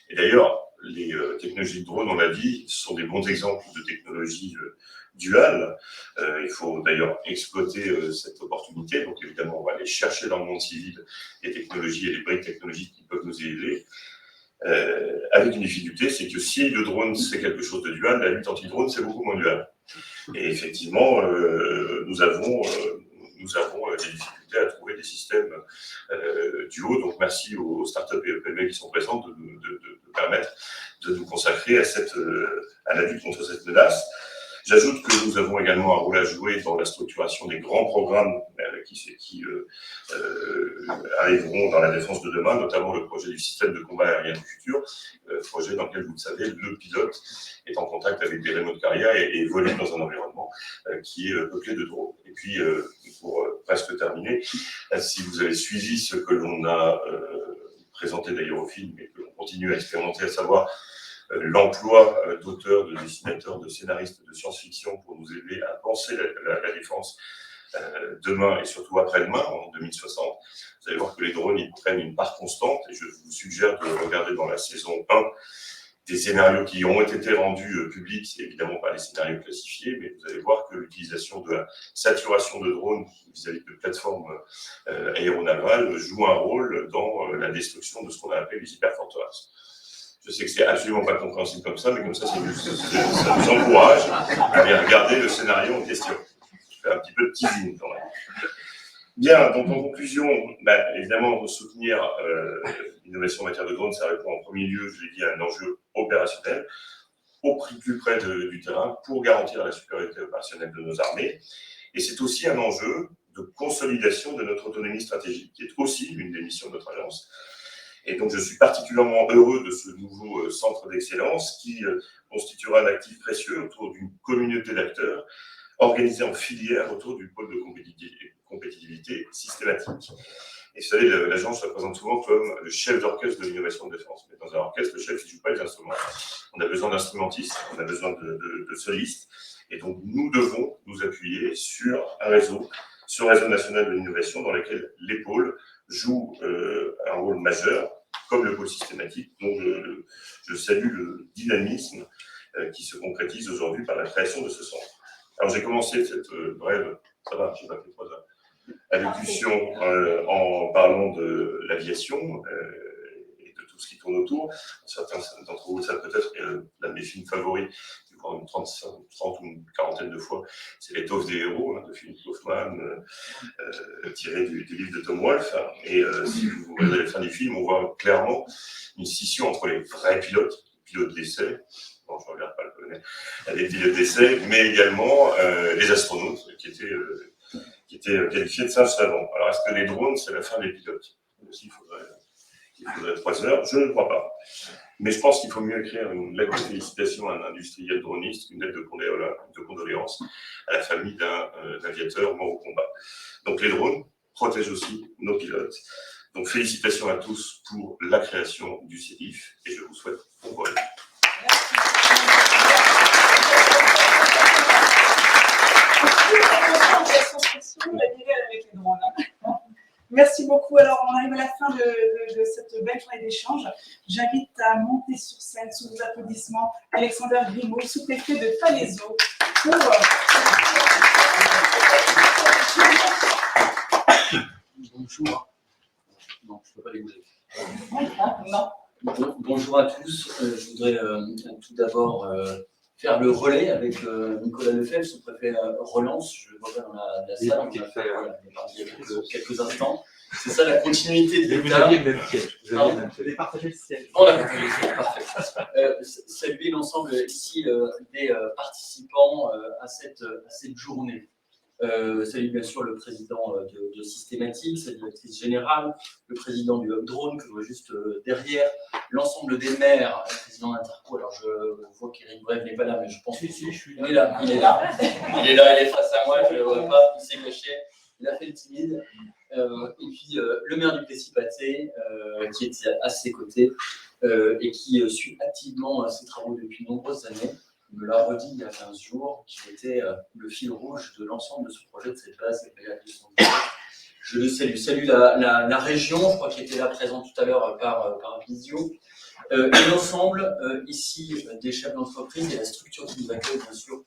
Et d'ailleurs, les technologies de drones, on l'a dit, sont des bons exemples de technologies duales. Il faut d'ailleurs exploiter cette opportunité. Donc évidemment, on va aller chercher dans le monde civil les technologies et les briques technologiques qui peuvent nous aider. avec une difficulté, c'est que si le drone c'est quelque chose de dual, la lutte anti-drone c'est beaucoup moins dual. Et effectivement, nous avons des difficultés à trouver des systèmes duaux. Donc merci aux startups et EPB qui sont présentes de permettre de nous consacrer à la lutte contre cette menace. J'ajoute que nous avons également un rôle à jouer dans la structuration des grands programmes qui arriveront dans la défense de demain, notamment le projet du système de combat aérien du futur, projet dans lequel, vous le savez, le pilote est en contact avec des remote carrières et évolue dans un environnement qui est peuplé de drones. Et puis, pour presque terminer, si vous avez suivi ce que l'on a présenté d'ailleurs au film et que l'on continue à expérimenter, à savoir l'emploi d'auteurs, de dessinateurs, de scénaristes de science-fiction pour nous aider à penser la défense demain et surtout après-demain, en 2060. Vous allez voir que les drones ils prennent une part constante et je vous suggère de regarder dans la saison 1 des scénarios qui ont été rendus publics, c'est évidemment pas les scénarios classifiés, mais vous allez voir que l'utilisation de la saturation de drones vis-à-vis de plateformes aéronavales joue un rôle dans la destruction de ce qu'on a appelé les hyperforteresses. Je sais que c'est absolument pas compréhensible comme ça, mais comme ça, ça nous encourage à aller regarder le scénario en question. Je fais un petit peu de teasing quand même. Bien, donc en conclusion, évidemment, soutenir l'innovation en matière de drones, ça répond en premier lieu, je l'ai dit, à un enjeu opérationnel, au plus près du terrain, pour garantir la supériorité opérationnelle de nos armées. Et c'est aussi un enjeu de consolidation de notre autonomie stratégique, qui est aussi une des missions de notre agence. Et donc, je suis particulièrement heureux de ce nouveau centre d'excellence qui constituera un actif précieux autour d'une communauté d'acteurs organisée en filière autour du pôle de compétitivité systématique. Et vous savez, l'agence se représente souvent comme le chef d'orchestre de l'innovation de défense. Mais dans un orchestre, le chef ne joue pas les instruments. On a besoin d'instrumentistes, on a besoin de solistes. Et donc, nous devons nous appuyer sur un réseau national de l'innovation dans lequel les pôles jouent un rôle majeur, comme le pôle systématique, dont je salue le dynamisme qui se concrétise aujourd'hui par la création de ce centre. Alors j'ai commencé cette brève, ça va, j'ai pas fait 3 heures, allocution en parlant de l'aviation et de tout ce qui tourne autour. Certains d'entre vous savent peut-être que l'un de mes films favoris, je crois une 30 ou une quarantaine de fois, c'est L'étoffe des héros de Philippe Kaufman, tiré du livre de Tom Wolfe. Et si vous regardez la fin du film, on voit clairement une scission entre les vrais pilotes d'essai, bon, je ne regarde pas le polonais, les pilotes d'essai, mais également les astronautes qui étaient qualifiés de singes savants. Alors, est-ce que les drones, c'est la fin des pilotes? Il faudrait 3 heures, je ne crois pas. Mais je pense qu'il faut mieux écrire une lettre de félicitations à un industriel droniste qu'une lettre de condoléances à la famille d'un aviateur mort au combat. Donc les drones protègent aussi nos pilotes. Donc félicitations à tous pour la création du CEDIF et je vous souhaite bon vol. Merci beaucoup. Alors, on arrive à la fin de cette belle journée d'échange. J'invite à monter sur scène sous vos applaudissements Alexander Grimaud, sous-préfet de Palaiseau, pour... Bonjour. Non, je ne peux pas les bouger. Non. Bonjour à tous. Je voudrais tout d'abord faire le relais avec Nicolas Lefebvre, sous-préfet Relance. Je le vois dans la salle. On a fait il y a quelques instants. C'est ça la continuité de l'État. Vous aviez le même siège. Vous avez partagé le siège. On a parfait. Saluer l'ensemble ici des participants à cette journée. Salut bien sûr le président de Systématique, sa directrice générale, le président du Hub Drone que je vois juste derrière, l'ensemble des maires, le président d'Interco. Alors je vois qu'Éric Brève n'est pas là, mais je pense que je suis là. Il est là, il est face à moi, je ne le vois pas, il s'est caché, il a fait le timide. Et puis le maire du Plessis-Pathé qui est à ses côtés et qui suit activement ses travaux depuis de nombreuses années. Il me l'a redit il y a 15 jours, qui était le fil rouge de l'ensemble de ce projet de cette base. Je le salue la région, je crois qu'il était là présent tout à l'heure par visio, et l'ensemble ici des chefs d'entreprise et la structure qui nous accueille, bien sûr,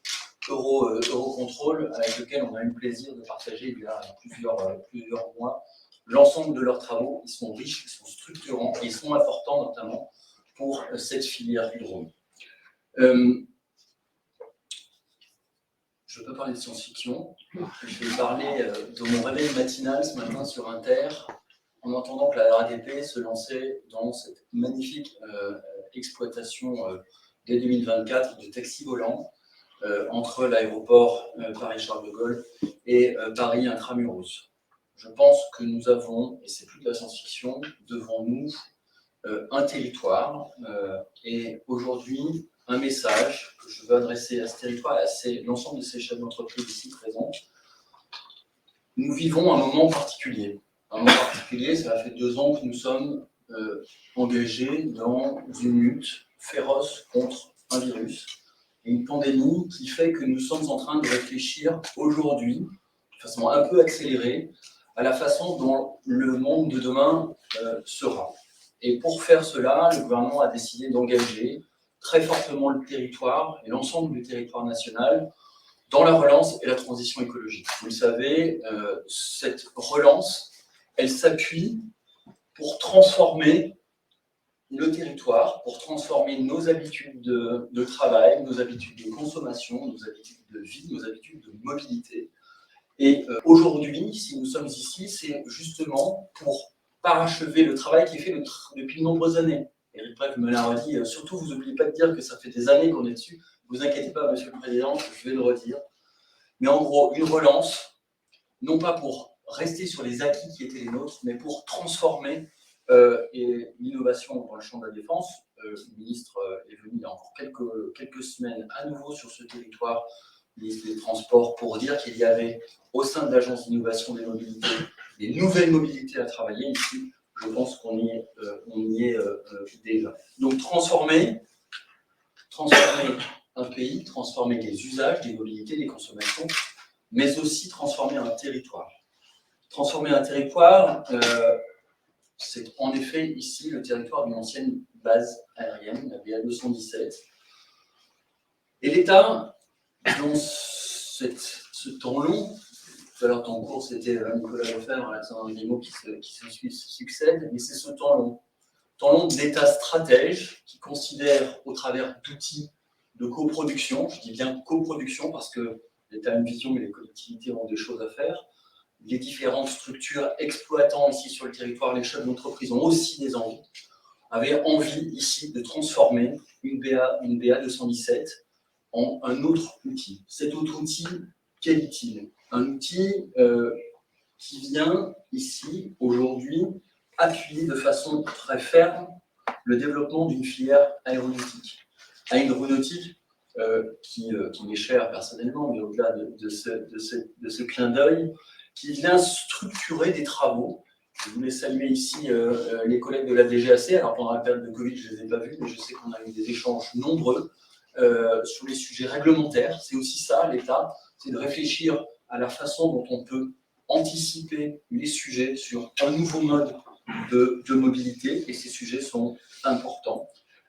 Eurocontrol, avec lequel on a eu le plaisir de partager il y a plusieurs mois l'ensemble de leurs travaux. Ils sont riches, ils sont structurants, et ils sont importants notamment pour cette filière du drone. Je peux parler de science-fiction. Je vais parler de mon réveil matinal ce matin sur Inter, en entendant que la RATP se lançait dans cette magnifique exploitation dès 2024 de taxis volants entre l'aéroport Paris-Charles de Gaulle et Paris Intramuros. Je pense que nous avons, et c'est plus de la science-fiction, devant nous un territoire et aujourd'hui un message que je veux adresser à ce territoire et à l'ensemble de ces chefs d'entreprise ici présents. Nous vivons un moment particulier. Un moment particulier, ça fait 2 ans que nous sommes engagés dans une lutte féroce contre un virus, une pandémie qui fait que nous sommes en train de réfléchir aujourd'hui, de façon un peu accélérée, à la façon dont le monde de demain sera. Et pour faire cela, le gouvernement a décidé d'engager très fortement le territoire et l'ensemble du territoire national dans la relance et la transition écologique. Vous le savez, cette relance, elle s'appuie pour transformer le territoire, pour transformer nos habitudes de travail, nos habitudes de consommation, nos habitudes de vie, nos habitudes de mobilité. Et aujourd'hui, si nous sommes ici, c'est justement pour parachever le travail qui est fait depuis de nombreuses années. Éric Breuve me l'a redit, surtout vous n'oubliez pas de dire que ça fait des années qu'on est dessus. Ne vous inquiétez pas, Monsieur le Président, je vais le redire. Mais en gros, une relance, non pas pour rester sur les acquis qui étaient les nôtres, mais pour transformer l'innovation dans le champ de la défense. Le ministre est venu il y a encore quelques semaines à nouveau sur ce territoire, ministre des Transports, pour dire qu'il y avait au sein de l'Agence d'innovation des mobilités des nouvelles mobilités à travailler ici. Je pense qu'on y est déjà. Donc transformer un pays, transformer des usages, des mobilités, des consommations, mais aussi transformer un territoire. Transformer un territoire, c'est en effet ici le territoire d'une ancienne base aérienne, la BA 217. Et l'État, dans ce temps long, tout à l'heure, ton cours, c'était Nicolas Lefebvre, Alexandre Guillemot qui se succèdent, mais c'est ce temps long d'État stratège qui considère au travers d'outils de coproduction, je dis bien coproduction parce que l'État a une vision mais les collectivités ont des choses à faire, les différentes structures exploitant ici sur le territoire, les chefs d'entreprise ont aussi des envies, avaient envie ici de transformer une BA 217 en un autre outil. Cet autre outil, quel est-il ? Un outil qui vient ici, aujourd'hui, appuyer de façon très ferme le développement d'une filière aéronautique. Aéronautique qui m'est chère personnellement, mais au-delà de ce clin d'œil, qui vient structurer des travaux. Je voulais saluer ici les collègues de la DGAC. Alors pendant la période de Covid, je ne les ai pas vus, mais je sais qu'on a eu des échanges nombreux sur les sujets réglementaires. C'est aussi ça, l'État, c'est de réfléchir à la façon dont on peut anticiper les sujets sur un nouveau mode de mobilité, et ces sujets sont importants.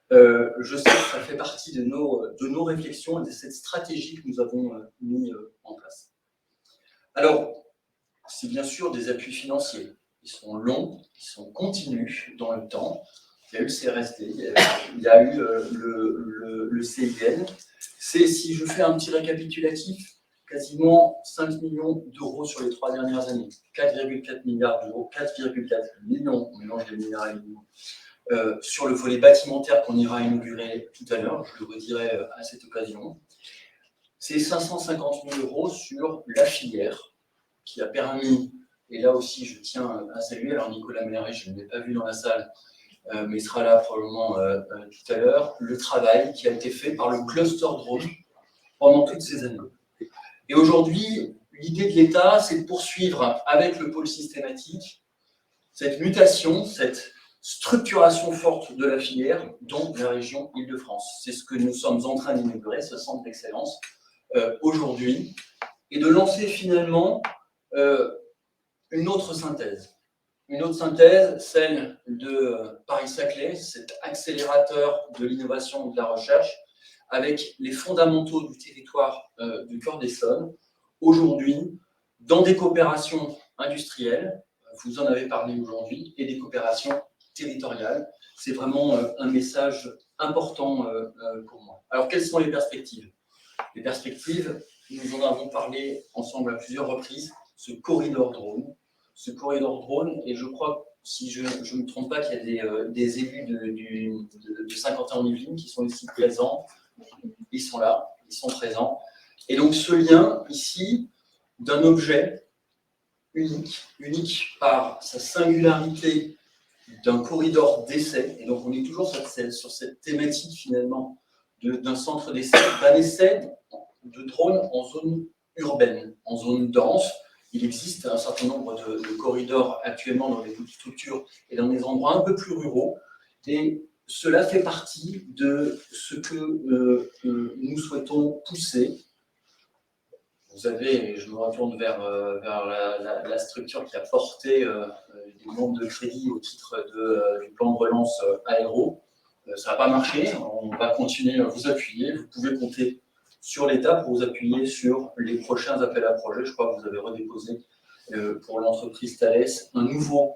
Je sais que ça fait partie de nos réflexions et de cette stratégie que nous avons mis en place. Alors, c'est bien sûr des appuis financiers. Ils sont longs, ils sont continus dans le temps. Il y a eu le CRSD, il y a eu le CIN. C'est, si je fais un petit récapitulatif, quasiment 5 millions d'euros sur les 3 dernières années, 4,4 milliards d'euros, 4,4 millions, on mélange les milliards et les millions, sur le volet bâtimentaire qu'on ira inaugurer tout à l'heure, je le redirai à cette occasion. C'est 550 000 euros sur la filière qui a permis, et là aussi je tiens à saluer, alors Nicolas Ménary, je ne l'ai pas vu dans la salle, mais il sera là probablement tout à l'heure, le travail qui a été fait par le cluster drone pendant toutes ces années. Et aujourd'hui, l'idée de l'État, c'est de poursuivre avec le pôle systématique cette mutation, cette structuration forte de la filière dans la région Île-de-France. C'est ce que nous sommes en train d'inaugurer, ce centre d'excellence, aujourd'hui, et de lancer finalement une autre synthèse. Une autre synthèse, celle de Paris-Saclay, cet accélérateur de l'innovation et de la recherche, avec les fondamentaux du territoire du Cœur d'Essonne, aujourd'hui, dans des coopérations industrielles, vous en avez parlé aujourd'hui, et des coopérations territoriale. C'est vraiment un message important pour moi. Alors, quelles sont les perspectives? Les perspectives, nous en avons parlé ensemble à plusieurs reprises, ce corridor drone. Ce corridor drone, et je crois, si je ne me trompe pas, qu'il y a des élus de Saint-Quentin-en-Yvelines qui sont ici présents. Ils sont là, ils sont présents. Et donc, ce lien ici d'un objet unique par sa singularité d'un corridor d'essai. Et donc, on est toujours sur cette thématique, finalement, d'un centre d'essai, d'un essai de drone en zone urbaine, en zone dense. Il existe un certain nombre de corridors actuellement dans des petites structures et dans des endroits un peu plus ruraux. Et cela fait partie de ce que nous souhaitons pousser. Vous avez, et je me retourne vers la structure qui a porté des demandes de crédit au titre du plan de relance aéro. Ça n'a pas marché, on va continuer à vous appuyer. Vous pouvez compter sur l'État pour vous appuyer sur les prochains appels à projets. Je crois que vous avez redéposé pour l'entreprise Thales un nouveau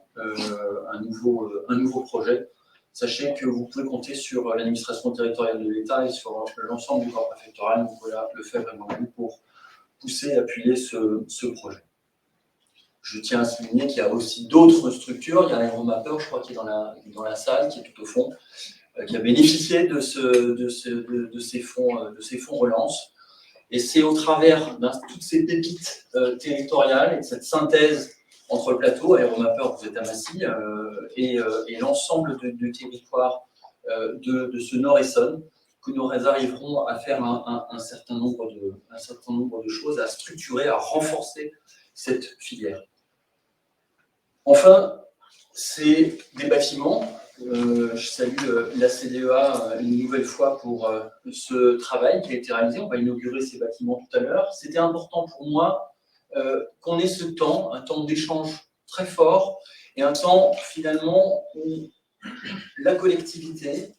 projet. Sachez que vous pouvez compter sur l'administration territoriale de l'État et sur l'ensemble du corps préfectoral. Nicolas Lefebvre et moi-même pour pousser et appuyer ce projet. Je tiens à souligner qu'il y a aussi d'autres structures. Il y a Aéromapper, je crois, qui est dans la salle, qui est tout au fond, qui a bénéficié de ces fonds relance. Et c'est au travers de toutes ces pépites territoriales et de cette synthèse entre le plateau, Aéromapper, vous êtes à Massy, et l'ensemble du territoire de ce Nord-Essonne, que nous arriverons à faire un certain nombre de choses, à structurer, à renforcer cette filière. Enfin, c'est des bâtiments. Je salue la CDEA une nouvelle fois pour ce travail qui a été réalisé. On va inaugurer ces bâtiments tout à l'heure. C'était important pour moi qu'on ait ce temps, un temps d'échange très fort et un temps finalement où la collectivité,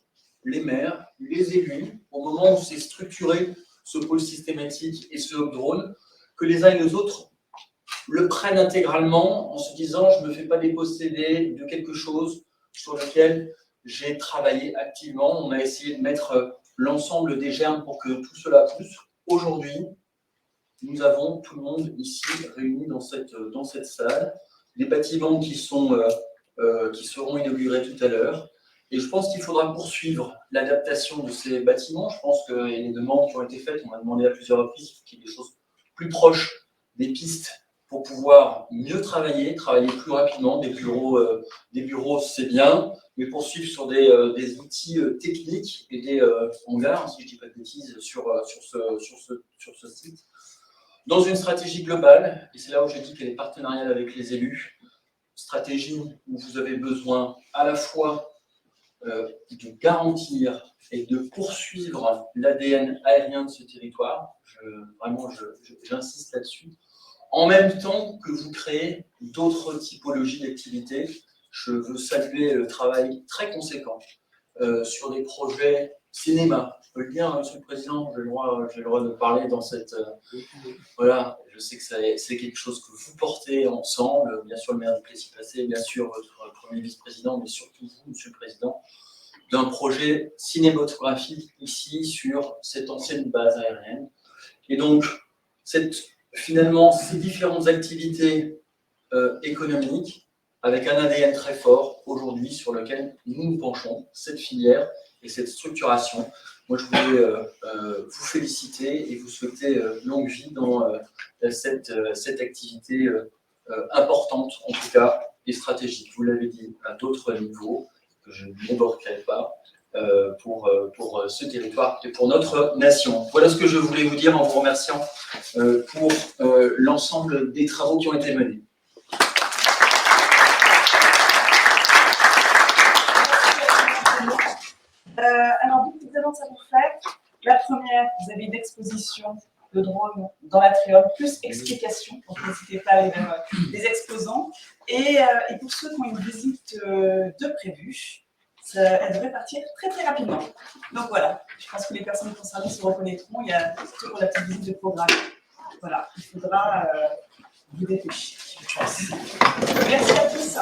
les maires, les élus, au moment où c'est structuré ce pôle systématique et ce hub drone, que les uns et les autres le prennent intégralement en se disant « je ne me fais pas déposséder de quelque chose sur lequel j'ai travaillé activement ». On a essayé de mettre l'ensemble des germes pour que tout cela pousse. Aujourd'hui, nous avons tout le monde ici réuni dans cette salle, des bâtiments qui seront inaugurés tout à l'heure. Et je pense qu'il faudra poursuivre l'adaptation de ces bâtiments. Je pense qu'il y a des demandes qui ont été faites. On m'a demandé à plusieurs reprises qu'il y ait des choses plus proches des pistes pour pouvoir mieux travailler plus rapidement. Des bureaux c'est bien, mais poursuivre sur des outils techniques et des hangars, si je ne dis pas de bêtises, sur ce site. Dans une stratégie globale, et c'est là où j'ai dit qu'elle est partenariale avec les élus, stratégie où vous avez besoin à la fois de garantir et de poursuivre l'ADN aérien de ce territoire, j'insiste là-dessus, en même temps que vous créez d'autres typologies d'activités. Je veux saluer le travail très conséquent sur des projets cinéma. Je peux le dire, Monsieur le Président, j'ai le droit de parler dans cette... voilà, je sais que c'est quelque chose que vous portez ensemble, bien sûr le maire de Plessis-Placé, bien sûr votre premier vice-président, mais surtout vous, Monsieur le Président, d'un projet cinématographique ici sur cette ancienne base aérienne. Et donc, finalement, ces différentes activités économiques, avec un ADN très fort aujourd'hui sur lequel nous nous penchons, cette filière et cette structuration. Moi, je voulais vous féliciter et vous souhaiter longue vie dans cette activité importante, en tout cas, et stratégique. Vous l'avez dit, à d'autres niveaux, que je n'évoquerai pas, pour ce territoire et pour notre nation. Voilà ce que je voulais vous dire en vous remerciant pour l'ensemble des travaux qui ont été menés. Alors, deux petites annonces à vous faire. La première, vous avez une exposition de drone dans l'Atrium, plus explications, donc n'hésitez pas à aller vers les exposants. Et pour ceux qui ont une visite de prévue, elle devrait partir très très rapidement. Donc voilà, je pense que les personnes concernées se reconnaîtront. Il y a toujours la petite visite de programme. Voilà, il faudra vous dépêcher, je pense. Merci à tous.